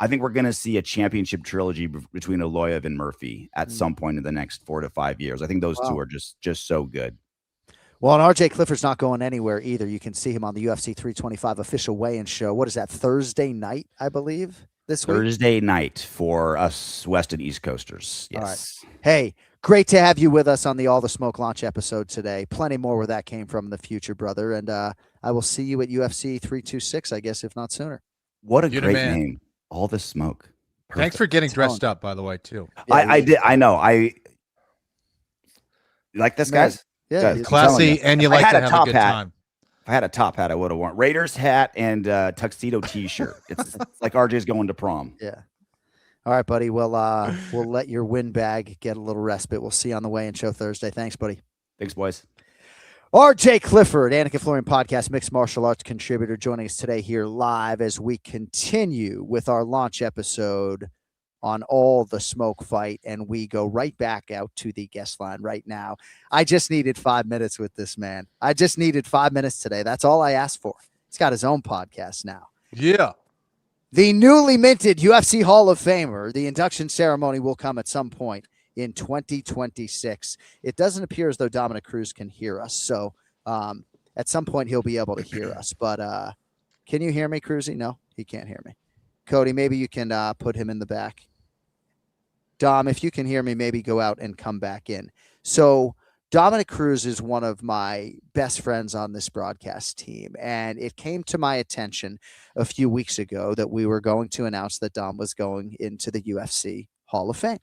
S11: I think we're going to see a championship trilogy between Evloev and Murphy at some point in the next 4 to 5 years. I think those two are just so good.
S6: Well, and RJ Clifford's not going anywhere either. You can see him on the UFC 325 official weigh-in show. What is that, Thursday night, I believe, this week?
S11: Thursday night for us West and East Coasters. Yes.
S6: All right. Hey, great to have you with us on the All the Smoke launch episode today. Plenty more where that came from in the future, brother. And I will see you at UFC 326, I guess, if not sooner.
S11: What a great name. All the Smoke. Perfect.
S7: Thanks for getting dressed up, by the way, too.
S11: Yeah, I did. I know. I like this, guys.
S6: Yeah,
S7: classy, and you like to have a good time.
S11: If I had a top hat, I would have worn Raiders hat and tuxedo T-shirt. It's like RJ's going to prom.
S6: Yeah. All right, buddy. Well, we'll let your win bag get a little respite. We'll see you on the weigh-in show Thursday. Thanks, buddy.
S11: Thanks, boys.
S6: RJ Clifford, Anik and Florian podcast, mixed martial arts contributor, joining us today here live as we continue with our launch episode on All the Smoke fight, and we go right back out to the guest line right now. I just needed 5 minutes with this man. I just needed 5 minutes today. That's all I asked for. He's got his own podcast now.
S7: Yeah.
S6: The newly minted UFC Hall of Famer. The induction ceremony will come at some point in 2026. It doesn't appear as though Dominick Cruz can hear us. So at some point he'll be able to hear us. But can you hear me, Cruzy? No, he can't hear me. Cody, maybe you can put him in the back. Dom, if you can hear me, maybe go out and come back in. So Dominick Cruz is one of my best friends on this broadcast team. And it came to my attention a few weeks ago that we were going to announce that Dom was going into the UFC Hall of Fame.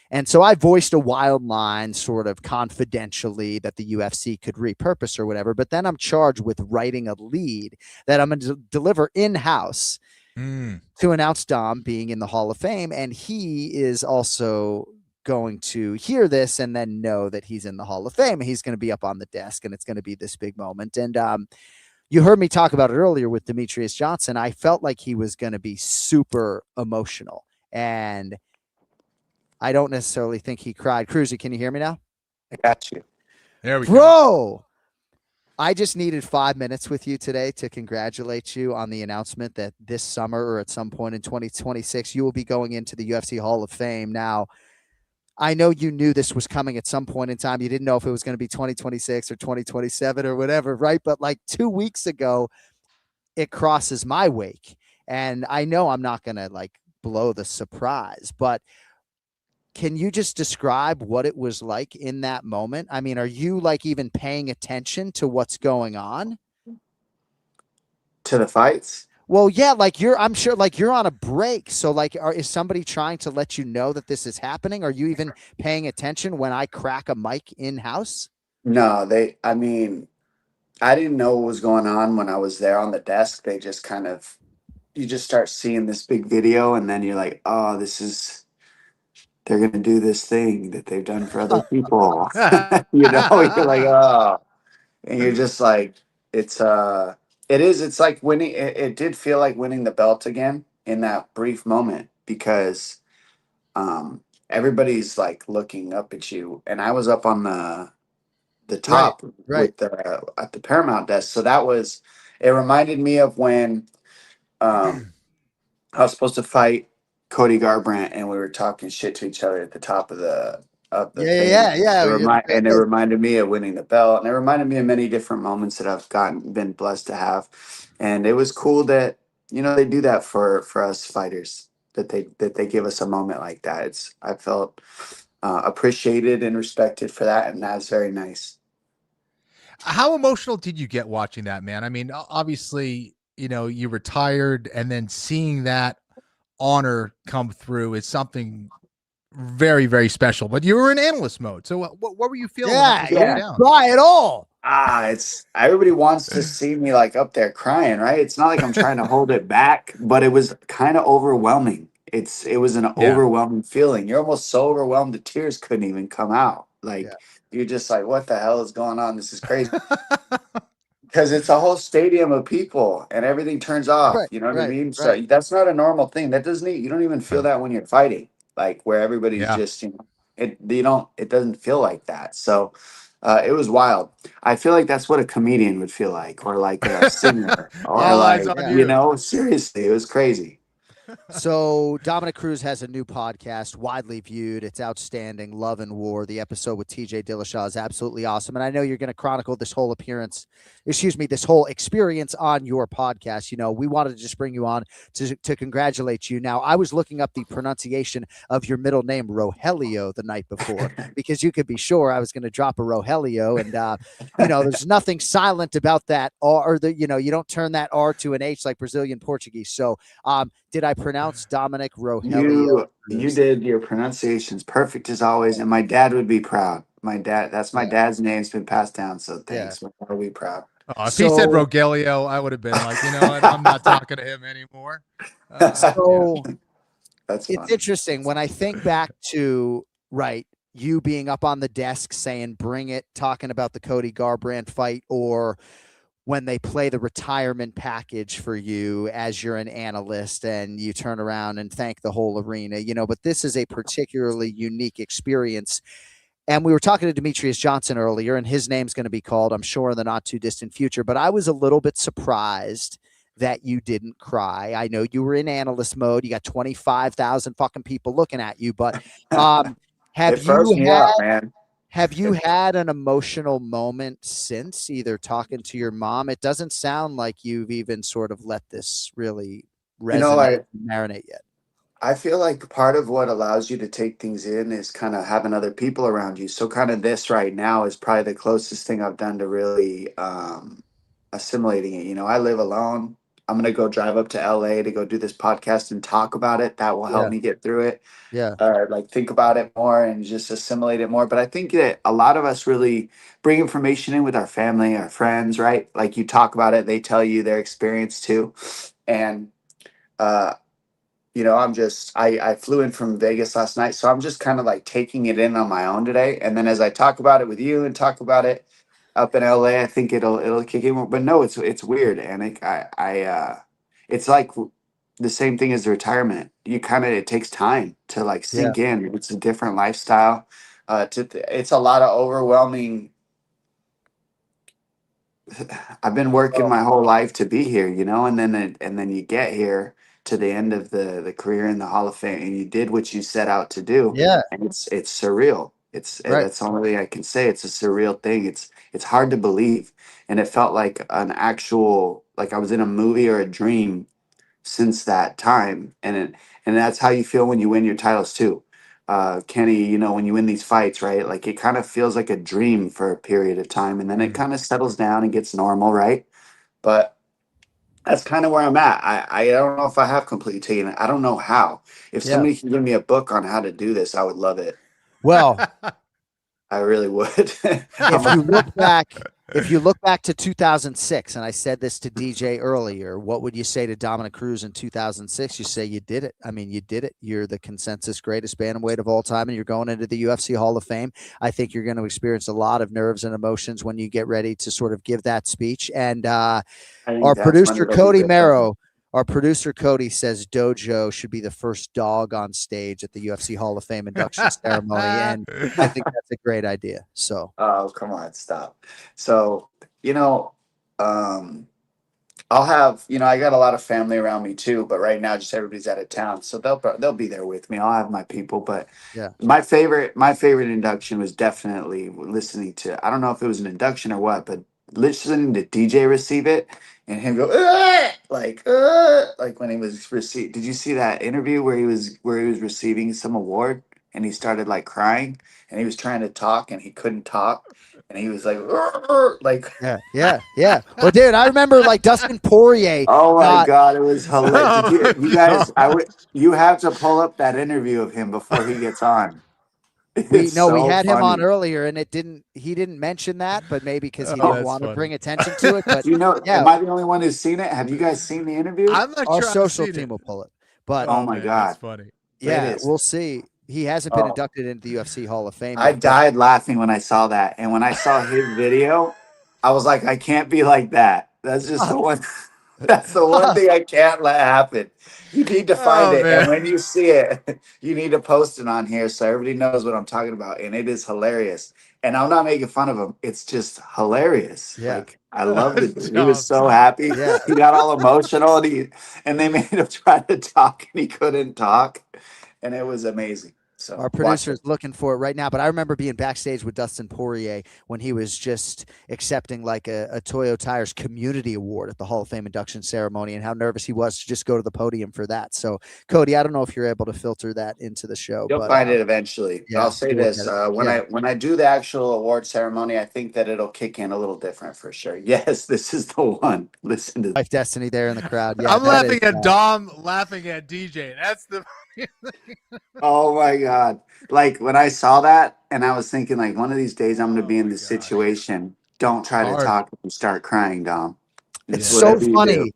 S6: And so I voiced a wild line sort of confidentially that the UFC could repurpose or whatever. But then I'm charged with writing a lead that I'm going to deliver in-house to announce Dom being in the Hall of Fame. And he is also going to hear this and then know that he's in the Hall of Fame. He's going to be up on the desk and it's going to be this big moment. And you heard me talk about it earlier with Demetrious Johnson. I felt like he was going to be super emotional. And I don't necessarily think he cried. Cruzy, can you hear me now?
S12: I got you.
S7: There we go.
S6: Bro, I just needed 5 minutes with you today to congratulate you on the announcement that this summer or at some point in 2026, you will be going into the UFC Hall of Fame. Now, I know you knew this was coming at some point in time. You didn't know if it was going to be 2026 or 2027 or whatever, right? But like 2 weeks ago, it crosses my wake. And I know I'm not going to like blow the surprise, but can you just describe what it was like in that moment? I mean, are you like even paying attention to what's going on?
S12: To the fights?
S6: Well, yeah, like I'm sure like you're on a break. So like, is somebody trying to let you know that this is happening? Are you even paying attention when I crack a mic in-house?
S12: No, I mean, I didn't know what was going on when I was there on the desk. They just kind of, you just start seeing this big video and then you're like, oh, they're going to do this thing that they've done for other people. You're like, oh, and you're just like, it's like winning. It did feel like winning the belt again in that brief moment because everybody's like looking up at you. And I was up on the top
S6: right.
S12: with at the Paramount desk. So it reminded me of when I was supposed to fight Cody Garbrandt and we were talking shit to each other at the top of the thing. It reminded me of winning the belt, and it reminded me of many different moments that I've been blessed to have. And it was cool that they do that for us fighters, that they give us a moment like that. I felt appreciated and respected for that, and that's very nice.
S7: How emotional did you get watching that, man? I mean, obviously, you retired, and then seeing that honor come through is something very, very special. But you were in analyst mode, so what were you feeling?
S6: Cry at all.
S12: It's everybody wants to see me like up there crying, right? It's not like I'm trying to hold it back, but it was kind of overwhelming. It was an overwhelming feeling. You're almost so overwhelmed the tears couldn't even come out. You're just like, what the hell is going on? This is crazy. Because it's a whole stadium of people and everything turns off. You know what I mean? So that's not a normal thing. You don't even feel that when you're fighting, like where everybody's just, it doesn't feel like that. So it was wild. I feel like that's what a comedian would feel like, or like a singer, or seriously, it was crazy.
S6: So Dominick Cruz has a new podcast, widely viewed. It's outstanding. Love and War. The episode with TJ Dillashaw is absolutely awesome. And I know you're going to chronicle this whole this whole experience on your podcast. We wanted to just bring you on to congratulate you. Now, I was looking up the pronunciation of your middle name, Rogelio, the night before, because you could be sure I was going to drop a Rogelio. And, there's nothing silent about that R, you don't turn that R to an H like Brazilian Portuguese. So, did I pronounce Dominick Rogelio?
S12: You did. Your pronunciation's perfect as always, and my dad would be proud. That's my dad's name. It's been passed down, so thanks. Yeah. I'll be proud.
S7: If he said Rogelio, I would have been like, what? I'm not talking to him anymore.
S12: That's
S6: it's interesting when I think back to you being up on the desk saying, bring it, talking about the Cody Garbrandt fight, or when they play the retirement package for you as you're an analyst and you turn around and thank the whole arena, but this is a particularly unique experience. And we were talking to Demetrious Johnson earlier, and his name's going to be called, I'm sure, in the not too distant future, but I was a little bit surprised that you didn't cry. I know you were in analyst mode. You got 25,000 fucking people looking at you, but have you had an emotional moment since, either talking to your mom? It doesn't sound like you've even sort of let this really resonate and marinate yet.
S12: I feel like part of what allows you to take things in is kind of having other people around you. So kind of this right now is probably the closest thing I've done to really assimilating it. I live alone. I'm gonna go drive up to LA to go do this podcast and talk about it. That will help me get through it.
S6: Yeah.
S12: Like think about it more and just assimilate it more. But I think that a lot of us really bring information in with our family, our friends, right? Like you talk about it, they tell you their experience too. And you know, I flew in from Vegas last night, so I'm just kind of like taking it in on my own today. And then as I talk about it with you and talk about it up in LA, I think it'll kick in more. But no, it's weird, Anik. It's like the same thing as retirement. It takes time to like sink in. It's a different lifestyle. It's a lot of overwhelming. I've been working my whole life to be here, you know, and then you get here to the end of the career in the Hall of Fame, and you did what you set out to do.
S6: Yeah.
S12: And it's surreal. That's the only thing I can say. It's a surreal thing. It's hard to believe, and it felt like an actual, like I was in a movie or a dream since that time, and that's how you feel when you win your titles too. Kenny, you know, when you win these fights, right? Like it kind of feels like a dream for a period of time, and then it kind of settles down and gets normal, right? But that's kind of where I'm at. I don't know if I have completely taken it. I don't know how. If somebody can give me a book on how to do this, I would love it.
S6: Well,
S12: I really would.
S6: If you look back to 2006, and I said this to DJ earlier, what would you say to Dominick Cruz in 2006? You say you did it. I mean, you did it. You're the consensus greatest bantamweight of all time, and you're going into the UFC Hall of Fame. I think you're going to experience a lot of nerves and emotions when you get ready to sort of give that speech. And our producer Cody Merrow, our producer Cody says Dojo should be the first dog on stage at the UFC Hall of Fame induction ceremony, and I think that's a great idea. So,
S12: oh, come on, stop. So, you know, I'll have, you know, I got a lot of family around me too, but right now just everybody's out of town, so they'll be there with me. I'll have my people, but my favorite induction was definitely listening to, I don't know if it was an induction or what, but listening to DJ receive it and him go like when he was received. Did you see that interview where he was receiving some award and he started like crying and he was trying to talk and he couldn't talk and he was like
S6: yeah. Well, dude, I remember like Dustin Poirier.
S12: Oh my God, it was hilarious. You guys, you have to pull up that interview of him before he gets on.
S6: We had him on earlier, and he didn't mention that, but maybe because he didn't want to bring attention to it. But
S12: you know, am I the only one who's seen it? Have you guys seen the interview?
S7: I'm not
S6: Our
S7: sure
S6: social team will pull it. But
S12: oh my God,
S7: that's funny.
S6: Yeah, we'll see. He hasn't been inducted into the UFC Hall of Fame.
S12: I died laughing when I saw that, and when I saw his video, I was like, I can't be like that. That's just the one. That's the one thing I can't let happen. You need to find it, man. And when you see it, you need to post it on here so everybody knows what I'm talking about. And it is hilarious. And I'm not making fun of him. It's just hilarious.
S6: Yeah.
S12: Like, I loved it. He was so happy.
S6: Yeah.
S12: He got all emotional, and they made him try to talk, and he couldn't talk. And it was amazing. So
S6: our producer is looking for it right now, but I remember being backstage with Dustin Poirier when he was just accepting like a Toyo Tires Community Award at the Hall of Fame induction ceremony, and how nervous he was to just go to the podium for that. So, Cody, I don't know if you're able to filter that into the show.
S12: You'll find it eventually. Yeah, I'll say this: when I do the actual award ceremony, I think that it'll kick in a little different for sure. Yes, this is the one. Listen to
S6: Life Destiny there in the crowd. Yeah,
S7: I'm laughing at Dom, laughing at DJ. That's the.
S12: Oh my God. Like when I saw that and I was thinking like one of these days I'm going to be in this situation. Don't try to talk and start crying, Dom.
S6: It's so funny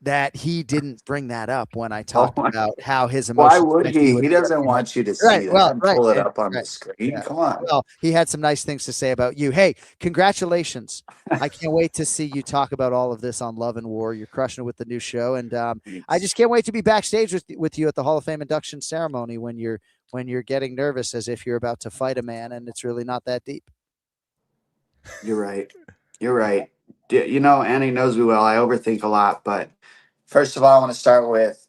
S6: that he didn't bring that up when I talked about how his emotions.
S12: Why would he? He doesn't want you to see that.
S6: Well,
S12: pull it up on the screen. Yeah. Come on.
S6: Well, he had some nice things to say about you. Hey, congratulations. I can't wait to see you talk about all of this on Love and War. You're crushing it with the new show. And I just can't wait to be backstage with you at the Hall of Fame induction ceremony when you're getting nervous as if you're about to fight a man and it's really not that deep.
S12: You're right. You're right. You know, Annie knows me well. I overthink a lot, but first of all, I want to start with,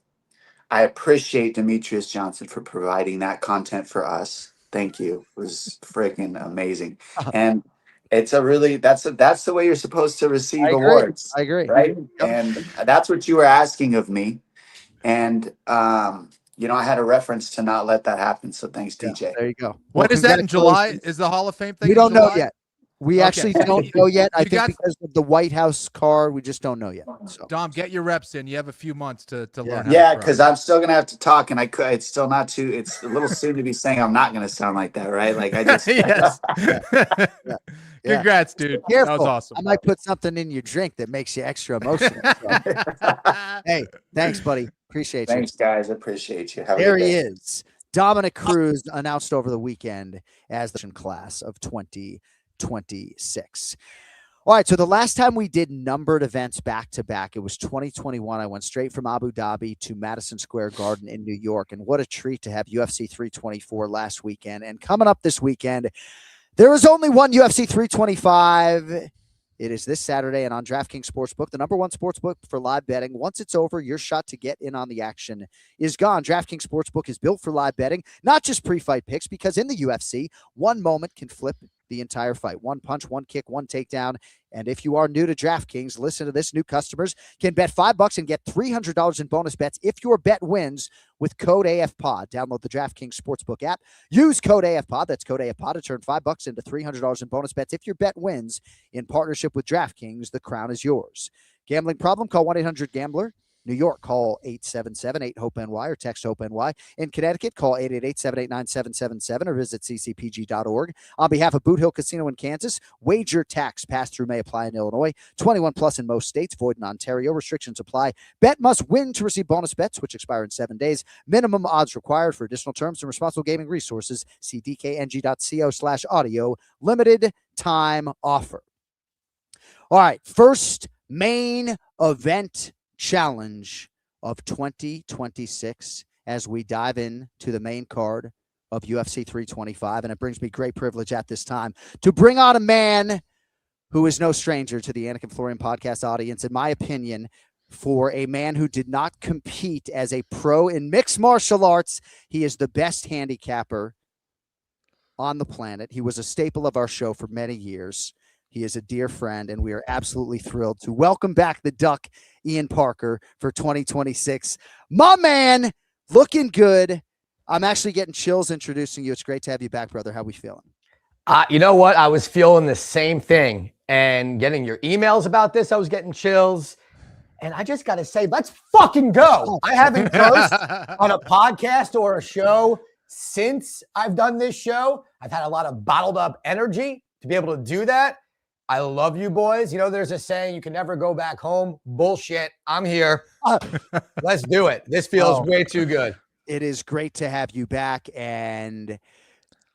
S12: I appreciate Demetrious Johnson for providing that content for us. Thank you. It was freaking amazing. And it's that's the way you're supposed to receive awards.
S6: I agree.
S12: Right. And that's what you were asking of me. And, you know, I had a reference to not let that happen. So thanks, DJ.
S6: There you go.
S7: When is that in July? Is the Hall of Fame thing?
S6: We don't know yet. We actually don't know yet. I
S7: You
S6: think
S7: got-
S6: because of the White House card, we just don't know yet. So.
S7: Dom, get your reps in. You have a few months to learn how
S12: Yeah,
S7: to
S12: because I'm still gonna have to talk, and it's still not too. It's a little soon to be saying I'm not gonna sound like that, right? Like I just.
S7: Yes.
S6: Yeah.
S7: Congrats, dude.
S6: Careful.
S7: That was awesome.
S6: I might put something in your drink that makes you extra emotional. Hey, thanks, buddy. Appreciate you.
S12: Thanks, guys. Appreciate you. Have a
S6: There
S12: good
S6: he
S12: day.
S6: is. Dominick Cruz announced over the weekend as the class of 2026. All right, so the last time we did numbered events back to back, it was 2021. I went straight from Abu Dhabi to Madison Square Garden in New York, and what a treat to have UFC 324 last weekend. And coming up this weekend, there is only one UFC 325. It is this Saturday, and on DraftKings Sportsbook, the #1 sportsbook for live betting. Once it's over, your shot to get in on the action is gone. DraftKings Sportsbook is built for live betting, not just pre-fight picks, because in the UFC, one moment can flip the entire fight. One punch, one kick, one takedown. And if you are new to DraftKings, listen to this. New customers can bet $5 and get $300 in bonus bets if your bet wins with code AFPOD. Download the DraftKings Sportsbook app. Use code AFPOD. That's code AFPOD to turn $5 into $300 in bonus bets if your bet wins. In partnership with DraftKings, the crown is yours. Gambling problem? Call 1-800-GAMBLER. New York, call 877-8-HOPE-NY or text HOPE-NY. In Connecticut, call 888-789-777 or visit ccpg.org. On behalf of Boot Hill Casino in Kansas, wager tax pass-through may apply in Illinois. 21 plus in most states, void in Ontario. Restrictions apply. Bet must win to receive bonus bets, which expire in 7 days. Minimum odds required. For additional terms and responsible gaming resources, see dkng.co/audio. Limited time offer. All right, first main event challenge of 2026 as we dive in to the main card of UFC 325. And it brings me great privilege at this time to bring on a man who is no stranger to the Anik and Florian podcast audience, in my opinion, for a man who did not compete as a pro in mixed martial arts. He is the best handicapper on the planet. He was a staple of our show for many years. He is a dear friend, and we are absolutely thrilled to welcome back the Duck, Ian Parker, for 2026. My man, looking good. I'm actually getting chills introducing you. It's great to have you back, brother. How we feeling?
S13: You know what? I was feeling the same thing, and getting your emails about this, I was getting chills. And I just got to say, let's fucking go. I haven't cursed on a podcast or a show since I've done this show. I've had a lot of bottled up energy to be able to do that. I love you boys. You know, there's a saying, you can never go back home. Bullshit. I'm here. Let's do it. This feels way too good.
S6: It is great to have you back. And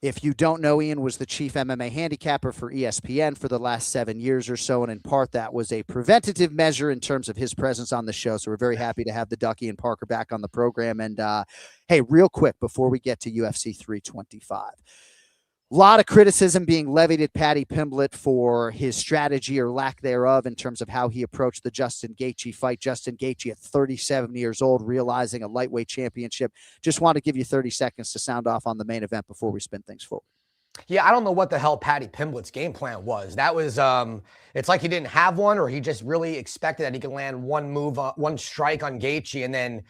S6: if you don't know, Ian was the chief MMA handicapper for ESPN for the last 7 years or so. And in part, that was a preventative measure in terms of his presence on the show. So we're very happy to have the Ducky and Parker back on the program. And hey, real quick, before we get to UFC 325, a lot of criticism being levied at Paddy Pimblett for his strategy or lack thereof in terms of how he approached the Justin Gaethje fight. Justin Gaethje at 37 years old, realizing a lightweight championship. Just want to give you 30 seconds to sound off on the main event before we spin things forward.
S13: Yeah, I don't know what the hell Paddy Pimblett's game plan was. That was, it's like he didn't have one, or he just really expected that he could land one move, one strike on Gaethje and then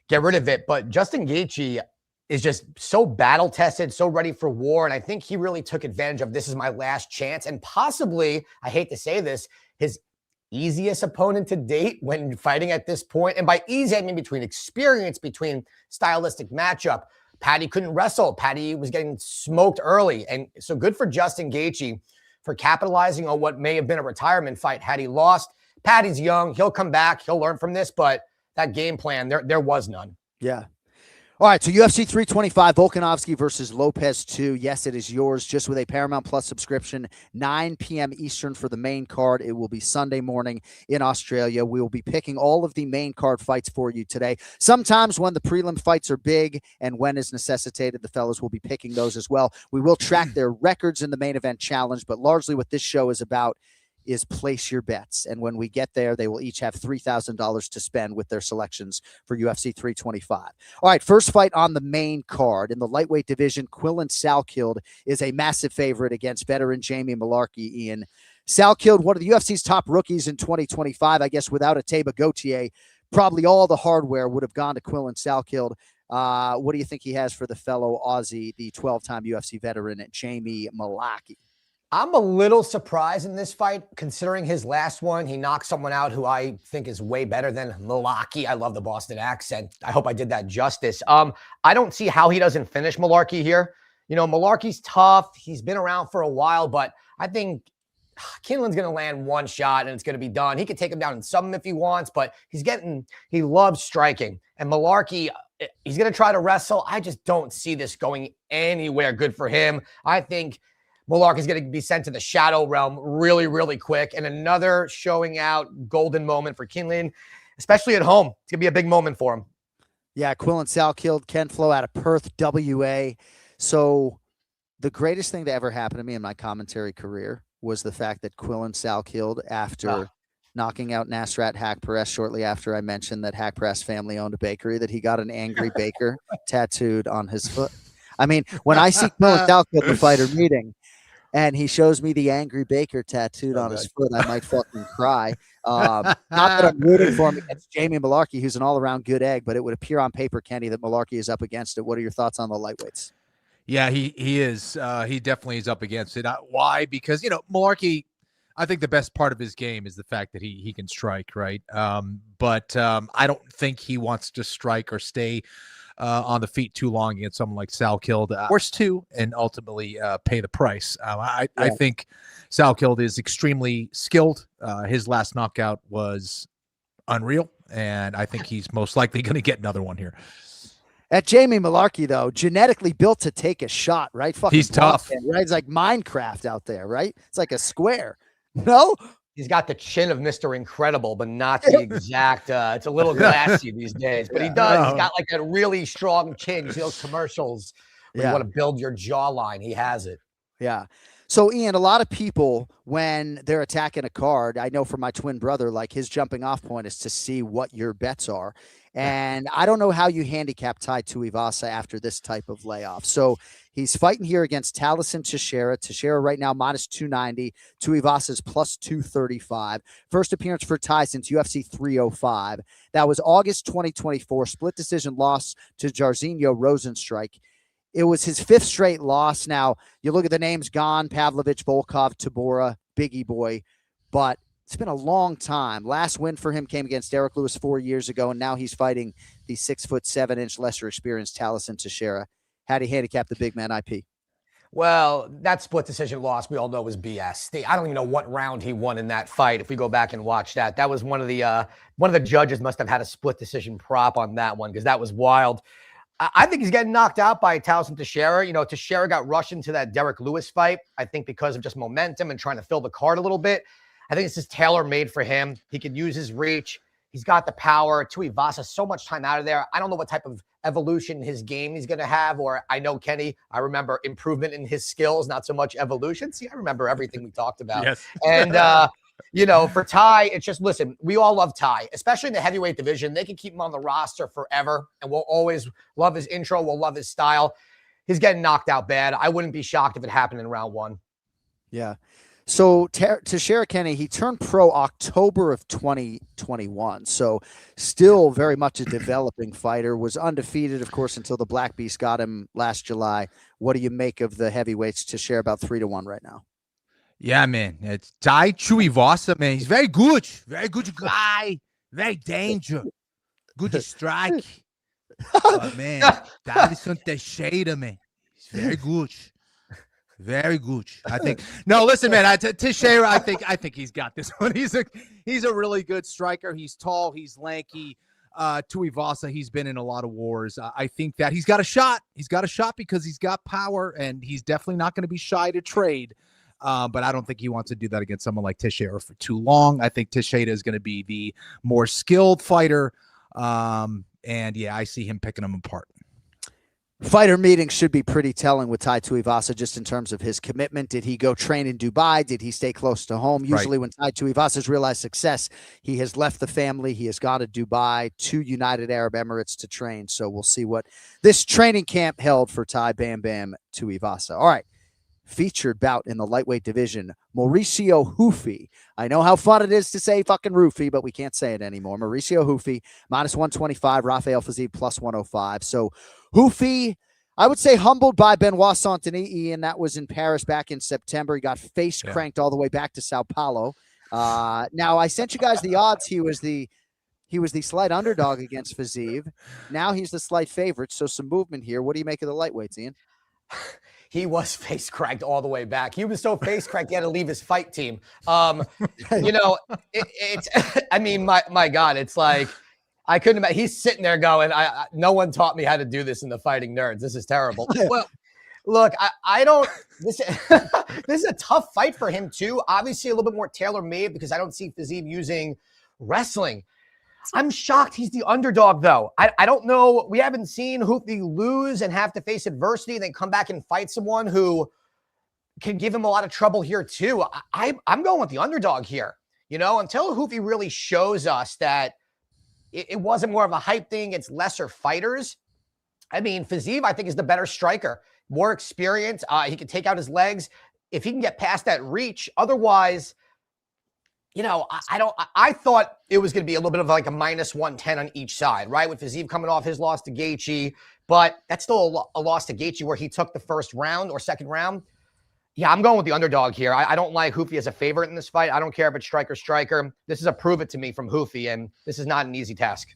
S13: get rid of it. But Justin Gaethje is just so battle-tested, so ready for war. And I think he really took advantage of this is my last chance. And possibly, I hate to say this, his easiest opponent to date when fighting at this point. And by easy, I mean between experience, between stylistic matchup. Paddy couldn't wrestle. Paddy was getting smoked early. And so good for Justin Gaethje for capitalizing on what may have been a retirement fight had he lost. Paddy's young. He'll come back. He'll learn from this. But that game plan, there was none.
S6: Yeah. All right, so UFC 325, Volkanovski versus Lopes II. Yes, it is yours, just with a Paramount Plus subscription, 9 p.m. Eastern for the main card. It will be Sunday morning in Australia. We will be picking all of the main card fights for you today. Sometimes when the prelim fights are big and when is necessitated, the fellas will be picking those as well. We will track their records in the main event challenge, but largely what this show is about is place your bets. And when we get there, they will each have $3,000 to spend with their selections for UFC 325. All right, first fight on the main card. In the lightweight division, Quillan Salkild is a massive favorite against veteran Jamie Malarkey, Ian. Salkild, one of the UFC's top rookies in 2025. I guess without a Teba Gauthier, probably all the hardware would have gone to Quillan Salkild. What do you think he has for the fellow Aussie, the 12-time UFC veteran, Jamie Malarkey?
S13: I'm a little surprised in this fight, considering his last one. He knocked someone out who I think is way better than Malarkey. I love the Boston accent. I hope I did that justice. I don't see how he doesn't finish Malarkey here. You know, Malarkey's tough. He's been around for a while, but I think Kinlan's going to land one shot and it's going to be done. He could take him down in some if he wants, but he loves striking. And Malarkey, he's going to try to wrestle. I just don't see this going anywhere good for him. I think Malarkey is going to be sent to the shadow realm really, really quick. And another showing out golden moment for Kinlan, especially at home. It's going to be a big moment for him.
S6: Yeah, Quillan Salkeld, Ken Flo out of Perth, WA. So the greatest thing to ever happen to me in my commentary career was the fact that Quillan Salkeld, after knocking out Nasrat Hack Perez shortly after I mentioned that Hack Perez family owned a bakery, that he got an angry baker tattooed on his foot. I mean, when I see Quillan Salkeld, the fighter meeting, and he shows me the angry baker tattooed on his foot, I might fucking cry. Not that I'm rooting for him against Jamie Malarkey, who's an all-around good egg, but it would appear on paper, Kenny, that Malarkey is up against it. What are your thoughts on the lightweights?
S7: Yeah, he is. He definitely is up against it. Why? Because, Malarkey, I think the best part of his game is the fact that he can strike, right? But I don't think he wants to strike or stay on the feet too long against someone like Salkeld, forced to, and ultimately pay the price. I think Salkeld is extremely skilled. His last knockout was unreal, and I think he's most likely going to get another one here.
S6: At Jamie Malarkey, though, genetically built to take a shot, right? Fucking
S7: he's tough.
S6: Right? It's like Minecraft out there, right? It's like a square. No?
S13: He's got the chin of Mr. Incredible, but not the exact. It's a little glassy these days, but he does. He's got like a really strong chin. You see those commercials where you want to build your jawline. He has it.
S6: Yeah. So, Ian, a lot of people, when they're attacking a card, I know for my twin brother, like his jumping off point is to see what your bets are. And I don't know how you handicap Tai Tuivasa after this type of layoff. So he's fighting here against Taliesin Teixeira. Teixeira right now minus 290. Tuivasa's plus 235. First appearance for Tai since UFC 305. That was August 2024. Split decision loss to Jairzinho Rosenstrike. It was his fifth straight loss. Now, you look at the names: Gane, Pavlovich, Volkov, Tabora, Biggie Boy. But it's been a long time. Last win for him came against Derek Lewis 4 years ago, and now he's fighting the 6'7" lesser experienced Taliesin Teixeira. How do you handicap the big man IP?
S13: Well, that split decision loss we all know was BS. I don't even know what round he won in that fight. If we go back and watch that, that was one of the judges must have had a split decision prop on that one because that was wild. I think he's getting knocked out by Taliesin Teixeira. Teixeira got rushed into that Derek Lewis fight, I think because of just momentum and trying to fill the card a little bit. I think this is tailor-made for him. He could use his reach. He's got the power. Tuivasa, so much time out of there. I don't know what type of evolution in his game he's going to have, or I know Kenny, I remember improvement in his skills, not so much evolution. See, I remember everything we talked about.
S7: Yes.
S13: And, for Tai, it's just, listen, we all love Tai, especially in the heavyweight division. They can keep him on the roster forever, and we'll always love his intro. We'll love his style. He's getting knocked out bad. I wouldn't be shocked if it happened in round one.
S6: Yeah. So Teixeira, Kenny, he turned pro October of 2021. So still very much a developing fighter, was undefeated, of course, until the Black Beast got him last July. What do you make of the heavyweights? Teixeira about 3-1 right now.
S7: Yeah, man. It's Tai Tuivasa, man. He's very good. Very good guy. Very dangerous. Good to strike. But, man, Taliesin Teixeira, man. He's very good. Very good. I think. No, listen, man. Teixeira, I think he's got this one. He's a really good striker. He's tall. He's lanky. Tuivasa, he's been in a lot of wars. I think that he's got a shot. He's got a shot because he's got power, and he's definitely not going to be shy to trade. But I don't think he wants to do that against someone like Teixeira for too long. I think Teixeira is going to be the more skilled fighter. And yeah, I see him picking them apart.
S6: Fighter meetings should be pretty telling with Tai Tuivasa just in terms of his commitment. Did he go train in Dubai? Did he stay close to home? Usually when Tai Tuivasa's realized success, he has left the family. He has gone to Dubai, to United Arab Emirates to train. So we'll see what this training camp held for Tai Bam Bam Tuivasa. All right. Featured bout in the lightweight division, Mauricio Hufi. I know how fun it is to say fucking Roofy, but we can't say it anymore. Mauricio Hufi, minus 125, Rafael Fiziev, plus 105. So Hufi, I would say humbled by Benoit Saint-Denis, Ian. That was in Paris back in September. He got face cranked all the way back to Sao Paulo. Now I sent you guys the odds. He was the slight underdog against Fiziev. Now he's the slight favorite. So some movement here. What do you make of the lightweights, Ian?
S13: He was face cracked all the way back. He was so face cracked he had to leave his fight team. It's I mean, my God, it's like I couldn't imagine. He's sitting there going, no one taught me how to do this in the Fighting Nerds. This is terrible. Well, look, I don't this is a tough fight for him too. Obviously a little bit more tailor-made because I don't see Fiziev using wrestling. I'm shocked he's the underdog, though. I don't know. We haven't seen Houthi lose and have to face adversity and then come back and fight someone who can give him a lot of trouble here, too. I'm going with the underdog here. Until Houthi really shows us that it wasn't more of a hype thing, it's lesser fighters. I mean, Fiziev, I think, is the better striker. More experience. He can take out his legs. If he can get past that reach, otherwise... I thought it was going to be a little bit of like a -110 on each side, right? With Fiziev coming off his loss to Gaethje, but that's still a loss to Gaethje where he took the first round or second round. Yeah, I'm going with the underdog here. I don't like Houthi as a favorite in this fight. I don't care if it's striker. This is a prove it to me from Houthi, and this is not an easy task.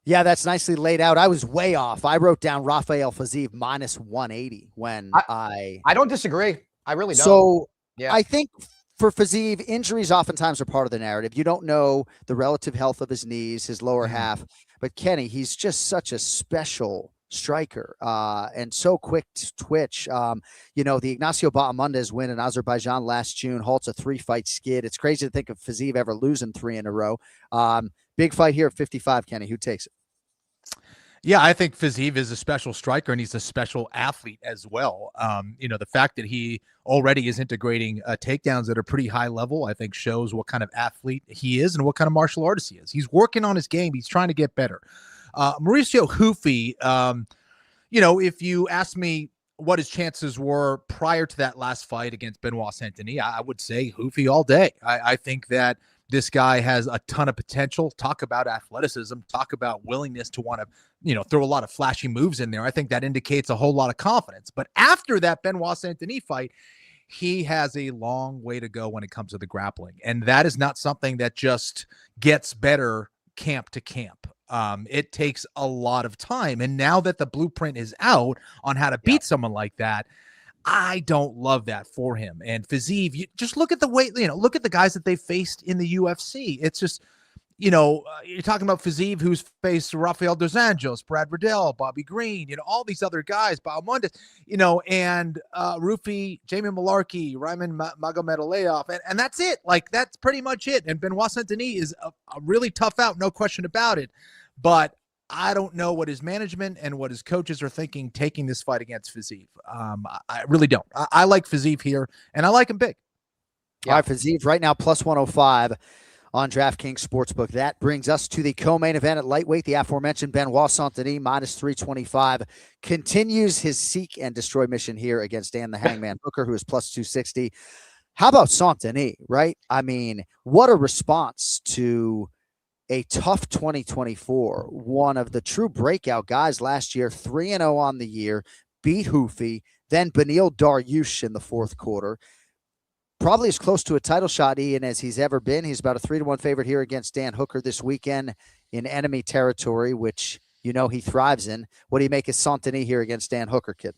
S6: Yeah, that's nicely laid out. I was way off. I wrote down Rafael Fiziev -180 when I
S13: don't disagree. I really don't.
S6: So
S13: yeah.
S6: I think for Fiziev, injuries oftentimes are part of the narrative. You don't know the relative health of his knees, his lower half. But Kenny, he's just such a special striker and so quick to twitch. The Ignacio Bahamondes win in Azerbaijan last June halts a 3-fight skid. It's crazy to think of Fiziev ever losing 3 in a row. Big fight here at 55, Kenny. Who takes it?
S7: Yeah, I think Fiziev is a special striker and he's a special athlete as well. The fact that he already is integrating takedowns at a pretty high level, I think shows what kind of athlete he is and what kind of martial artist he is. He's working on his game. He's trying to get better. Mauricio Houthi, if you ask me what his chances were prior to that last fight against Benoit Saint-Denis, I would say Houthi all day. I think that this guy has a ton of potential. Talk about athleticism. Talk about willingness to want to, throw a lot of flashy moves in there. I think that indicates a whole lot of confidence. But after that Benoit Saint-Denis fight, he has a long way to go when it comes to the grappling. And that is not something that just gets better camp to camp. It takes a lot of time. And now that the blueprint is out on how to beat someone like that, I don't love that for him. And Fiziev, you just look at the way, look at the guys that they faced in the UFC. It's just, you're talking about Fiziev, who's faced Rafael dos Anjos, Brad Riddell, Bobby Green, all these other guys, Bahamondes, and Rufi, Jamie Malarkey, Ryman Magomedov, and that's it. Like, that's pretty much it. And Benoit Saint-Denis is a really tough out, no question about it. But I don't know what his management and what his coaches are thinking taking this fight against Fiziev. I really don't. I like Fiziev here, and I like him big.
S6: Yeah. All right, Fiziev right now +105 on DraftKings Sportsbook. That brings us to the co-main event at lightweight. The aforementioned Benoit Saint-Denis -325 continues his seek and destroy mission here against Dan the Hangman Hooker, who is +260. How about Saint-Denis, right? I mean, what a response to a tough 2024. One of the true breakout guys last year, 3-0 on the year, beat Houthi, then Beneil Dariush in the fourth quarter. Probably as close to a title shot, Ian, as he's ever been. He's about a 3-1 favorite here against Dan Hooker this weekend in enemy territory, which he thrives in. What do you make of Saint-Denis here against Dan Hooker, kid?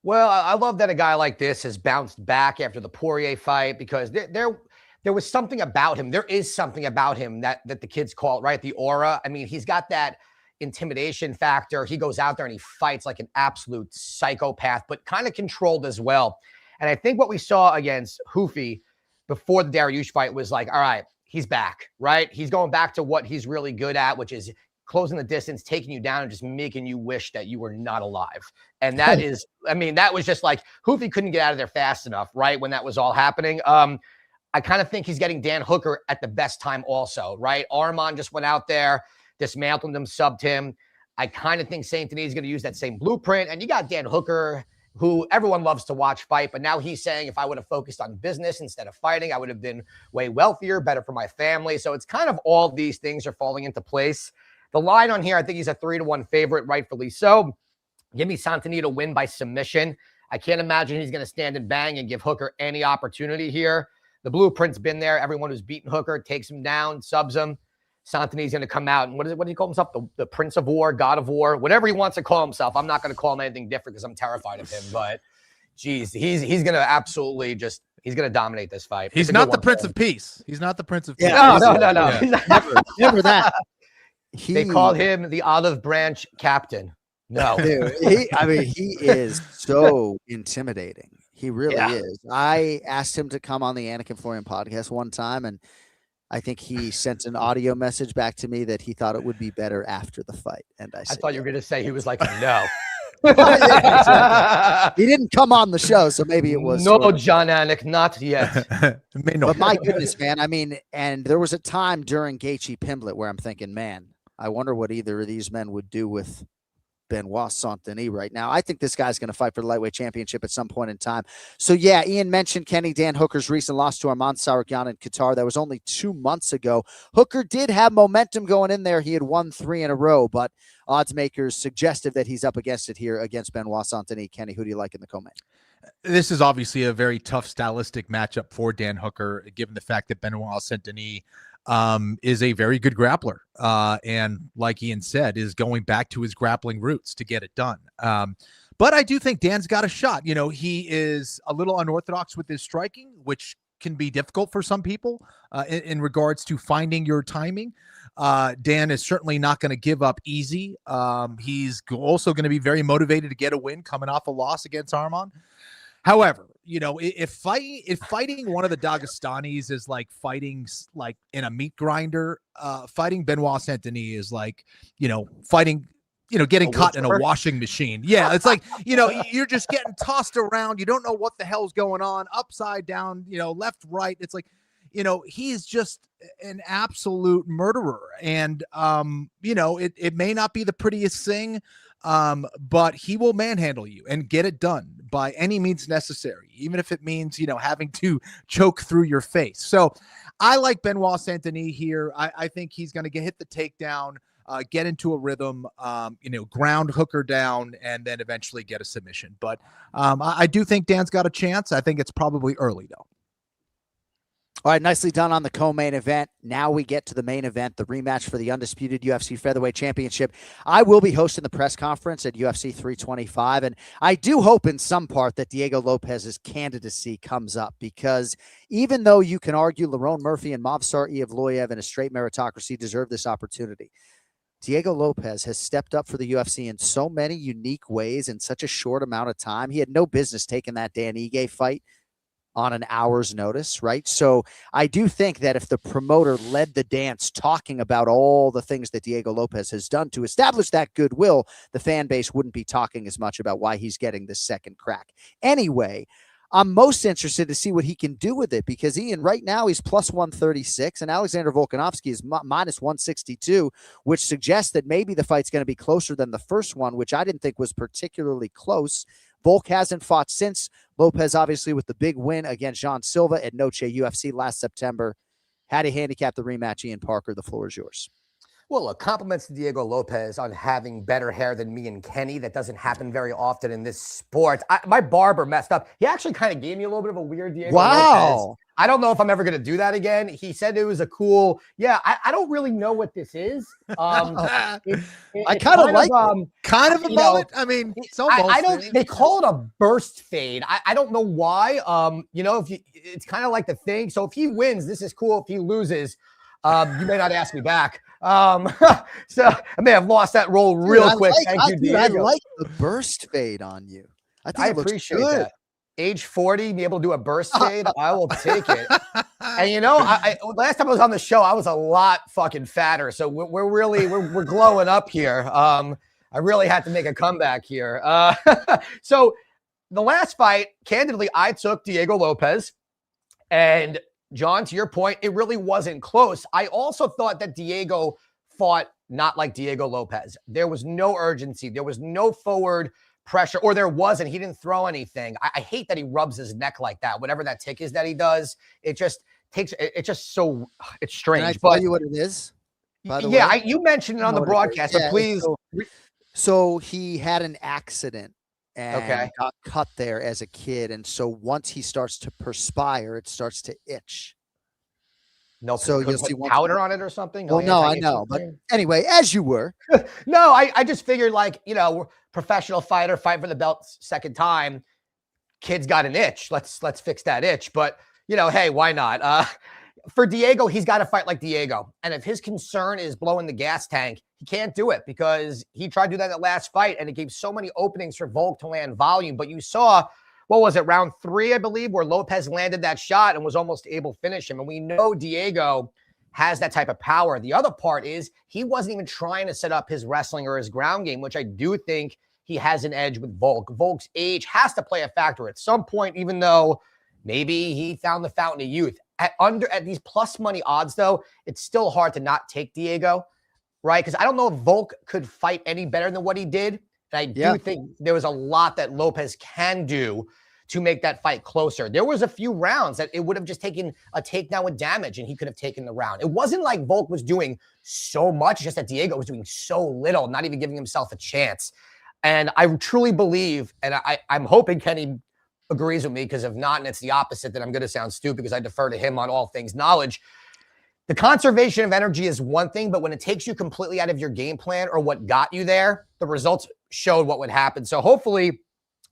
S13: Well, I love that a guy like this has bounced back after the Poirier fight because there was something about him. There is something about him that the kids call it, right? The aura. I mean, he's got that intimidation factor. He goes out there and he fights like an absolute psychopath, but kind of controlled as well. And I think what we saw against Houthi before the Dariush fight was like, all right, he's back, right? He's going back to what he's really good at, which is closing the distance, taking you down, and just making you wish that you were not alive. And that is, that was just like Houthi couldn't get out of there fast enough, right? When that was all happening. I kind of think he's getting Dan Hooker at the best time also, right? Arman just went out there, dismantled him, subbed him. I kind of think Saint-Denis is going to use that same blueprint. And you got Dan Hooker, who everyone loves to watch fight, but now he's saying if I would have focused on business instead of fighting, I would have been way wealthier, better for my family. So it's kind of all these things are falling into place. The line on here, I think he's a 3-1 favorite, rightfully so. Give me Santini to win by submission. I can't imagine he's going to stand and bang and give Hooker any opportunity here. The blueprint's been there. Everyone who's beaten Hooker takes him down, subs him. Santini's going to come out. And what does he call himself? The Prince of War, God of War, whatever he wants to call himself. I'm not going to call him anything different because I'm terrified of him. But, geez, he's going to absolutely just – he's going to dominate this fight.
S7: He's not the Prince of Peace. He's not the Prince of Peace.
S13: No.
S6: Yeah. Never that.
S13: They call him the Olive Branch Captain. No.
S6: Dude, he is so intimidating. He really is. I asked him to come on the Anik and Florian podcast one time, and I think he sent an audio message back to me that he thought it would be better after the fight. And I said,
S13: thought you were going to say he was like, no.
S6: Yeah, exactly. He didn't come on the show, so maybe it was
S13: no, Jon Anik, not yet.
S6: But my goodness, man. I mean, and there was a time during Gaethje Pimblett where I'm thinking, man, I wonder what either of these men would do with Benoit Saint-Denis right now. I think this guy's going to fight for the lightweight championship at some point in time. So, yeah, Ian mentioned Kenny Dan Hooker's recent loss to Arman Tsarukyan in Qatar. That was only 2 months ago. Hooker did have momentum going in there. He had won 3 in a row, but odds makers suggested that he's up against it here against Benoit Saint-Denis. Kenny, who do you like in the co-main?
S7: This is obviously a very tough stylistic matchup for Dan Hooker, given the fact that Benoit Saint-Denis is a very good grappler. And like Ian said, is going back to his grappling roots to get it done. But I do think Dan's got a shot. You know, he is a little unorthodox with his striking, which can be difficult for some people in regards to finding your timing. Dan is certainly not going to give up easy. He's also going to be very motivated to get a win coming off a loss against Arman. However, you know, if fighting one of the Dagestanis is like fighting like in a meat grinder, fighting Benoit Saint-Denis is like, you know, fighting, you know, getting caught in a washing machine. Yeah, it's like, you know, you're just getting tossed around. You don't know what the hell's going on, upside down, you know, left, right. It's like, you know, he's just an absolute murderer. And, you know, it may not be the prettiest thing, but he will manhandle you and get it done by any means necessary, even if it means, you know, having to choke through your face. So I like Benoit Saint-Denis here. I think he's going to hit the takedown, get into a rhythm, you know, ground Hooker down, and then eventually get a submission. But I do think Dan's got a chance. I think it's probably early, though.
S6: All right, nicely done on the co-main event. Now we get to the main event, the rematch for the undisputed UFC Featherweight Championship. I will be hosting the press conference at UFC 325, and I do hope in some part that Diego Lopez's candidacy comes up, because even though you can argue Lerone Murphy and Movsar Evloev in a straight meritocracy deserve this opportunity, Diego Lopez has stepped up for the UFC in so many unique ways in such a short amount of time. He had no business taking that Dan Ige fight on an hour's notice, right? So I do think that if the promoter led the dance talking about all the things that Diego Lopez has done to establish that goodwill, the fan base wouldn't be talking as much about why he's getting this second crack. Anyway, I'm most interested to see what he can do with it, because Ian, right now he's plus 136 and Alexander Volkanovski is minus 162, which suggests that maybe the fight's going to be closer than the first one, which I didn't think was particularly close. Volk hasn't fought since. Lopez, obviously, with the big win against Jean Silva at Noche UFC last September. How do you handicap the rematch, Ian Parker? The floor is yours.
S13: Well, look, compliments to Diego Lopez on having better hair than me and Kenny. That doesn't happen very often in this sport. My barber messed up. He actually kind of gave me a little bit of a weird Diego Lopez. I don't know if I'm ever going to do that again. He said it was a cool, I don't really know what this is. I
S6: kind of like it.
S7: Kind of a mullet. I mean, it's almost.
S13: I don't. They call it a burst fade. I don't know why. You know, it's kind of like the thing. So if he wins, this is cool. If he loses, you may not ask me back. So I may have lost that role real quick. Thank you, Diego.
S6: I like the burst fade on you.
S13: I appreciate that. Age 40, be able to do a burst fade, I will take it. And you know, last time I was on the show, I was a lot fucking fatter. So we're glowing up here. I really had to make a comeback here. So the last fight, candidly, I took Diego Lopez. And John, to your point, it really wasn't close. I also thought that Diego fought not like Diego Lopez. There was no urgency. There was no forward pressure, or there wasn't. He didn't throw anything. I hate that he rubs his neck like that. Whatever that tick is that he does, it's strange.
S6: Can I tell you what it is? By the
S13: way,
S6: way,
S13: you mentioned it on the broadcast, but please.
S6: So he had an accident and
S13: Okay.
S6: got cut there as a kid. And so once he starts to perspire, it starts to itch.
S13: No,
S6: So
S13: could
S6: you'll
S13: put
S6: see once
S13: powder on it or something.
S6: Well, no, I
S13: anti-itching
S6: know. But
S13: cream?
S6: anyway, as you were.
S13: No, I just figured like, professional fighter, fight for the belt second time. Kid's got an itch. Let's fix that itch. But, hey, why not? For Diego, he's got to fight like Diego. And if his concern is blowing the gas tank, he can't do it because he tried to do that in the last fight and it gave so many openings for Volk to land volume. But you saw, what was it, round 3, I believe, where Lopez landed that shot and was almost able to finish him. And we know Diego has that type of power. The other part is he wasn't even trying to set up his wrestling or his ground game, which I do think he has an edge with Volk. Volk's age has to play a factor at some point, even though maybe he found the fountain of youth. At these plus money odds, though, it's still hard to not take Diego, right? Because I don't know if Volk could fight any better than what he did. And I do think there was a lot that Lopez can do to make that fight closer. There was a few rounds that it would have just taken a takedown with damage and he could have taken the round. It wasn't like Volk was doing so much, just that Diego was doing so little, not even giving himself a chance. And I truly believe, and I'm hoping Kenny agrees with me, because if not, and it's the opposite, then I'm going to sound stupid because I defer to him on all things knowledge. The conservation of energy is one thing, but when it takes you completely out of your game plan or what got you there, the results showed what would happen. So hopefully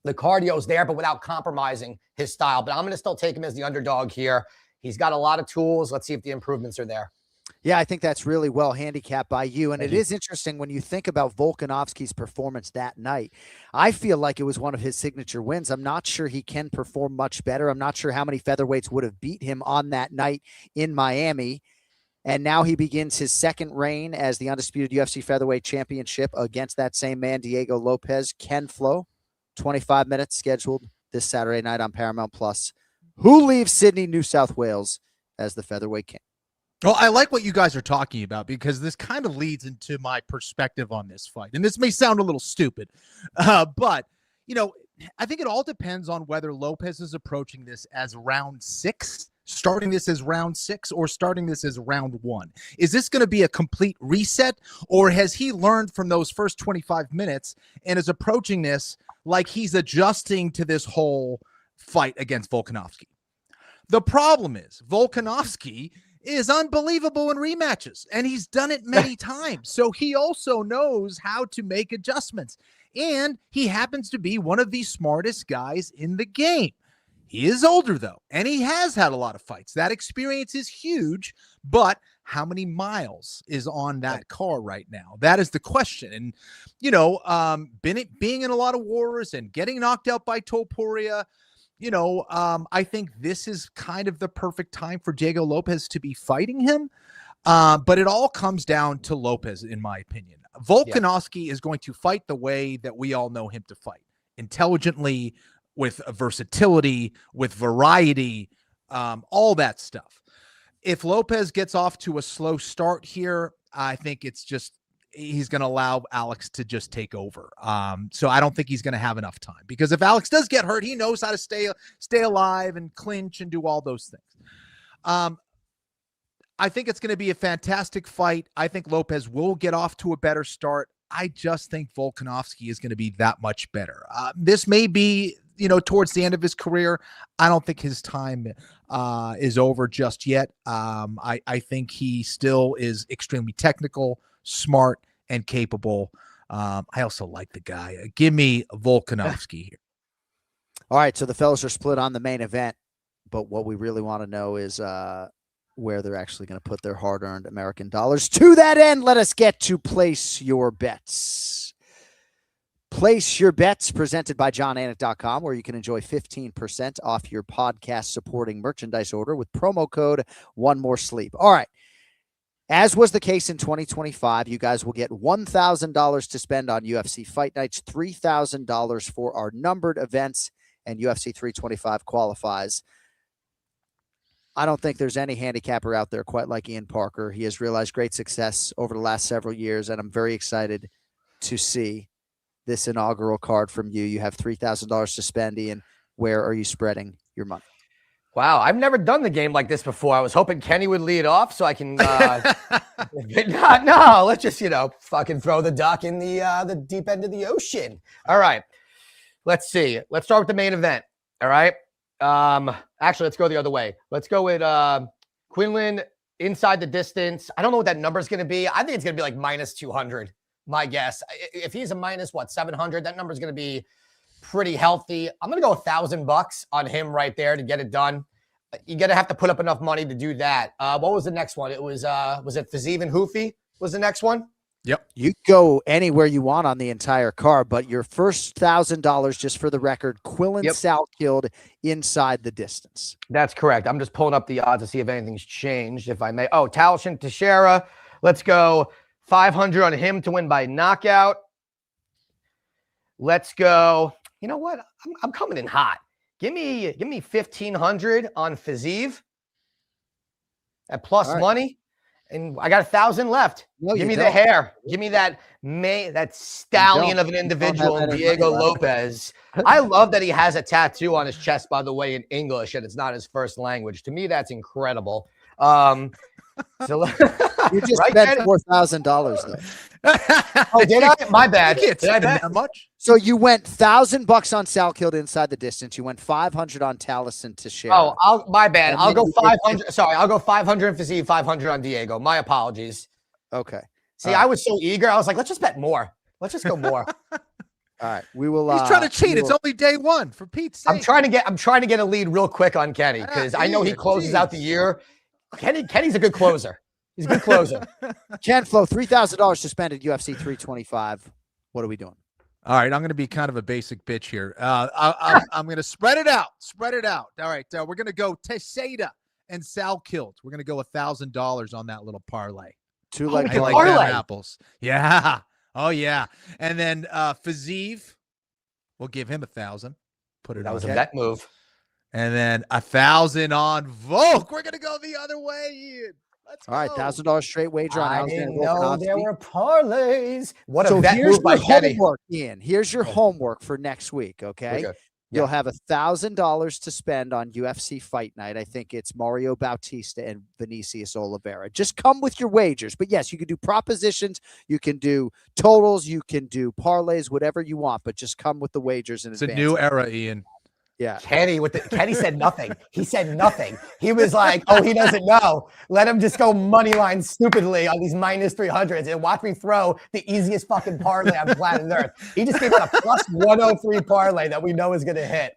S13: the cardio is there, but without compromising his style. But I'm going to still take him as the underdog here. He's got a lot of tools. Let's see if the improvements are there.
S6: Yeah, I think that's really well handicapped by you. And it is interesting when you think about Volkanovski's performance that night. I feel like it was one of his signature wins. I'm not sure he can perform much better. I'm not sure how many featherweights would have beat him on that night in Miami. And now he begins his second reign as the undisputed UFC featherweight championship against that same man, Diego Lopez. Ken Flo, 25 minutes scheduled this Saturday night on Paramount Plus. Who leaves Sydney, New South Wales as the featherweight king?
S7: Well, I like what you guys are talking about because this kind of leads into my perspective on this fight. And this may sound a little stupid, but, I think it all depends on whether Lopez is approaching this as round 6, starting this as round 6, or starting this as round 1. Is this going to be a complete reset, or has he learned from those first 25 minutes and is approaching this like he's adjusting to this whole fight against Volkanovski? The problem is Volkanovski is unbelievable in rematches, and he's done it many times. So he also knows how to make adjustments, and he happens to be one of the smartest guys in the game. He is older, though, and he has had a lot of fights. That experience is huge, but how many miles is on that car right now? That is the question. And, being in a lot of wars and getting knocked out by Topuria, I think this is kind of the perfect time for Diego Lopez to be fighting him. But it all comes down to Lopez, in my opinion. Volkanovski is going to fight the way that we all know him to fight, intelligently, with versatility, with variety, all that stuff. If Lopez gets off to a slow start here, I think he's going to allow Alex to just take over. So I don't think he's going to have enough time, because if Alex does get hurt, he knows how to stay alive and clinch and do all those things. I think it's going to be a fantastic fight. I think Lopez will get off to a better start. I just think Volkanovski is going to be that much better. This may be, towards the end of his career. I don't think his time is over just yet. I think he still is extremely technical, smart, and capable. I also like the guy. Give me Volkanovski here.
S6: All right, so the fellas are split on the main event, but what we really want to know is where they're actually going to put their hard-earned American dollars. To that end, let us get to Place Your Bets. Place Your Bets, presented by JonAnik.com, where you can enjoy 15% off your podcast-supporting merchandise order with promo code OneMoreSleep. All right. As was the case in 2025, you guys will get $1,000 to spend on UFC Fight Nights, $3,000 for our numbered events, and UFC 325 qualifies. I don't think there's any handicapper out there quite like Ian Parker. He has realized great success over the last several years, and I'm very excited to see this inaugural card from you. You have $3,000 to spend, Ian. Where are you spreading your money?
S13: Wow, I've never done the game like this before. I was hoping Kenny would lead off so I can. No, let's just fucking throw the duck in the deep end of the ocean. All right, let's see. Let's start with the main event. All right. Actually, let's go the other way. Let's go with Quinlan inside the distance. I don't know what that number is going to be. I think it's going to be like minus 200. My guess. If he's a minus 700, that number is going to be pretty healthy. I'm going to go $1,000 on him right there to get it done. You're going to have to put up enough money to do that. What was the next one? It was it Fazeev and Hoofy was the next one?
S7: Yep.
S6: You go anywhere you want on the entire card, but your first $1,000, just for the record, Quillen Salkeld inside the distance.
S13: That's correct. I'm just pulling up the odds to see if anything's changed, if I may. Oh, Talshin Teixeira. Let's go 500 on him to win by knockout. Let's go. You know what? I'm coming in hot. Give me 1,500 on Fazeev at plus money. And I got 1,000 left.
S6: No,
S13: give me the hair. Give me that stallion of an individual, Diego Lopez. I love that he has a tattoo on his chest, by the way, in English, and it's not his first language. To me, that's incredible. So
S6: you just spent $4,000 though.
S13: Oh, did I? My bad.
S7: Did I bet that much?
S6: So you went $1,000 on Salkeld inside the distance. You went 500 on Taliesin Teixeira.
S13: Oh, my bad. I'll go 500. Sorry, I'll go 500 on Fazeev, 500 on Diego. My apologies.
S6: Okay.
S13: See, I was so eager. I was like, let's just bet more. Let's just go more.
S6: All right, we will.
S7: He's trying to cheat. It's only day one, for Pete's sake.
S13: I'm trying to get a lead real quick on Kenny because I know he closes out the year. Kenny's a good closer. He's a good closer.
S6: Ken Flo, $3,000 to spend at UFC 325. What are we doing?
S7: All right, I'm going to be kind of a basic bitch here. I'm going to spread it out. Spread it out. All right, we're going to go Teixeira and Salkeld. We're going to go $1,000 on that little parlay.
S6: Two leg
S7: parlay. Apples. Yeah. Oh yeah. And then Fazeev, we'll give him 1,000. Put it.
S13: That was a bet move.
S7: And then 1,000 on Volk. We're gonna go the other way, Ian. Let's go.
S6: All right, $1,000 straight wager on.
S13: I didn't know there were parlays. What a bet
S6: here's
S13: move by
S6: your
S13: Kenny.
S6: homework, Ian. Here's your homework for next week. Okay. You'll have $1,000 to spend on UFC Fight Night. I think it's Mario Bautista and Vinicius Oliveira. Just come with your wagers. But yes, you can do propositions, you can do totals, you can do parlays, whatever you want. But just come with the wagers in advance.
S7: It's a new era, Ian.
S6: Yeah.
S13: Kenny said nothing. He said nothing. He was like, oh, he doesn't know. Let him just go money line stupidly on these minus 300s and watch me throw the easiest fucking parlay on planet Earth. He just gave out a plus 103 parlay that we know is going to hit.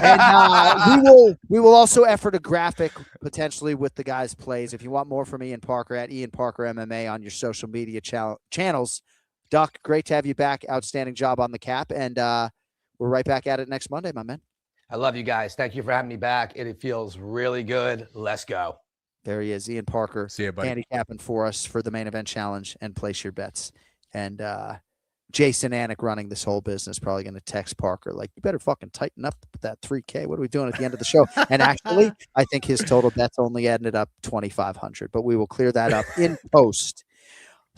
S6: And we will also effort a graphic potentially with the guys' plays. If you want more from Ian Parker at Ian Parker MMA on your social media channels. Duck, great to have you back. Outstanding job on the cap. And we're right back at it next Monday, my man.
S13: I love you guys. Thank you for having me back. It feels really good. Let's go.
S6: There he is, Ian Parker.
S7: See you, buddy.
S6: Handicapping for us for the main event challenge and place your bets. And Jason Anik running this whole business, probably going to text Parker like, you better fucking tighten up that 3K. What are we doing at the end of the show? And actually, I think his total bets only ended up 2,500, but we will clear that up in post.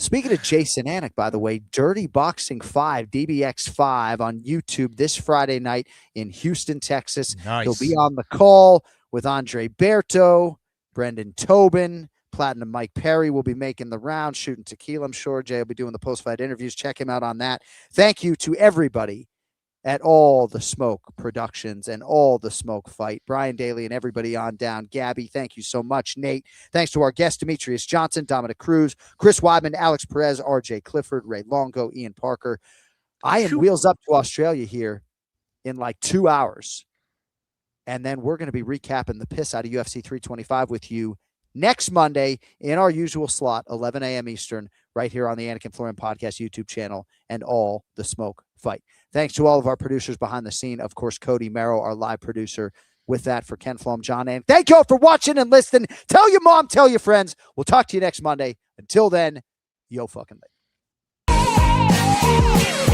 S6: Speaking of Jason Anik, by the way, Dirty Boxing 5, DBX 5 on YouTube this Friday night in Houston, Texas.
S7: Nice.
S6: He'll be on the call with Andre Berto, Brendan Tobin, Platinum Mike Perry will be making the round, shooting tequila. I'm sure Jay will be doing the post-fight interviews. Check him out on that. Thank you to everybody at All the Smoke Productions and All the Smoke Fight. Brian Daly and everybody on down. Gabby, thank you so much. Nate, thanks to our guest, Demetrious Johnson, Dominick Cruz, Chris Weidman, Alex Perez, RJ Clifford, Ray Longo, Ian Parker. I am wheels up to Australia here in like 2 hours. And then we're going to be recapping the piss out of UFC 325 with you next Monday in our usual slot, 11 a.m. Eastern, right here on the Anik and Florian Podcast YouTube channel and All the Smoke Fight. Thanks to all of our producers behind the scene. Of course, Cody Merrill, our live producer. With that, for Ken Flom, Jon Anik. Thank you all for watching and listening. Tell your mom, tell your friends. We'll talk to you next Monday. Until then, yo fucking late.